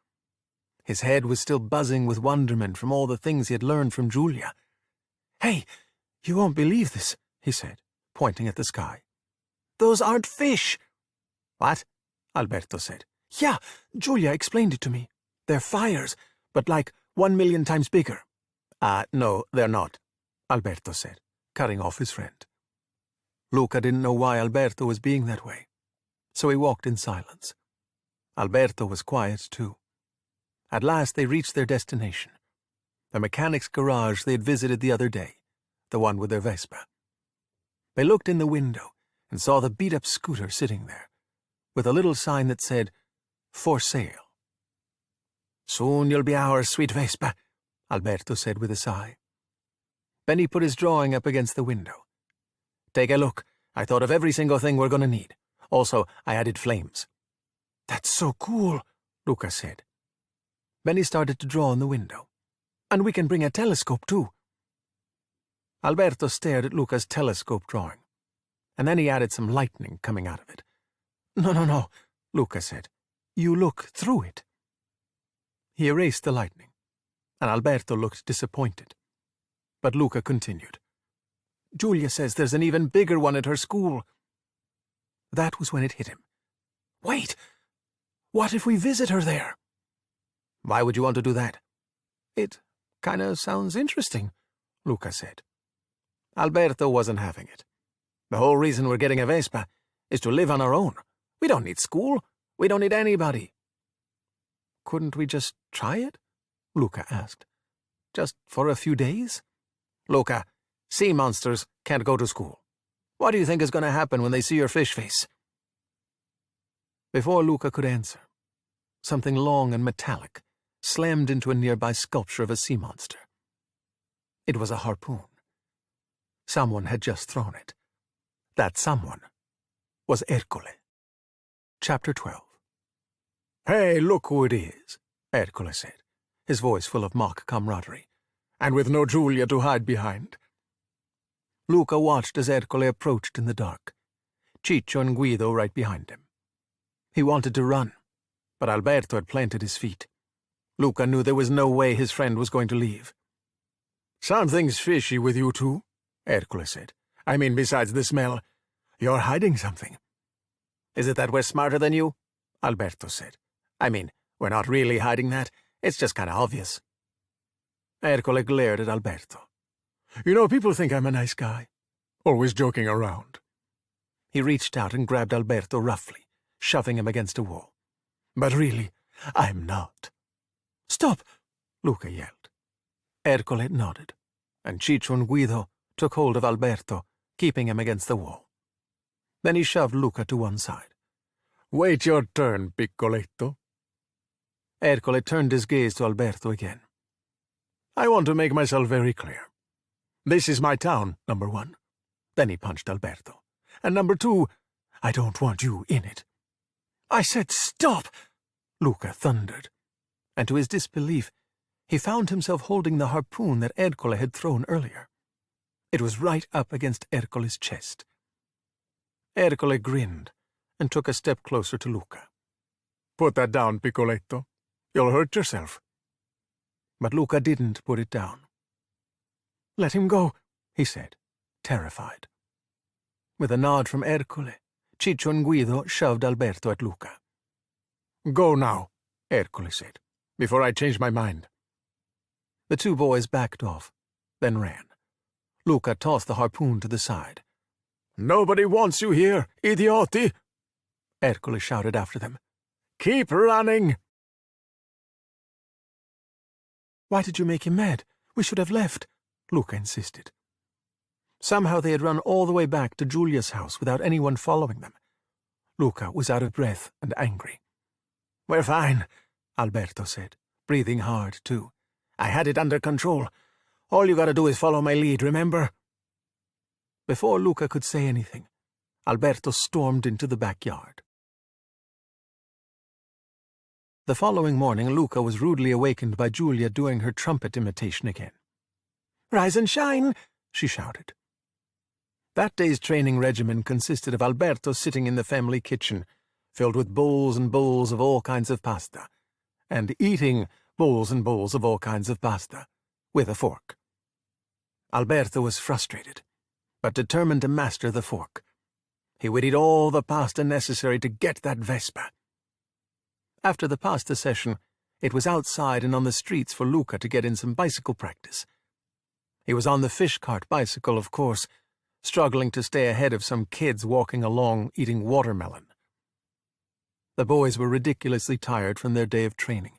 His head was still buzzing with wonderment from all the things he had learned from Julia. "Hey, you won't believe this," he said, pointing at the sky. "Those aren't fish." "What?" Alberto said. "Yeah, Julia explained it to me. They're fires, but like 1,000,000 times bigger." No, they're not," Alberto said, cutting off his friend. Luca didn't know why Alberto was being that way, so he walked in silence. Alberto was quiet too. At last they reached their destination, the mechanic's garage they had visited the other day, the one with their Vespa. They looked in the window and saw the beat-up scooter sitting there, with a little sign that said, "For sale." Soon you'll be ours, sweet Vespa, Alberto said with a sigh. Benny put his drawing up against the window. Take a look. I thought of every single thing we're going to need. Also, I added flames. That's so cool, Luca said. Benny started to draw on the window. And we can bring a telescope, too. Alberto stared at Luca's telescope drawing, and then he added some lightning coming out of it. No, Luca said. You look through it. He erased the lightning, and Alberto looked disappointed. But Luca continued. Julia says there's an even bigger one at her school. That was when it hit him. Wait! What if we visit her there? Why would you want to do that? It kinda sounds interesting, Luca said. Alberto wasn't having it. The whole reason we're getting a Vespa is to live on our own. We don't need school. We don't need anybody. Couldn't we just try it? Luca asked. Just for a few days? Luca, sea monsters can't go to school. What do you think is going to happen when they see your fish face? Before Luca could answer, something long and metallic slammed into a nearby sculpture of a sea monster. It was a harpoon. Someone had just thrown it. That someone was Ercole. Chapter 12. Hey, look who it is, Ercole said, his voice full of mock camaraderie, and with no Julia to hide behind. Luca watched as Ercole approached in the dark, Ciccio and Guido right behind him. He wanted to run, but Alberto had planted his feet. Luca knew there was no way his friend was going to leave. Something's fishy with you two, Ercole said. I mean, besides the smell, you're hiding something. Is it that we're smarter than you? Alberto said. I mean, we're not really hiding that. It's just kind of obvious. Ercole glared at Alberto. You know, people think I'm a nice guy. Always joking around. He reached out and grabbed Alberto roughly, shoving him against a wall. But really, I'm not. Stop! Luca yelled. Ercole nodded, and Ciccio and Guido took hold of Alberto, keeping him against the wall. Then he shoved Luca to one side. Wait your turn, Piccoletto. Ercole turned his gaze to Alberto again. I want to make myself very clear. This is my town, number one. Then he punched Alberto. And number two, I don't want you in it. I said stop! Luca thundered. And to his disbelief, he found himself holding the harpoon that Ercole had thrown earlier. It was right up against Ercole's chest. Ercole grinned and took a step closer to Luca. Put that down, Piccoletto. You'll hurt yourself. But Luca didn't put it down. Let him go, he said, terrified. With a nod from Ercole, Ciccio and Guido shoved Alberto at Luca. Go now, Ercole said, before I change my mind. The two boys backed off, then ran. Luca tossed the harpoon to the side. Nobody wants you here, idioti! Ercole shouted after them. Keep running! Why did you make him mad? We should have left, Luca insisted. Somehow they had run all the way back to Giulia's house without anyone following them. Luca was out of breath and angry. We're fine, Alberto said, breathing hard, too. I had it under control. All you gotta do is follow my lead, remember? Before Luca could say anything, Alberto stormed into the backyard. The following morning, Luca was rudely awakened by Giulia doing her trumpet imitation again. Rise and shine, she shouted. That day's training regimen consisted of Alberto sitting in the family kitchen, filled with bowls and bowls of all kinds of pasta, and eating bowls and bowls of all kinds of pasta, with a fork. Alberto was frustrated, but determined to master the fork. He would eat all the pasta necessary to get that Vespa. After the pasta session, it was outside and on the streets for Luca to get in some bicycle practice. He was on the fish cart bicycle, of course, struggling to stay ahead of some kids walking along eating watermelon. The boys were ridiculously tired from their day of training,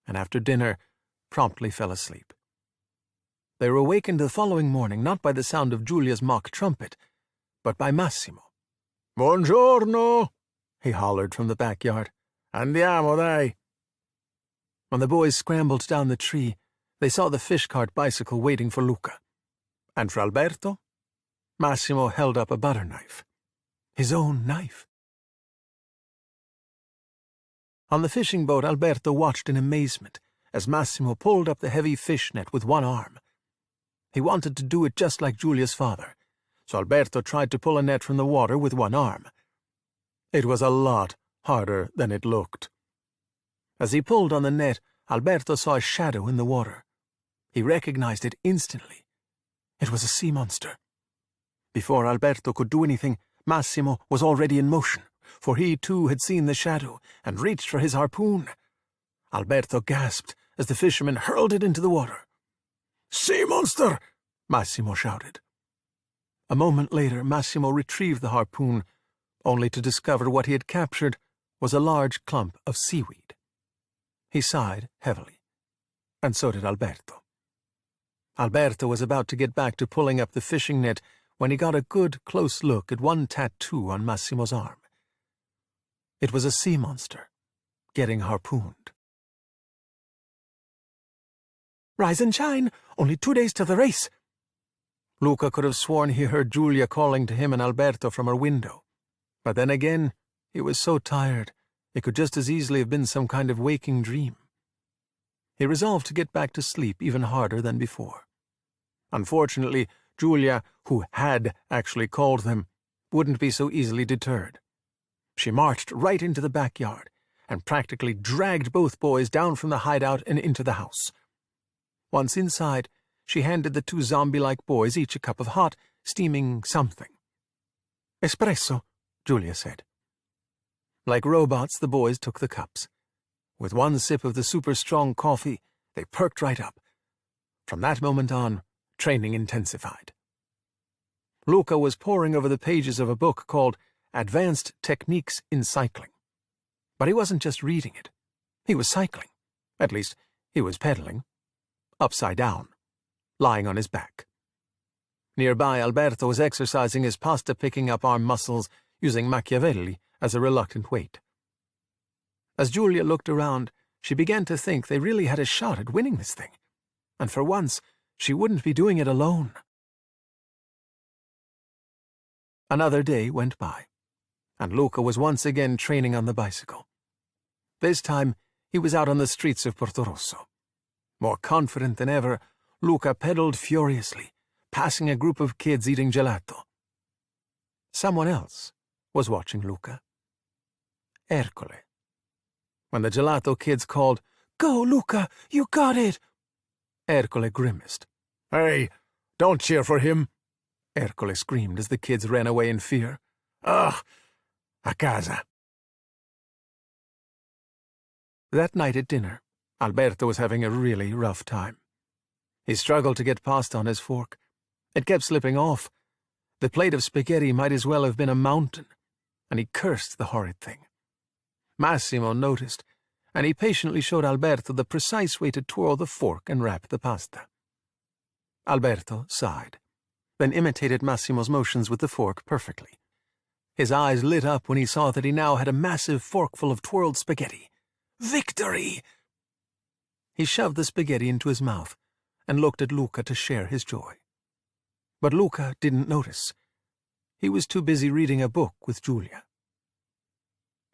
and after dinner, promptly fell asleep. They were awakened the following morning not by the sound of Giulia's mock trumpet, but by Massimo. Buongiorno, he hollered from the backyard. Andiamo, dai. When the boys scrambled down the tree, they saw the fish cart bicycle waiting for Luca. And for Alberto, Massimo held up a butter knife. His own knife. On the fishing boat, Alberto watched in amazement as Massimo pulled up the heavy fish net with one arm. He wanted to do it just like Giulia's father, so Alberto tried to pull a net from the water with one arm. It was a lot harder than it looked. As he pulled on the net, Alberto saw a shadow in the water. He recognized it instantly. It was a sea monster. Before Alberto could do anything, Massimo was already in motion, for he too had seen the shadow and reached for his harpoon. Alberto gasped as the fisherman hurled it into the water. "Sea monster!" Massimo shouted. A moment later, Massimo retrieved the harpoon, only to discover what he had captured was a large clump of seaweed. He sighed heavily, and so did Alberto. Alberto was about to get back to pulling up the fishing net when he got a good, close look at one tattoo on Massimo's arm. It was a sea monster, getting harpooned. "Rise and shine! Only 2 days to the race!" Luca could have sworn he heard Giulia calling to him and Alberto from her window. But then again, he was so tired, it could just as easily have been some kind of waking dream. He resolved to get back to sleep even harder than before. Unfortunately, Giulia, who had actually called them, wouldn't be so easily deterred. She marched right into the backyard and practically dragged both boys down from the hideout and into the house. Once inside, she handed the two zombie-like boys each a cup of hot, steaming something. "Espresso," Giulia said. Like robots, the boys took the cups. With one sip of the super-strong coffee, they perked right up. From that moment on, training intensified. Luca was poring over the pages of a book called Advanced Techniques in Cycling. But he wasn't just reading it. He was cycling. At least, he was pedaling. Upside down, lying on his back. Nearby, Alberto was exercising his pasta-picking-up arm muscles using Machiavelli as a reluctant weight. As Giulia looked around, she began to think they really had a shot at winning this thing. And for once, she wouldn't be doing it alone. Another day went by, and Luca was once again training on the bicycle. This time, he was out on the streets of Porto Rosso. More confident than ever, Luca pedaled furiously, passing a group of kids eating gelato. Someone else was watching Luca. Ercole. When the gelato kids called, "Go, Luca, you got it!" Ercole grimaced. "Hey, don't cheer for him!" Ercole screamed as the kids ran away in fear. "Ugh, a casa." That night at dinner, Alberto was having a really rough time. He struggled to get pasta on his fork. It kept slipping off. The plate of spaghetti might as well have been a mountain, and he cursed the horrid thing. Massimo noticed, and he patiently showed Alberto the precise way to twirl the fork and wrap the pasta. Alberto sighed, then imitated Massimo's motions with the fork perfectly. His eyes lit up when he saw that he now had a massive forkful of twirled spaghetti. Victory! He shoved the spaghetti into his mouth and looked at Luca to share his joy. But Luca didn't notice. He was too busy reading a book with Giulia.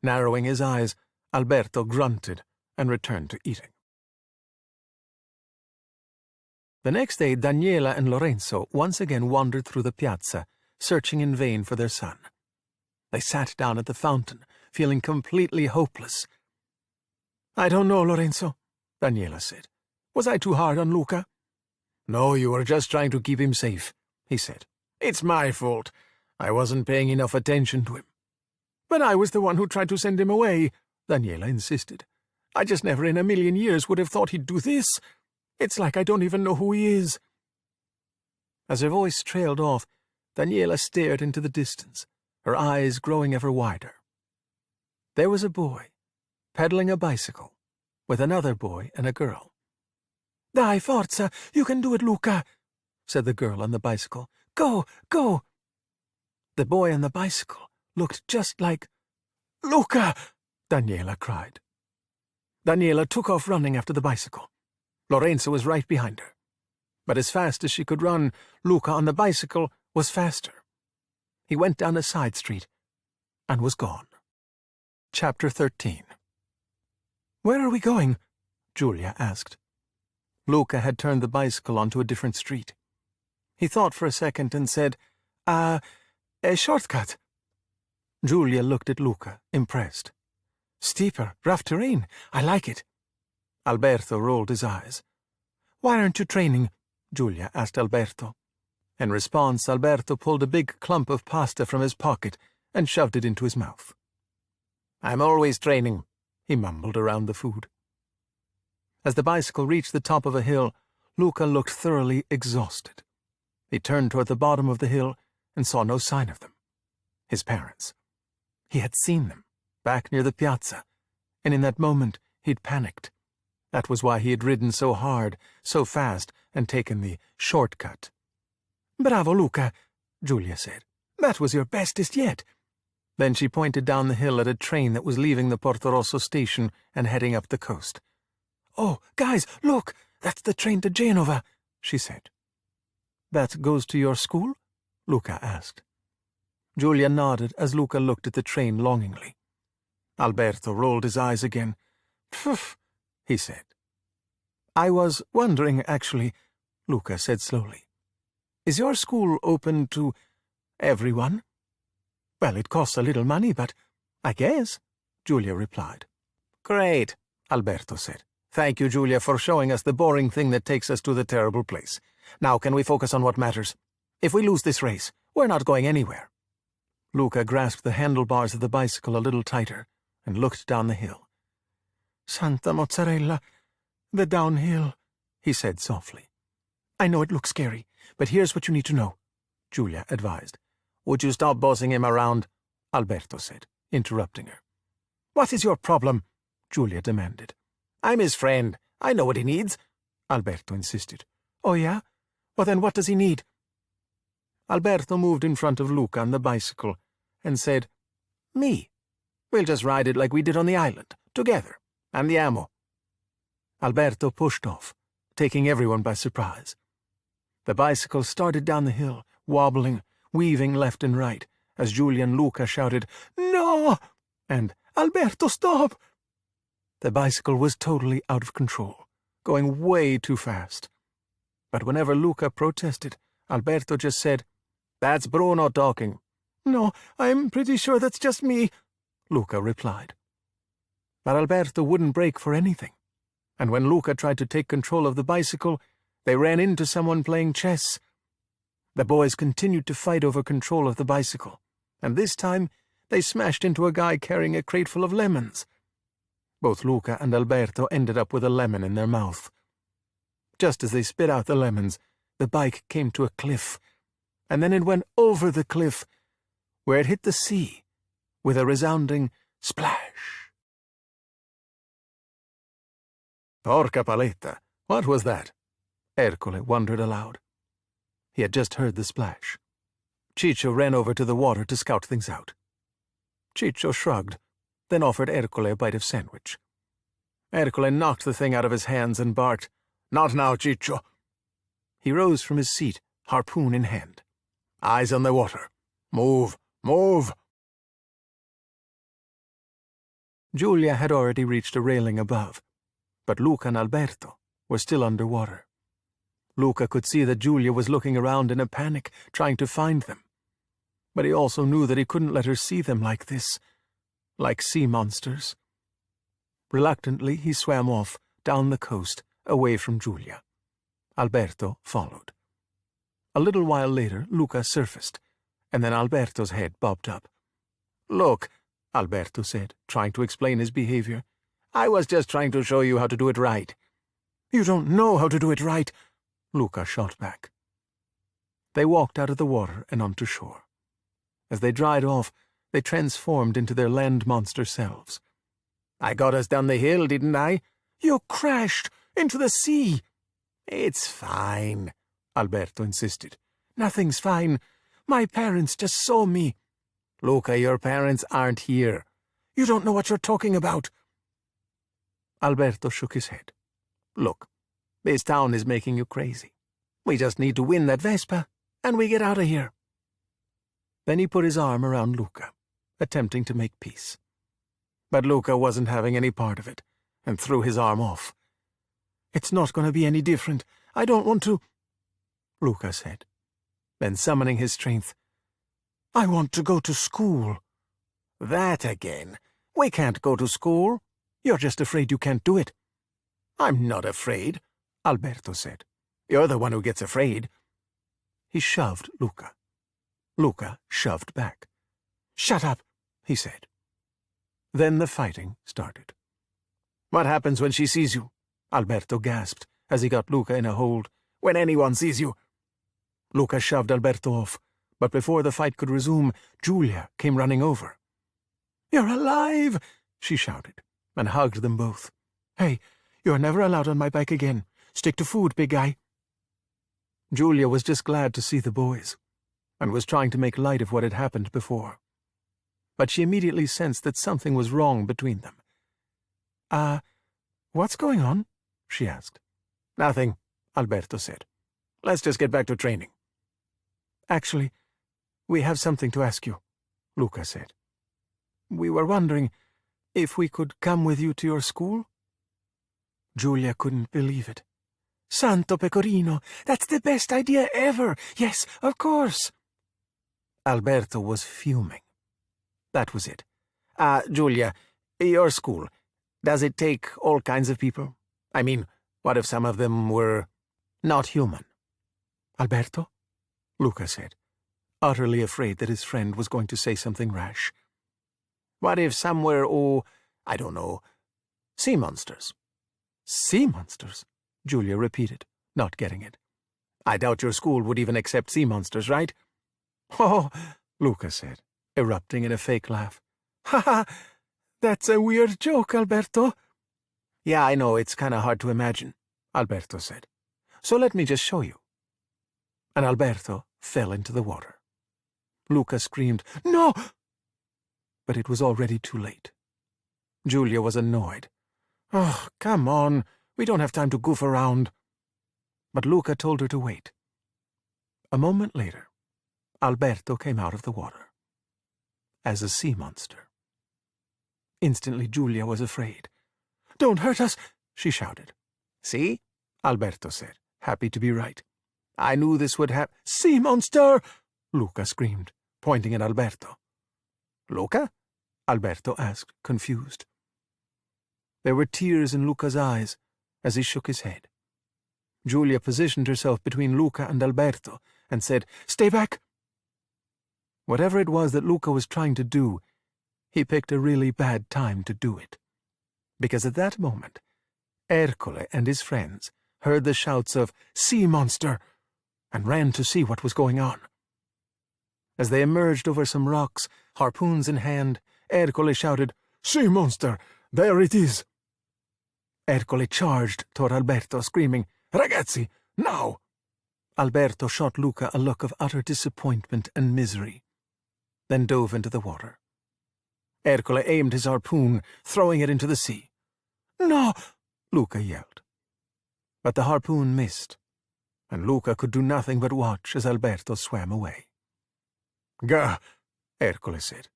Narrowing his eyes, Alberto grunted and returned to eating. The next day, Daniela and Lorenzo once again wandered through the piazza, searching in vain for their son. They sat down at the fountain, feeling completely hopeless. "I don't know, Lorenzo," Daniela said. "Was I too hard on Luca?" "No, you were just trying to keep him safe," he said. "It's my fault. I wasn't paying enough attention to him." "But I was the one who tried to send him away," Daniela insisted. "I just never in a million years would have thought he'd do this. It's like I don't even know who he is." As her voice trailed off, Daniela stared into the distance, her eyes growing ever wider. There was a boy, pedaling a bicycle, with another boy and a girl. "Dai, forza! You can do it, Luca!" said the girl on the bicycle. "Go, go!" The boy on the bicycle looked just like... "Luca!" Daniela cried. Daniela took off running after the bicycle. Lorenzo was right behind her. But as fast as she could run, Luca on the bicycle was faster. He went down a side street and was gone. Chapter 13. "Where are we going?" Julia asked. Luca had turned the bicycle onto a different street. He thought for a second and said, a shortcut." Julia looked at Luca, impressed. "Steeper, rough terrain. I like it." Alberto rolled his eyes. "Why aren't you training?" Julia asked Alberto. In response, Alberto pulled a big clump of pasta from his pocket and shoved it into his mouth. "I'm always training," he mumbled around the food. As the bicycle reached the top of a hill, Luca looked thoroughly exhausted. He turned toward the bottom of the hill and saw no sign of them. His parents. He had seen them, back near the piazza, and in that moment he'd panicked. That was why he had ridden so hard, so fast, and taken the shortcut. "Bravo, Luca," Julia said. "That was your bestest yet." Then she pointed down the hill at a train that was leaving the Portorosso station and heading up the coast. "Oh, guys, look! That's the train to Genova," she said. "That goes to your school?" Luca asked. Julia nodded as Luca looked at the train longingly. Alberto rolled his eyes again. "Phew," he said. "I was wondering, actually," Luca said slowly. "Is your school open to everyone?" "Well, it costs a little money, but I guess," Julia replied. "Great," Alberto said. "Thank you, Julia, for showing us the boring thing that takes us to the terrible place. Now can we focus on what matters? If we lose this race, we're not going anywhere." Luca grasped the handlebars of the bicycle a little tighter and looked down the hill. "Santa Mozzarella, the downhill," he said softly. "I know it looks scary, but here's what you need to know," Julia advised. "Would you stop bossing him around?" Alberto said, interrupting her. "What is your problem?" Julia demanded. "I'm his friend. I know what he needs," Alberto insisted. "Oh, yeah? Well, then what does he need?" Alberto moved in front of Luca on the bicycle and said, "Me. We'll just ride it like we did on the island, together. Andiamo." Alberto pushed off, taking everyone by surprise. The bicycle started down the hill, wobbling, weaving left and right, as Julia and Luca shouted, "No!" and "Alberto, stop!" The bicycle was totally out of control, going way too fast. But whenever Luca protested, Alberto just said, "That's Bruno talking." "No, I'm pretty sure that's just me," Luca replied. But Alberto wouldn't break for anything, and when Luca tried to take control of the bicycle, they ran into someone playing chess. The boys continued to fight over control of the bicycle, and this time they smashed into a guy carrying a crate full of lemons. Both Luca and Alberto ended up with a lemon in their mouth. Just as they spit out the lemons, the bike came to a cliff, and then it went over the cliff, where it hit the sea, with a resounding splash. "Porca paletta, what was that?" Ercole wondered aloud. He had just heard the splash. Ciccio ran over to the water to scout things out. Ciccio shrugged, then offered Ercole a bite of sandwich. Ercole knocked the thing out of his hands and barked, "Not now, Ciccio." He rose from his seat, harpoon in hand. "Eyes on the water. Move, move." Julia had already reached a railing above, but Luca and Alberto were still underwater. Luca could see that Julia was looking around in a panic, trying to find them. But he also knew that he couldn't let her see them like this, like sea monsters. Reluctantly, he swam off, down the coast, away from Julia. Alberto followed. A little while later, Luca surfaced, and then Alberto's head bobbed up. "Look," Alberto said, trying to explain his behavior. "I was just trying to show you how to do it right." "You don't know how to do it right," Luca shot back. They walked out of the water and onto shore. As they dried off, they transformed into their land monster selves. "I got us down the hill, didn't I?" "You crashed into the sea." "It's fine," Alberto insisted. "Nothing's fine. My parents just saw me." "Luca, your parents aren't here." "You don't know what you're talking about." Alberto shook his head. Look, this town is making you crazy. We just need to win that Vespa, and we get out of here. Then he put his arm around Luca, attempting to make peace. But Luca wasn't having any part of it, and threw his arm off. It's not going to be any different. I don't want to, Luca said. Then summoning his strength, I want to go to school. That again. We can't go to school. You're just afraid you can't do it. I'm not afraid, Alberto said. You're the one who gets afraid. He shoved Luca. Luca shoved back. Shut up, he said. Then the fighting started. What happens when she sees you? Alberto gasped as he got Luca in a hold. When anyone sees you. Luca shoved Alberto off, but before the fight could resume, Giulia came running over. You're alive, she shouted, and hugged them both. Hey, you're never allowed on my bike again. Stick to food, big guy. Giulia was just glad to see the boys, and was trying to make light of what had happened before. But she immediately sensed that something was wrong between them. What's going on? She asked. Nothing, Alberto said. Let's just get back to training. Actually, we have something to ask you, Luca said. We were wondering if we could come with you to your school. Giulia couldn't believe it. Santo Pecorino, that's the best idea ever. Yes, of course. Alberto was fuming. That was it. Giulia, your school, does it take all kinds of people? I mean, what if some of them were not human? Alberto? Luca said, utterly afraid that his friend was going to say something rash. What if some were, I don't know, sea monsters? Sea monsters? Giulia repeated, not getting it. I doubt your school would even accept sea monsters, right? Oh, Luca said, erupting in a fake laugh. Ha ha! That's a weird joke, Alberto. Yeah, I know, it's kind of hard to imagine, Alberto said. So let me just show you. And Alberto fell into the water. Luca screamed, No! But it was already too late. Giulia was annoyed. Oh, come on, we don't have time to goof around. But Luca told her to wait. A moment later, Alberto came out of the water. As a sea monster. Instantly Giulia was afraid. Don't hurt us, she shouted. See? Alberto said, happy to be right. I knew this would happen. Sea monster! Luca screamed, pointing at Alberto. Luca? Alberto asked, confused. There were tears in Luca's eyes as he shook his head. Giulia positioned herself between Luca and Alberto and said, Stay back! Whatever it was that Luca was trying to do, he picked a really bad time to do it. Because at that moment, Ercole and his friends heard the shouts of, Sea monster! And ran to see what was going on. As they emerged over some rocks, harpoons in hand, Ercole shouted, Sea monster! There it is! Ercole charged toward Alberto, screaming, Ragazzi, now! Alberto shot Luca a look of utter disappointment and misery, then dove into the water. Ercole aimed his harpoon, throwing it into the sea. No! Luca yelled. But the harpoon missed, and Luca could do nothing but watch as Alberto swam away. Gah! Ercole said,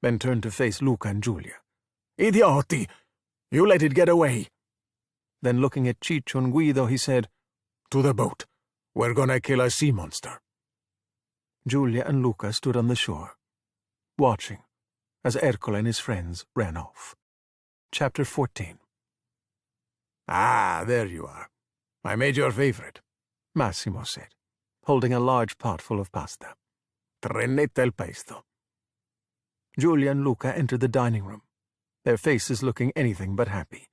then turned to face Luca and Giulia. Idioti! You let it get away! Then looking at Ciccio and Guido, he said, To the boat. We're gonna kill a sea monster. Giulia and Luca stood on the shore, watching as Ercole and his friends ran off. Chapter 14. Ah, there you are. I made your favorite, Massimo said, holding a large pot full of pasta. Trenetta al pesto. Giulia and Luca entered the dining room, their faces looking anything but happy.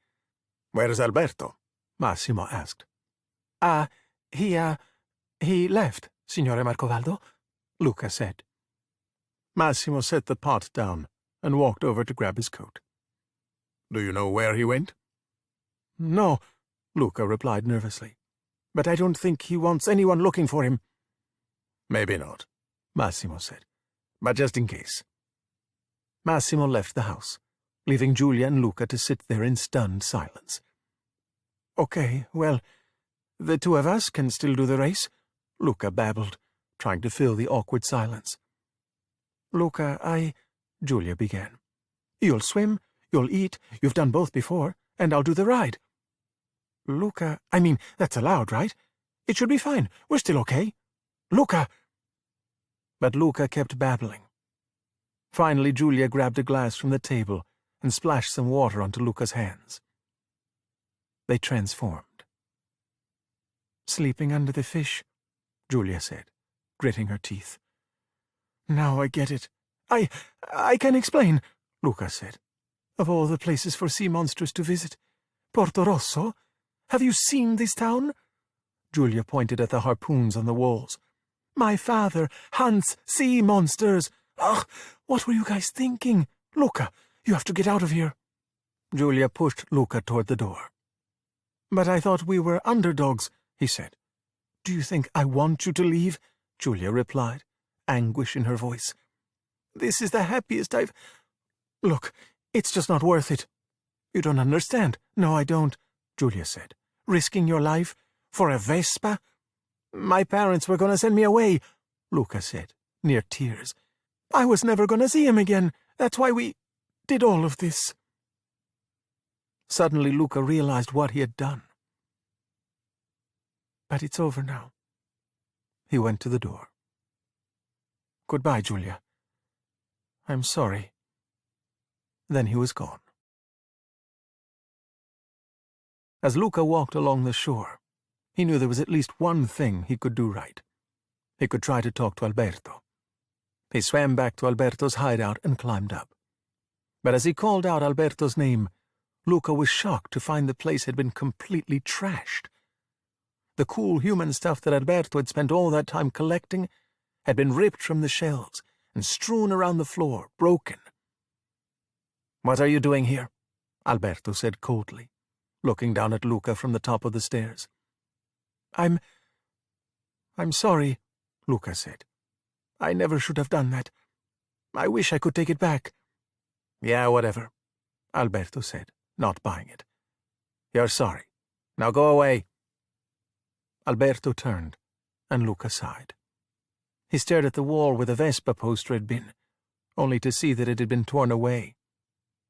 Where's Alberto? Massimo asked. He left, Signore Marcovaldo, Luca said. Massimo set the pot down and walked over to grab his coat. Do you know where he went? No, Luca replied nervously. But I don't think he wants anyone looking for him. Maybe not, Massimo said. But just in case. Massimo left the house, leaving Julia and Luca to sit there in stunned silence. "Okay, well, the two of us can still do the race," Luca babbled, trying to fill the awkward silence. "Luca, Julia began. "You'll swim, you'll eat, you've done both before, and I'll do the ride." "Luca, that's allowed, right? It should be fine, we're still okay. Luca!" But Luca kept babbling. Finally, Julia grabbed a glass from the table and splashed some water onto Luca's hands. They transformed. "Sleeping under the fish," Julia said, gritting her teeth. "Now I get it. I can explain," Luca said. "Of all the places for sea monsters to visit, Porto Rosso? Have you seen this town?" Julia pointed at the harpoons on the walls. "My father hunts sea monsters. Ugh, what were you guys thinking? Luca, you have to get out of here." Julia pushed Luca toward the door. "But I thought we were underdogs," he said. "Do you think I want you to leave?" Julia replied, anguish in her voice. "This is the happiest I've... Look, it's just not worth it." "You don't understand." "No, I don't," Julia said. "Risking your life? For a Vespa?" "My parents were going to send me away," Luca said, near tears. "I was never going to see him again. That's why we did all of this." Suddenly, Luca realized what he had done. "But it's over now." He went to the door. "Goodbye, Julia. I'm sorry." Then he was gone. As Luca walked along the shore, he knew there was at least one thing he could do right. He could try to talk to Alberto. He swam back to Alberto's hideout and climbed up. But as he called out Alberto's name, Luca was shocked to find the place had been completely trashed. The cool human stuff that Alberto had spent all that time collecting had been ripped from the shelves and strewn around the floor, broken. "What are you doing here?" Alberto said coldly, looking down at Luca from the top of the stairs. I'm sorry," Luca said. "I never should have done that. I wish I could take it back." "Yeah, whatever," Alberto said, not buying it. "You're sorry. Now go away." Alberto turned, and Luca sighed. He stared at the wall where the Vespa poster had been, only to see that it had been torn away.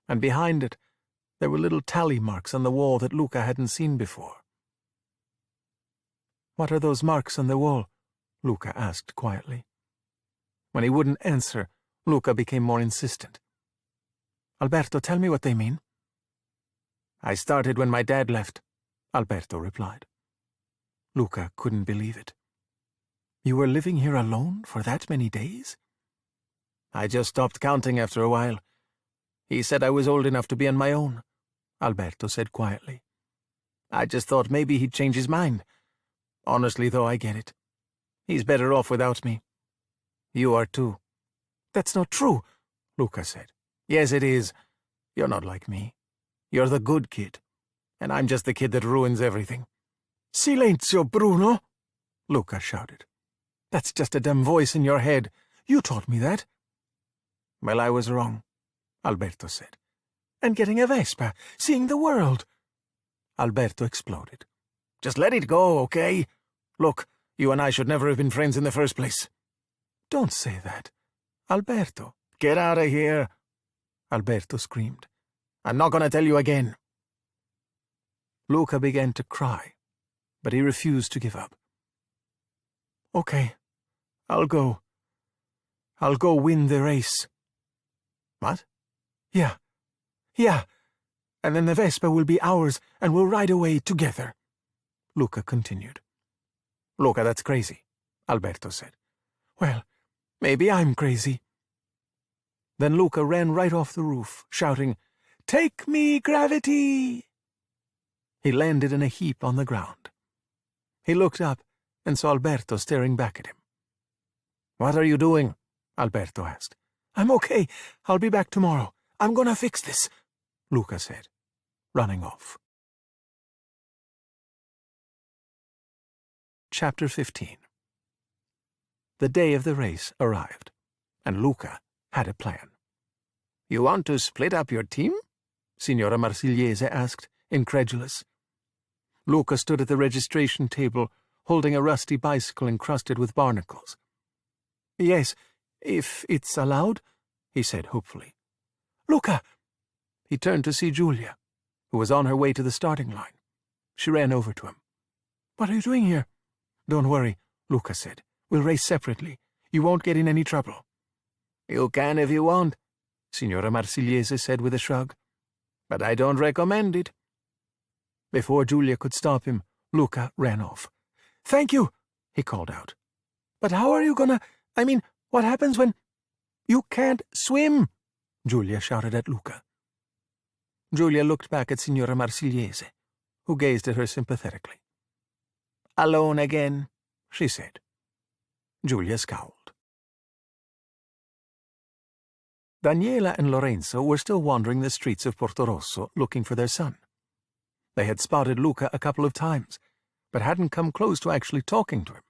And behind it, there were little tally marks on the wall that Luca hadn't seen before. "What are those marks on the wall?" Luca asked quietly. When he wouldn't answer, Luca became more insistent. "Alberto, tell me what they mean." "I started when my dad left," Alberto replied. Luca couldn't believe it. "You were living here alone for that many days?" "I just stopped counting after a while. He said I was old enough to be on my own," Alberto said quietly. "I just thought maybe he'd change his mind. Honestly, though, I get it. He's better off without me. You are too." "That's not true," Luca said. "Yes, it is. You're not like me. You're the good kid, and I'm just the kid that ruins everything." "Silenzio, Bruno!" Luca shouted. "That's just a dumb voice in your head. You taught me that." "Well, I was wrong," Alberto said. "And getting a Vespa, seeing the world." Alberto exploded. "Just let it go, okay? Look, you and I should never have been friends in the first place." "Don't say that. Alberto." "Get out of here," Alberto screamed. "I'm not going to tell you again." Luca began to cry, but he refused to give up. "Okay, I'll go. I'll go win the race." "What?" Yeah, and then the Vespa will be ours, and we'll ride away together," Luca continued. "Luca, that's crazy," Alberto said. "Well, maybe I'm crazy." Then Luca ran right off the roof, shouting, "Take me, gravity!" He landed in a heap on the ground. He looked up and saw Alberto staring back at him. "What are you doing?" Alberto asked. "I'm okay. I'll be back tomorrow. I'm gonna fix this," Luca said, running off. Chapter 15. The day of the race arrived, and Luca had a plan. "You want to split up your team?" Signora Marsigliese asked, incredulous. Luca stood at the registration table, holding a rusty bicycle encrusted with barnacles. "Yes, if it's allowed," he said hopefully. "Luca!" He turned to see Julia, who was on her way to the starting line. She ran over to him. "What are you doing here?" "Don't worry," Luca said. "We'll race separately. You won't get in any trouble." "You can if you want," Signora Marsigliese said with a shrug. "But I don't recommend it." Before Julia could stop him, Luca ran off. "Thank you," he called out. "But how are you gonna— what happens when— You can't swim!" Julia shouted at Luca. Julia looked back at Signora Marsigliese, who gazed at her sympathetically. "Alone again," she said. Julia scowled. Daniela and Lorenzo were still wandering the streets of Porto Rosso looking for their son. They had spotted Luca a couple of times, but hadn't come close to actually talking to him.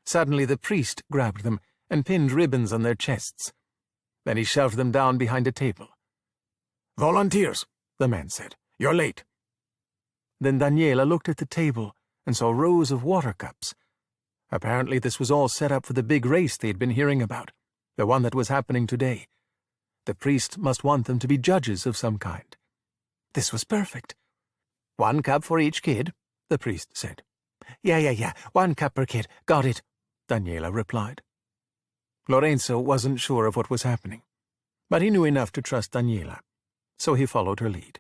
Suddenly the priest grabbed them and pinned ribbons on their chests. Then he shoved them down behind a table. "Volunteers," the man said. "You're late." Then Daniela looked at the table and saw rows of water cups. Apparently this was all set up for the big race they'd been hearing about, the one that was happening today. The priest must want them to be judges of some kind. This was perfect. "1 cup for each kid," the priest said. Yeah, 1 cup per kid. Got it," Daniela replied. Lorenzo wasn't sure of what was happening, but he knew enough to trust Daniela, so he followed her lead.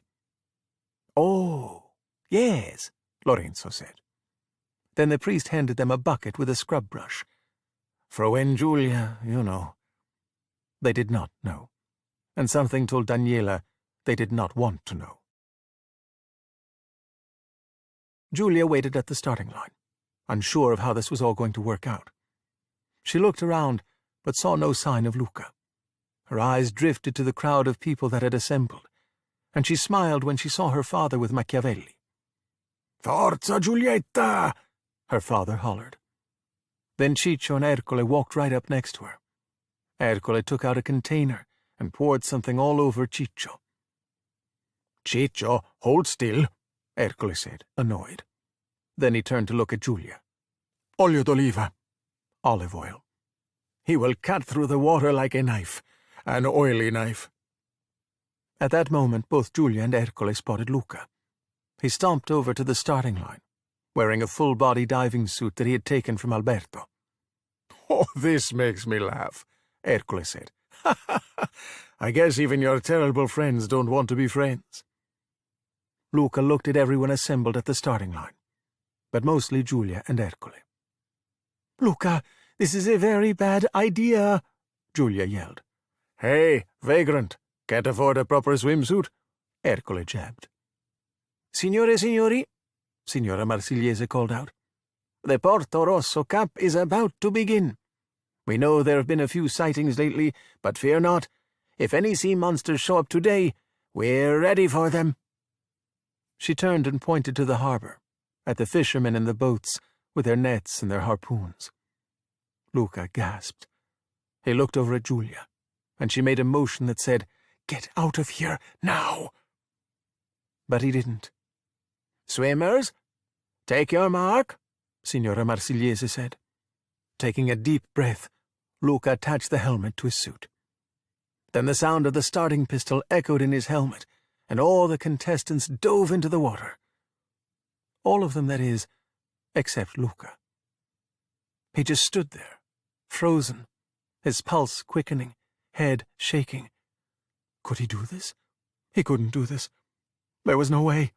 "Oh, yes," Lorenzo said. Then the priest handed them a bucket with a scrub brush. For when Julia, They did not know, and something told Daniela they did not want to know. Julia waited at the starting line, unsure of how this was all going to work out. She looked around, but saw no sign of Luca. Her eyes drifted to the crowd of people that had assembled, and she smiled when she saw her father with Machiavelli. "Forza, Giulietta!" her father hollered. Then Ciccio and Ercole walked right up next to her. Ercole took out a container and poured something all over Ciccio. "Ciccio, hold still," Ercole said, annoyed. Then he turned to look at Julia. "Olio d'oliva," olive oil. "He will cut through the water like a knife, an oily knife." At that moment, both Julia and Ercole spotted Luca. He stomped over to the starting line, wearing a full-body diving suit that he had taken from Alberto. "Oh, this makes me laugh," Ercole said. "I guess even your terrible friends don't want to be friends." Luca looked at everyone assembled at the starting line, but mostly Julia and Ercole. "Luca, this is a very bad idea," Julia yelled. "Hey, vagrant, can't afford a proper swimsuit?" Ercole jabbed. "Signore, signori," Signora Marsigliese called out, "the Porto Rosso Cup is about to begin. We know there have been a few sightings lately, but fear not. If any sea monsters show up today, we're ready for them." She turned and pointed to the harbor, at the fishermen in the boats with their nets and their harpoons. Luca gasped. He looked over at Julia, and she made a motion that said, "Get out of here, now!" But he didn't. "Swimmers, take your mark," Signora Marsigliese said. Taking a deep breath, Luca attached the helmet to his suit. Then the sound of the starting pistol echoed in his helmet, and all the contestants dove into the water. All of them, that is, except Luca. He just stood there, frozen, his pulse quickening, head shaking. Could he do this? He couldn't do this. There was no way.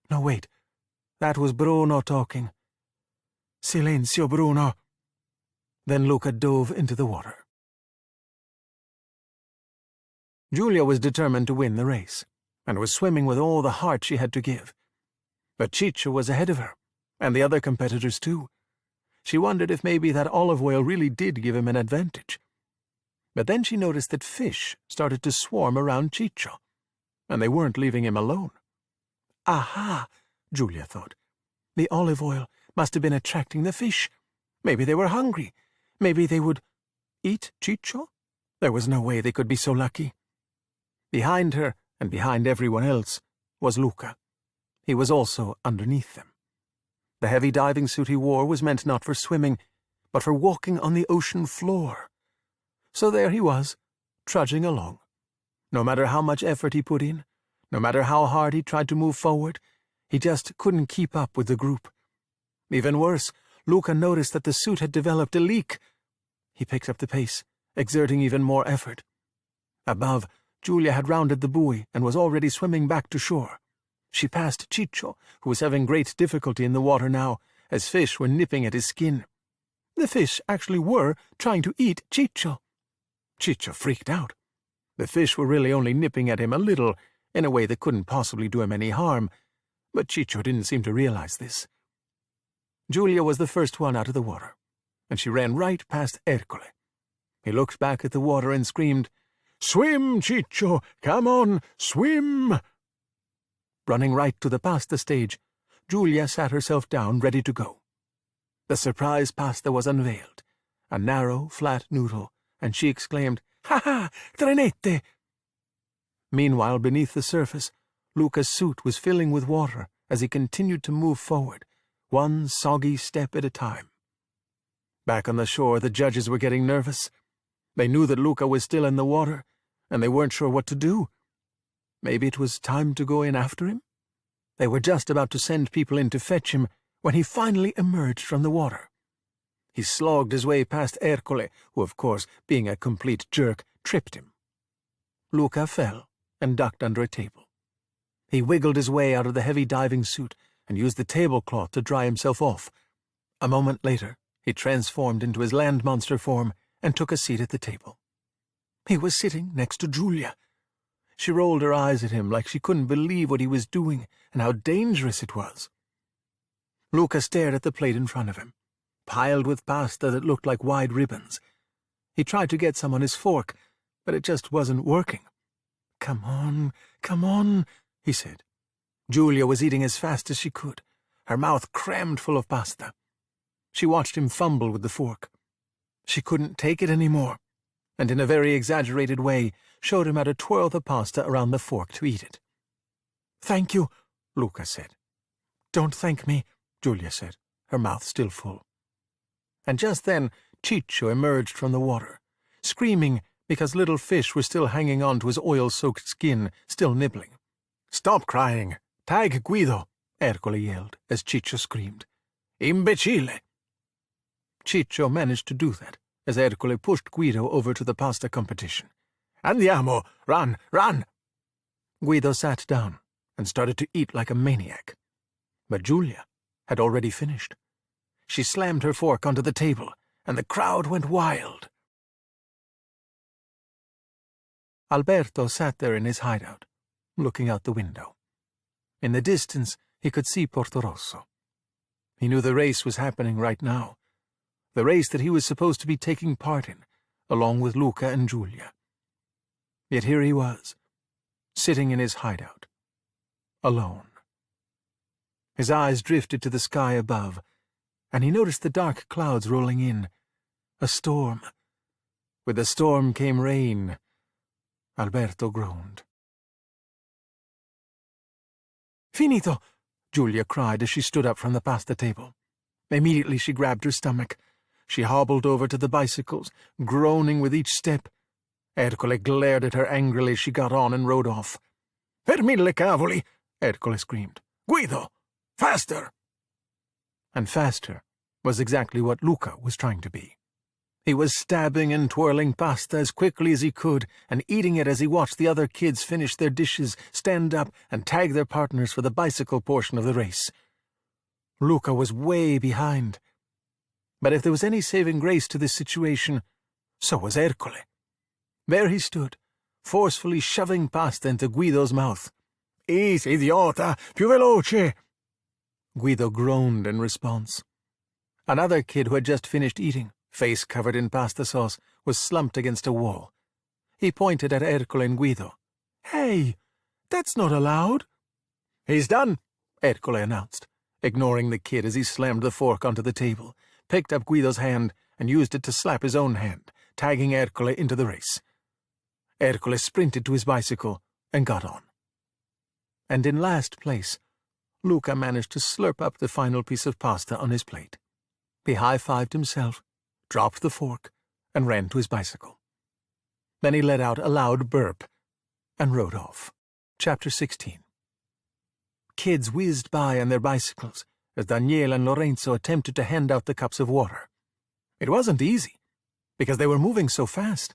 No, wait. That was Bruno talking. Silenzio, Bruno. Then Luca dove into the water. Julia was determined to win the race, and was swimming with all the heart she had to give. But Ciccio was ahead of her, and the other competitors too. She wondered if maybe that olive oil really did give him an advantage. But then she noticed that fish started to swarm around Ciccio, and they weren't leaving him alone. Aha, Julia thought. The olive oil must have been attracting the fish. Maybe they were hungry. Maybe they would eat Ciccio? There was no way they could be so lucky. Behind her, and behind everyone else was Luca. He was also underneath them. The heavy diving suit he wore was meant not for swimming, but for walking on the ocean floor. So there he was, trudging along. No matter how much effort he put in, no matter how hard he tried to move forward, he just couldn't keep up with the group. Even worse, Luca noticed that the suit had developed a leak. He picked up the pace, exerting even more effort. Above, Julia had rounded the buoy and was already swimming back to shore. She passed Ciccio, who was having great difficulty in the water now, as fish were nipping at his skin. The fish actually were trying to eat Ciccio. Ciccio freaked out. The fish were really only nipping at him a little, in a way that couldn't possibly do him any harm, but Ciccio didn't seem to realize this. Julia was the first one out of the water, and she ran right past Ercole. He looked back at the water and screamed, "Swim, Ciccio! Come on, swim!" Running right to the pasta stage, Julia sat herself down, ready to go. The surprise pasta was unveiled, a narrow, flat noodle, and she exclaimed, "Ha ha! Trenette!" Meanwhile, beneath the surface, Luca's suit was filling with water as he continued to move forward, one soggy step at a time. Back on the shore, the judges were getting nervous. They knew that Luca was still in the water, and they weren't sure what to do. Maybe it was time to go in after him? They were just about to send people in to fetch him when he finally emerged from the water. He slogged his way past Ercole, who, of course, being a complete jerk, tripped him. Luca fell and ducked under a table. He wiggled his way out of the heavy diving suit and used the tablecloth to dry himself off. A moment later, he transformed into his land monster form and took a seat at the table. He was sitting next to Julia. She rolled her eyes at him like she couldn't believe what he was doing and how dangerous it was. Luca stared at the plate in front of him, piled with pasta that looked like wide ribbons. He tried to get some on his fork, but it just wasn't working. Come on, he said. Julia was eating as fast as she could, her mouth crammed full of pasta. She watched him fumble with the fork. She couldn't take it anymore, and in a very exaggerated way showed him how to twirl the pasta around the fork to eat it. "Thank you," Luca said. "Don't thank me," Julia said, her mouth still full. And just then Ciccio emerged from the water, screaming because little fish were still hanging on to his oil-soaked skin, still nibbling. "Stop crying! Tag Guido!" Ercole yelled as Ciccio screamed. "Imbecile!" Ciccio managed to do that as Ercole pushed Guido over to the pasta competition. "Andiamo! Run! Run!" Guido sat down and started to eat like a maniac. But Julia had already finished. She slammed her fork onto the table, and the crowd went wild. Alberto sat there in his hideout, looking out the window. In the distance, he could see Porto Rosso. He knew the race was happening right now, the race that he was supposed to be taking part in, along with Luca and Julia. Yet here he was, sitting in his hideout, alone. His eyes drifted to the sky above, and he noticed the dark clouds rolling in. A storm. With the storm came rain. Alberto groaned. "Finito!" Julia cried as she stood up from the pasta table. Immediately she grabbed her stomach. She hobbled over to the bicycles, groaning with each step. Ercole glared at her angrily as she got on and rode off. "Per mille cavoli!" Ercole screamed. "Guido! Faster!" And faster was exactly what Luca was trying to be. He was stabbing and twirling pasta as quickly as he could and eating it as he watched the other kids finish their dishes, stand up, and tag their partners for the bicycle portion of the race. Luca was way behind. But if there was any saving grace to this situation, so was Ercole. There he stood, forcefully shoving pasta into Guido's mouth. "Easy, idiota! Più veloce!" Guido groaned in response. Another kid who had just finished eating, face covered in pasta sauce, was slumped against a wall. He pointed at Ercole and Guido. "Hey, that's not allowed." "He's done," Ercole announced, ignoring the kid as he slammed the fork onto the table, picked up Guido's hand, and used it to slap his own hand, tagging Ercole into the race. Ercole sprinted to his bicycle and got on. and in last place, Luca managed to slurp up the final piece of pasta on his plate. He high-fived himself, dropped the fork, and ran to his bicycle. Then he let out a loud burp and rode off. Chapter 16. Kids whizzed by on their bicycles as Daniele and Lorenzo attempted to hand out the cups of water. It wasn't easy, because they were moving so fast,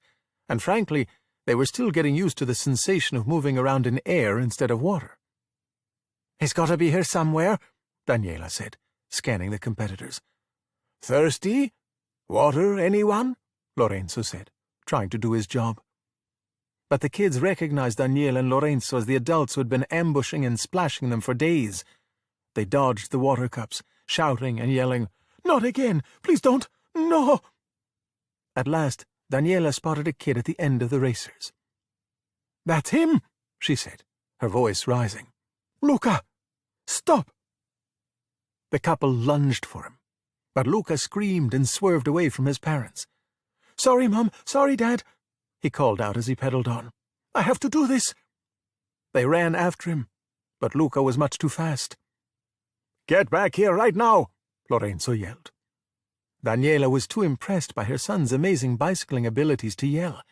and frankly, they were still getting used to the sensation of moving around in air instead of water. "He's got to be here somewhere," Daniela said, scanning the competitors. "Thirsty? Water, anyone?" Lorenzo said, trying to do his job. But the kids recognized Daniele and Lorenzo as the adults who had been ambushing and splashing them for days. They dodged the water cups, shouting and yelling, "Not again! Please don't! No!" At last, Daniela spotted a kid at the end of the racers. "That's him," she said, her voice rising. "Luca! Stop!" The couple lunged for him, but Luca screamed and swerved away from his parents. "Sorry, Mom. Sorry, Dad," he called out as he pedaled on. "I have to do this." They ran after him, but Luca was much too fast. "Get back here right now!" Lorenzo yelled. Daniela was too impressed by her son's amazing bicycling abilities to yell.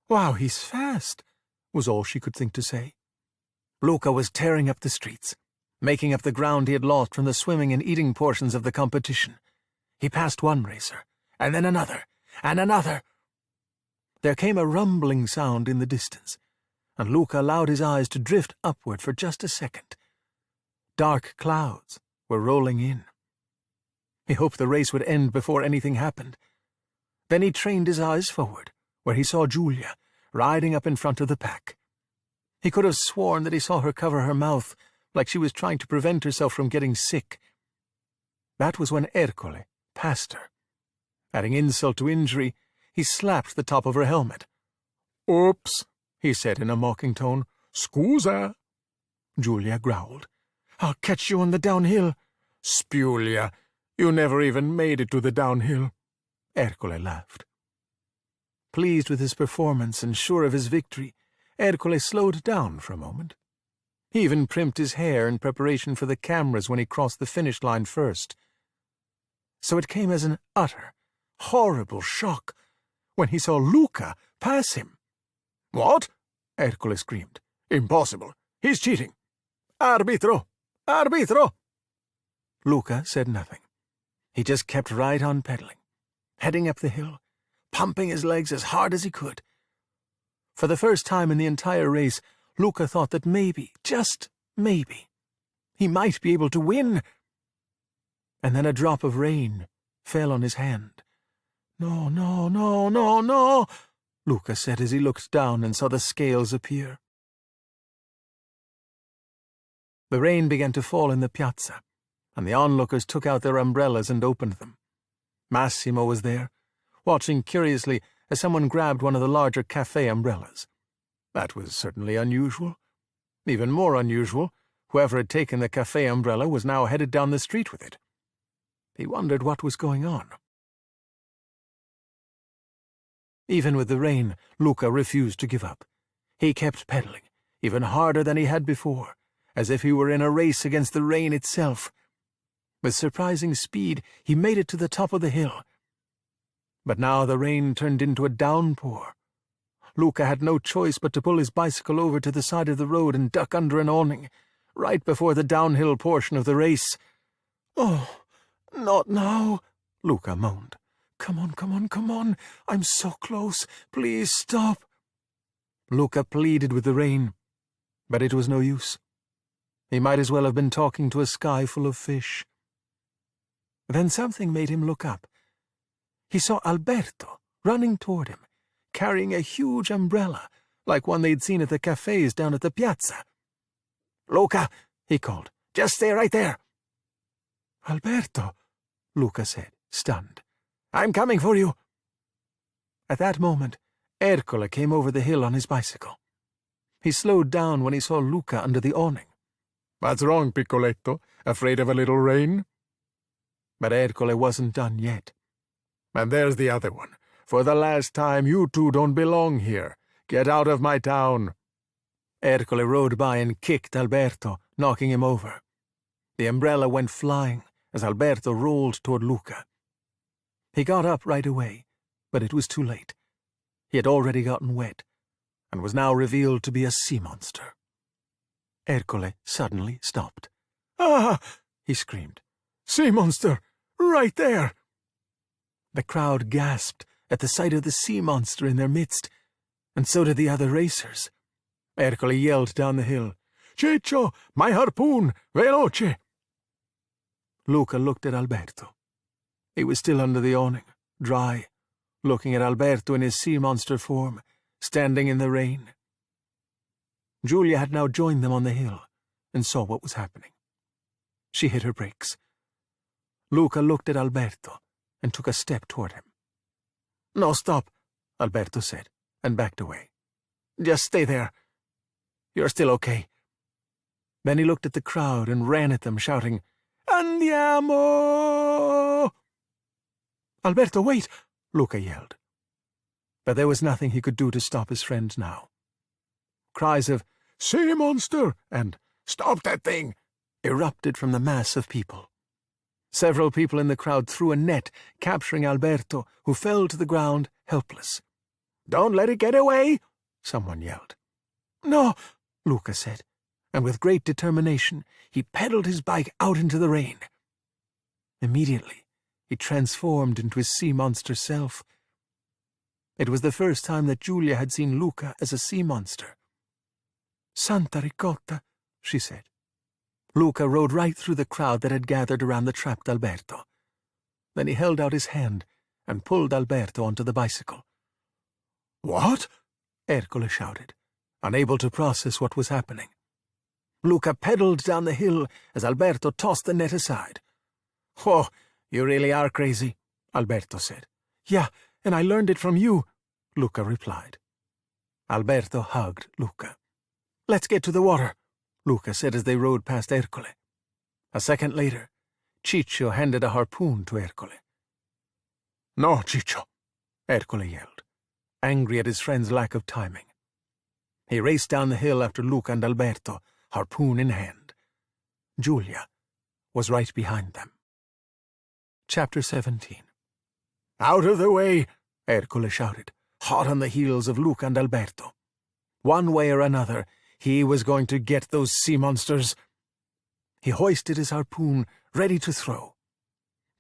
"Wow, he's fast," was all she could think to say. Luca was tearing up the streets, making up the ground he had lost from the swimming and eating portions of the competition. He passed one racer, and then another, and another. There came a rumbling sound in the distance, and Luca allowed his eyes to drift upward for just a second. Dark clouds were rolling in. He hoped the race would end before anything happened. Then he trained his eyes forward, where he saw Giulia, riding up in front of the pack. He could have sworn that he saw her cover her mouth, like she was trying to prevent herself from getting sick. That was when Ercole passed her. Adding insult to injury, he slapped the top of her helmet. "Oops," he said in a mocking tone. "Scusa." Giulia growled. "I'll catch you on the downhill." "Spulia, you never even made it to the downhill." Ercole laughed. Pleased with his performance and sure of his victory, Ercole slowed down for a moment. He even primped his hair in preparation for the cameras when he crossed the finish line first. So it came as an utter, horrible shock when he saw Luca pass him. "What?" Ercole screamed. "Impossible. He's cheating. Arbitro! Arbitro!" Luca said nothing. He just kept right on pedaling, heading up the hill, pumping his legs as hard as he could. For the first time in the entire race, Luca thought that maybe, just maybe, he might be able to win. And then a drop of rain fell on his hand. "No, no, no, no, no," Luca said as he looked down and saw the scales appear. The rain began to fall in the piazza, and the onlookers took out their umbrellas and opened them. Massimo was there, watching curiously as someone grabbed one of the larger cafe umbrellas. That was certainly unusual. Even more unusual, whoever had taken the cafe umbrella was now headed down the street with it. He wondered what was going on. Even with the rain, Luca refused to give up. He kept pedaling, even harder than he had before, as if he were in a race against the rain itself. With surprising speed, he made it to the top of the hill. But now the rain turned into a downpour. Luca had no choice but to pull his bicycle over to the side of the road and duck under an awning, right before the downhill portion of the race. "Oh, not now," Luca moaned. "Come on, come on, come on. I'm so close. Please stop." Luca pleaded with the rain, but it was no use. He might as well have been talking to a sky full of fish. Then something made him look up. He saw Alberto running toward him, carrying a huge umbrella, like one they'd seen at the cafes down at the piazza. "Luca," he called, "just stay right there." "Alberto," Luca said, stunned. "I'm coming for you." At that moment, Ercole came over the hill on his bicycle. He slowed down when he saw Luca under the awning. "What's wrong, Piccoletto? Afraid of a little rain?" But Ercole wasn't done yet. "And there's the other one. For the last time, you two don't belong here. Get out of my town." Ercole rode by and kicked Alberto, knocking him over. The umbrella went flying as Alberto rolled toward Luca. He got up right away, but it was too late. He had already gotten wet, and was now revealed to be a sea monster. Ercole suddenly stopped. "Ah!" he screamed. "Sea monster! Right there!" The crowd gasped at the sight of the sea monster in their midst, and so did the other racers. Ercole yelled down the hill, "Ciccio, my harpoon! Veloce!" Luca looked at Alberto. He was still under the awning, dry, looking at Alberto in his sea monster form, standing in the rain. Giulia had now joined them on the hill and saw what was happening. She hit her brakes. Luca looked at Alberto and took a step toward him. "No, stop," Alberto said, and backed away. "Just stay there. You're still okay." Then he looked at the crowd and ran at them, shouting, "Andiamo!" "Alberto, wait!" Luca yelled. But there was nothing he could do to stop his friend now. Cries of "Sea monster!" and "Stop that thing!" erupted from the mass of people. Several people in the crowd threw a net, capturing Alberto, who fell to the ground, helpless. "Don't let it get away!" someone yelled. "No," Luca said, and with great determination he pedaled his bike out into the rain. Immediately, he transformed into his sea monster self. It was the first time that Giulia had seen Luca as a sea monster. "Santa Ricotta," she said. Luca rode right through the crowd that had gathered around the trapped Alberto. Then he held out his hand and pulled Alberto onto the bicycle. "What?" Ercole shouted, unable to process what was happening. Luca pedaled down the hill as Alberto tossed the net aside. "Oh, you really are crazy," Alberto said. "Yeah, and I learned it from you," Luca replied. Alberto hugged Luca. "Let's get to the water," Luca said as they rode past Ercole. A second later, Ciccio handed a harpoon to Ercole. "No, Ciccio," Ercole yelled, angry at his friend's lack of timing. He raced down the hill after Luca and Alberto, harpoon in hand. Giulia was right behind them. Chapter 17. "Out of the way!" Ercole shouted, hot on the heels of Luca and Alberto. One way or another, he was going to get those sea monsters. He hoisted his harpoon, ready to throw.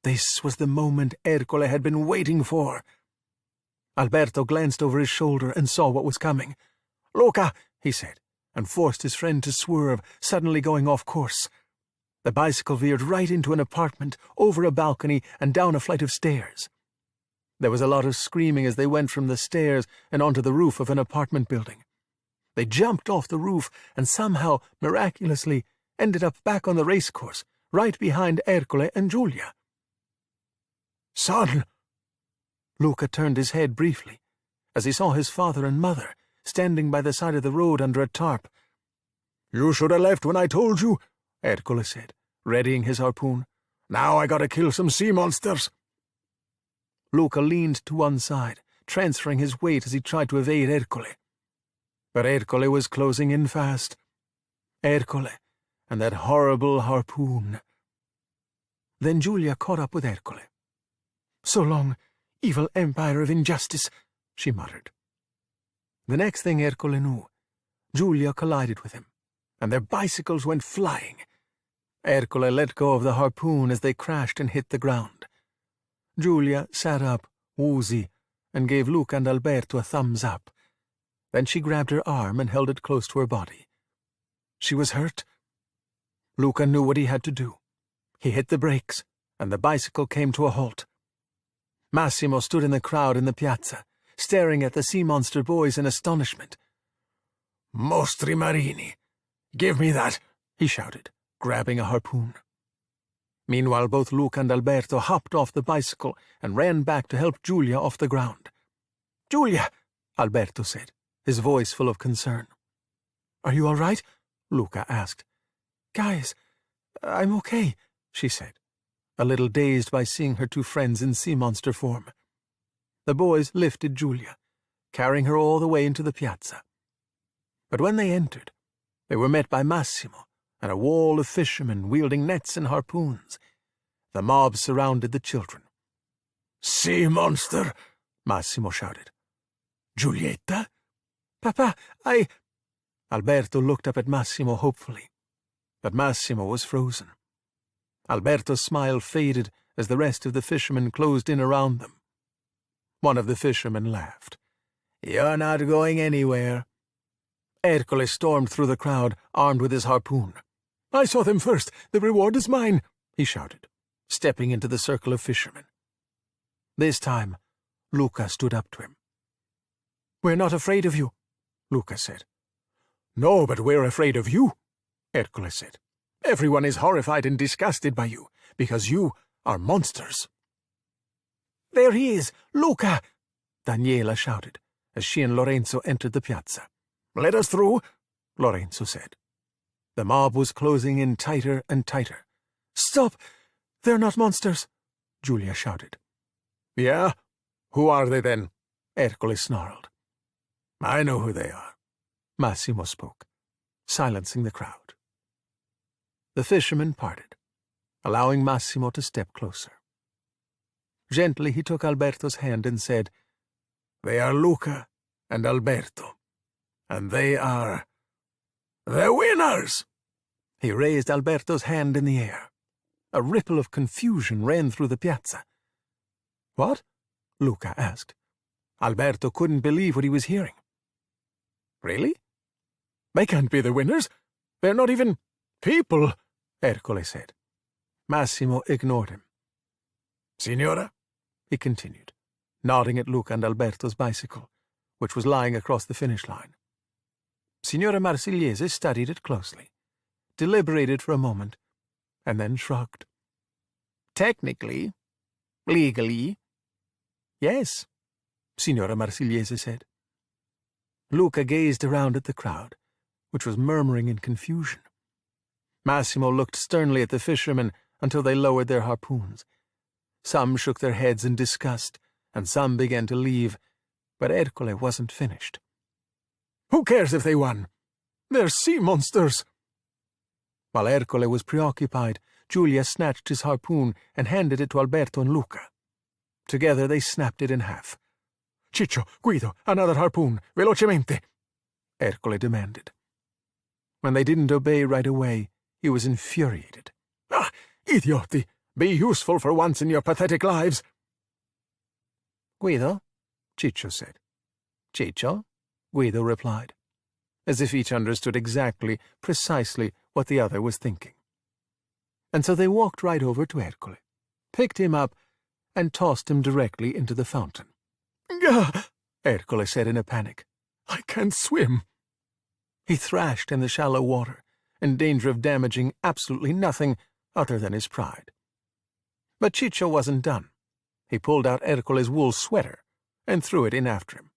This was the moment Ercole had been waiting for. Alberto glanced over his shoulder and saw what was coming. "Luca," he said, and forced his friend to swerve, suddenly going off course. The bicycle veered right into an apartment, over a balcony, and down a flight of stairs. There was a lot of screaming as they went from the stairs and onto the roof of an apartment building. They jumped off the roof and somehow, miraculously, ended up back on the racecourse, right behind Ercole and Giulia. "Son!" Luca turned his head briefly, as he saw his father and mother standing by the side of the road under a tarp. "You should have left when I told you," Ercole said, readying his harpoon. "Now I gotta kill some sea monsters." Luca leaned to one side, transferring his weight as he tried to evade Ercole. But Ercole was closing in fast. Ercole and that horrible harpoon. Then Giulia caught up with Ercole. "So long, evil empire of injustice," she muttered. The next thing Ercole knew, Giulia collided with him, and their bicycles went flying. Ercole let go of the harpoon as they crashed and hit the ground. Giulia sat up, woozy, and gave Luca and Alberto a thumbs up. Then she grabbed her arm and held it close to her body. She was hurt. Luca knew what he had to do. He hit the brakes, and the bicycle came to a halt. Massimo stood in the crowd in the piazza, staring at the sea monster boys in astonishment. "Mostri marini! Give me that!" he shouted, grabbing a harpoon. Meanwhile, both Luca and Alberto hopped off the bicycle and ran back to help Giulia off the ground. "Giulia," Alberto said, his voice full of concern. "Are you all right?" Luca asked. "Guys, I'm okay," she said, a little dazed by seeing her two friends in sea monster form. The boys lifted Giulia, carrying her all the way into the piazza. But when they entered, they were met by Massimo and a wall of fishermen wielding nets and harpoons. The mob surrounded the children. "Sea monster!" Massimo shouted. "Giulietta?" "Papa, I—" Alberto looked up at Massimo hopefully, but Massimo was frozen. Alberto's smile faded as the rest of the fishermen closed in around them. One of the fishermen laughed. "You're not going anywhere." Ercole stormed through the crowd, armed with his harpoon. "I saw them first. The reward is mine," he shouted, stepping into the circle of fishermen. This time, Luca stood up to him. "We're not afraid of you," Luca said. "No, but we're afraid of you," Ercole said. "Everyone is horrified and disgusted by you, because you are monsters." "There he is, Luca!" Daniela shouted, as she and Lorenzo entered the piazza. "Let us through," Lorenzo said. The mob was closing in tighter and tighter. "Stop! They're not monsters," Giulia shouted. "Yeah? Who are they then?" Ercole snarled. "I know who they are," Massimo spoke, silencing the crowd. The fishermen parted, allowing Massimo to step closer. Gently he took Alberto's hand and said, "They are Luca and Alberto, and they are the winners!" He raised Alberto's hand in the air. A ripple of confusion ran through the piazza. "What?" Luca asked. Alberto couldn't believe what he was hearing. "Really? They can't be the winners. They're not even people," Ercole said. Massimo ignored him. "Signora," he continued, nodding at Luca and Alberto's bicycle, which was lying across the finish line. Signora Marsigliese studied it closely, deliberated for a moment, and then shrugged. "Technically, legally, yes," Signora Marsigliese said. Luca gazed around at the crowd, which was murmuring in confusion. Massimo looked sternly at the fishermen until they lowered their harpoons. Some shook their heads in disgust, and some began to leave, but Ercole wasn't finished. "Who cares if they won? They're sea monsters!" While Ercole was preoccupied, Giulia snatched his harpoon and handed it to Alberto and Luca. Together they snapped it in half. "Ciccio, Guido, another harpoon, velocemente!" Ercole demanded. When they didn't obey right away, he was infuriated. "Ah, idioti! Be useful for once in your pathetic lives!" "Guido?" Ciccio said. "Ciccio?" Guido replied, as if each understood exactly, precisely what the other was thinking. And so they walked right over to Ercole, picked him up, and tossed him directly into the fountain. "Gah!" Ercole said in a panic. "I can't swim." He thrashed in the shallow water, in danger of damaging absolutely nothing other than his pride. But Ciccio wasn't done. He pulled out Ercole's wool sweater and threw it in after him.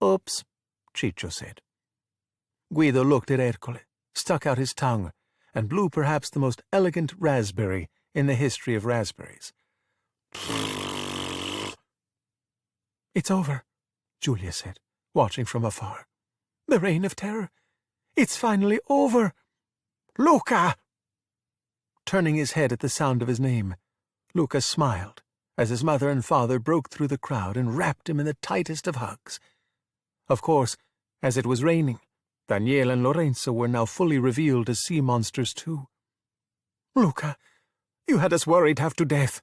"Oops," Ciccio said. Guido looked at Ercole, stuck out his tongue, and blew perhaps the most elegant raspberry in the history of raspberries. "It's over," Giulia said, watching from afar. "The reign of terror. It's finally over. Luca!" Turning his head at the sound of his name, Luca smiled as his mother and father broke through the crowd and wrapped him in the tightest of hugs. Of course, as it was raining, Daniele and Lorenzo were now fully revealed as sea monsters too. "Luca, you had us worried half to death,"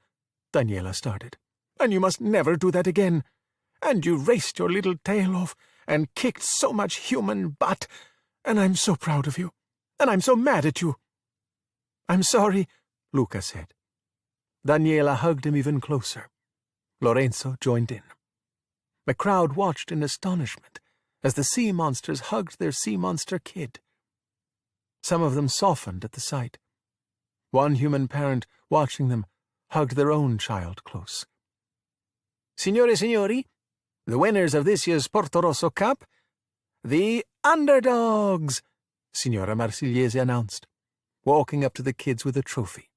Daniela started. "And you must never do that again. And you raced your little tail off and kicked so much human butt, and I'm so proud of you, and I'm so mad at you." "I'm sorry," Luca said. Daniela hugged him even closer. Lorenzo joined in. The crowd watched in astonishment as the sea monsters hugged their sea monster kid. Some of them softened at the sight. One human parent watching them hugged their own child close. "Signore e signori, the winners of this year's Porto Rosso Cup, the underdogs," Signora Marsigliese announced, walking up to the kids with a trophy.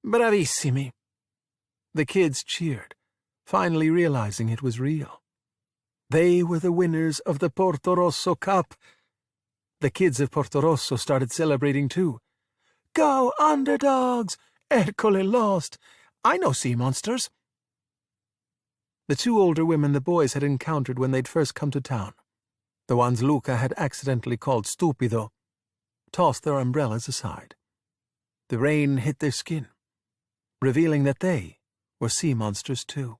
"Bravissimi." The kids cheered, finally realizing it was real. They were the winners of the Porto Rosso Cup, The kids of Porto Rosso started celebrating too. Go, underdogs! Ercole lost! I know sea monsters. The two older women the boys had encountered when they'd first come to town, the ones Luca had accidentally called stupido, tossed their umbrellas aside. The rain hit their skin, revealing that they were sea monsters too.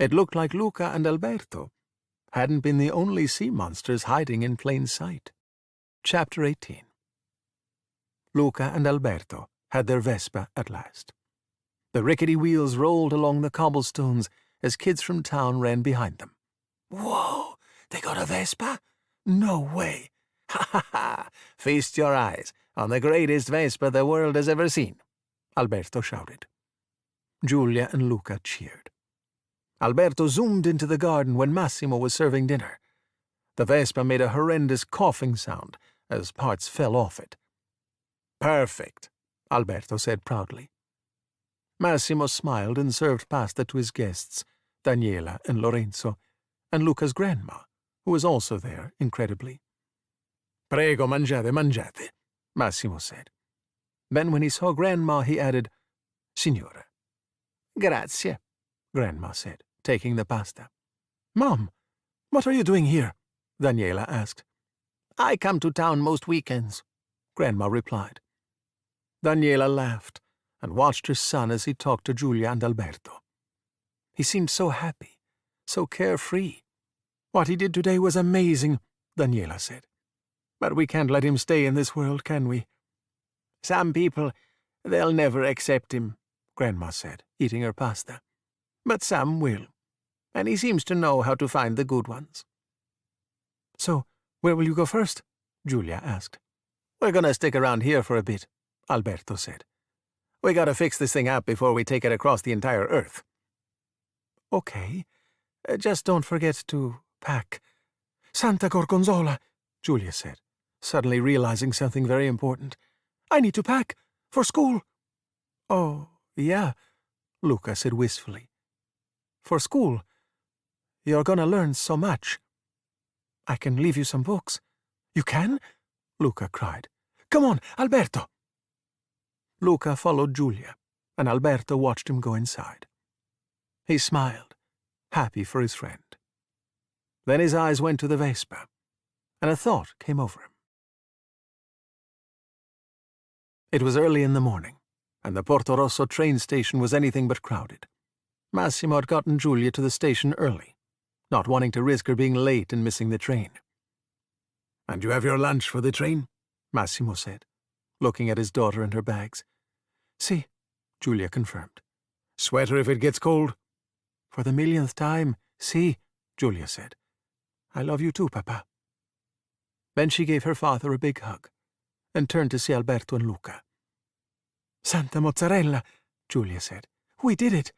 It looked like Luca and Alberto hadn't been the only sea monsters hiding in plain sight. Chapter 18. Luca and Alberto had their Vespa at last. The rickety wheels rolled along the cobblestones as kids from town ran behind them. Whoa! They got a Vespa? No way! Ha ha ha! Feast your eyes on the greatest Vespa the world has ever seen, Alberto shouted. Giulia and Luca cheered. Alberto zoomed into the garden when Massimo was serving dinner. The Vespa made a horrendous coughing sound as parts fell off it. Perfect, Alberto said proudly. Massimo smiled and served pasta to his guests, Daniela and Lorenzo, and Luca's grandma, who was also there, incredibly. Prego, mangiate, mangiate, Massimo said. Then when he saw Grandma, he added, Signora. Grazie, Grandma said, taking the pasta. Mom, what are you doing here? Daniela asked. I come to town most weekends, Grandma replied. Daniela laughed and watched her son as he talked to Giulia and Alberto. He seemed so happy, so carefree. What he did today was amazing, Daniela said. But we can't let him stay in this world, can we? Some people, they'll never accept him, Grandma said, eating her pasta. But some will, and he seems to know how to find the good ones. So, where will you go first? Giulia asked. We're gonna stick around here for a bit, Alberto said. We gotta fix this thing up before we take it across the entire Earth. Okay, just don't forget to pack. Santa Gorgonzola, Giulia said, suddenly realizing something very important. I need to pack, for school. Oh, yeah, Luca said wistfully. For school, you're gonna learn so much. I can leave you some books. You can? Luca cried. Come on, Alberto. Luca followed Giulia, and Alberto watched him go inside. He smiled, happy for his friend. Then his eyes went to the Vespa, and a thought came over him. It was early in the morning, and the Porto Rosso train station was anything but crowded. Massimo had gotten Giulia to the station early, not wanting to risk her being late and missing the train. And you have your lunch for the train? Massimo said, looking at his daughter and her bags. Si, Giulia confirmed. Sweater if it gets cold? For the millionth time, si, Giulia said. I love you too, Papa. Then she gave her father a big hug and turned to see Alberto and Luca. Santa Mozzarella, Giulia said. We did it.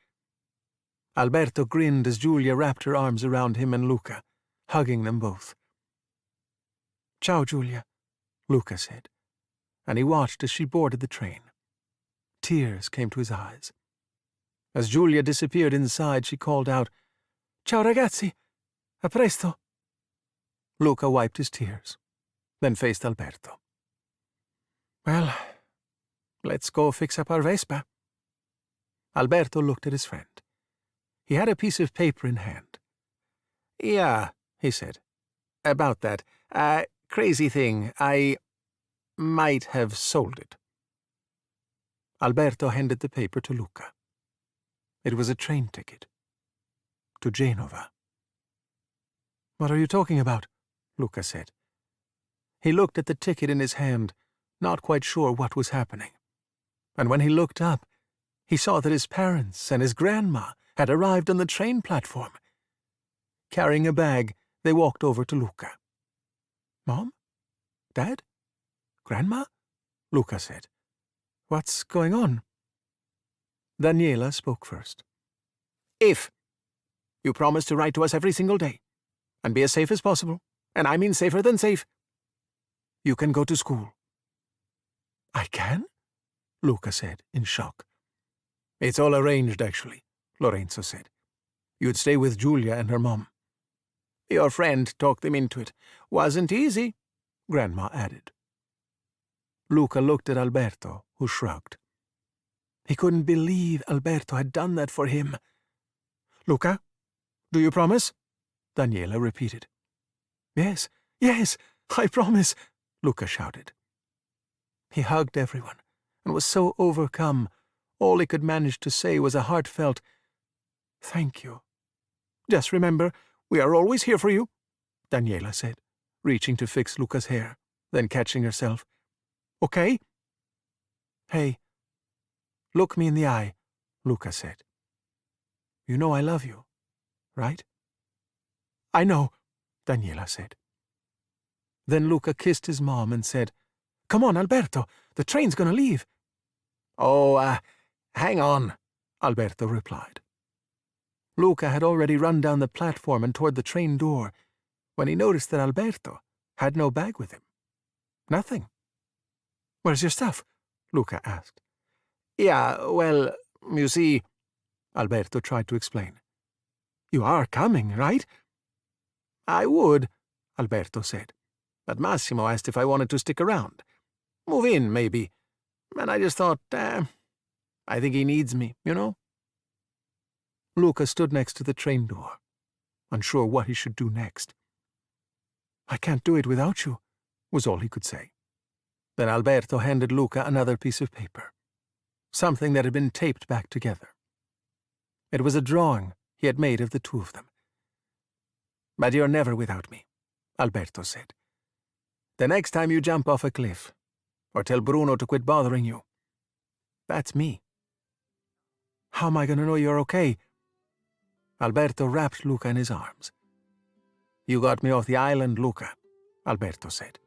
Alberto grinned as Giulia wrapped her arms around him and Luca, hugging them both. Ciao, Giulia, Luca said, and he watched as she boarded the train. Tears came to his eyes. As Giulia disappeared inside, she called out, Ciao ragazzi, a presto. Luca wiped his tears, then faced Alberto. Well, let's go fix up our Vespa. Alberto looked at his friend. He had a piece of paper in hand. Yeah, he said. About that. Crazy thing. I might have sold it. Alberto handed the paper to Luca. It was a train ticket. To Genova. What are you talking about? Luca said. He looked at the ticket in his hand, not quite sure what was happening. And when he looked up, he saw that his parents and his grandma had arrived on the train platform. Carrying a bag, they walked over to Luca. Mom? Dad? Grandma? Luca said. What's going on? Daniela spoke first. If you promise to write to us every single day, and be as safe as possible, and I mean safer than safe, you can go to school. I can? Luca said, in shock. It's all arranged, actually, Lorenzo said. You'd stay with Giulia and her mom. Your friend talked them into it. Wasn't easy, Grandma added. Luca looked at Alberto, who shrugged. He couldn't believe Alberto had done that for him. Luca, do you promise? Daniela repeated. Yes, yes, I promise, Luca shouted. He hugged everyone and was so overcome, all he could manage to say was a heartfelt, "Thank you." "Just remember, we are always here for you," Daniela said, reaching to fix Luca's hair, then catching herself. "Okay?" "Hey, look me in the eye," Luca said. "You know I love you, right?" "I know," Daniela said. Then Luca kissed his mom and said, "Come on, Alberto, the train's gonna leave." "Oh, hang on," Alberto replied. Luca had already run down the platform and toward the train door when he noticed that Alberto had no bag with him. Nothing. "Where's your stuff?" Luca asked. "Yeah, well, you see," Alberto tried to explain. "You are coming, right?" "I would," Alberto said, "but Massimo asked if I wanted to stick around. Move in, maybe. And I just thought, I think he needs me, you know?" Luca stood next to the train door, unsure what he should do next. "I can't do it without you," was all he could say. Then Alberto handed Luca another piece of paper, something that had been taped back together. It was a drawing he had made of the two of them. "But you're never without me," Alberto said. "The next time you jump off a cliff, or tell Bruno to quit bothering you, that's me." "How am I going to know you're okay?" Alberto wrapped Luca in his arms. "You got me off the island, Luca," Alberto said.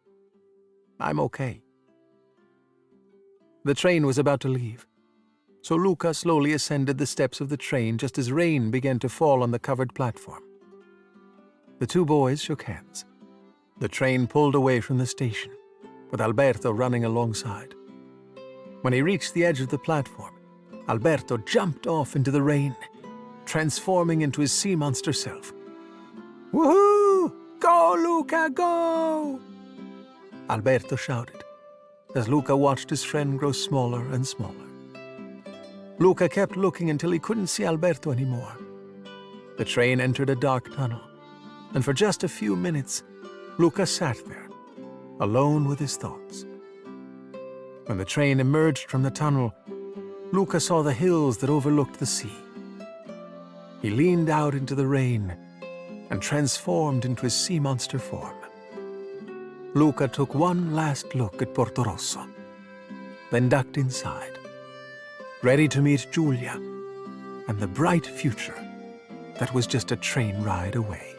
"I'm okay." The train was about to leave, so Luca slowly ascended the steps of the train just as rain began to fall on the covered platform. The two boys shook hands. The train pulled away from the station, with Alberto running alongside. When he reached the edge of the platform, Alberto jumped off into the rain, transforming into his sea monster self. "Woohoo! Go, Luca, go!" Alberto shouted, as Luca watched his friend grow smaller and smaller. Luca kept looking until he couldn't see Alberto anymore. The train entered a dark tunnel, and for just a few minutes, Luca sat there, alone with his thoughts. When the train emerged from the tunnel, Luca saw the hills that overlooked the sea. He leaned out into the rain and transformed into his sea monster form. Luca took one last look at Porto Rosso, then ducked inside, ready to meet Giulia and the bright future that was just a train ride away.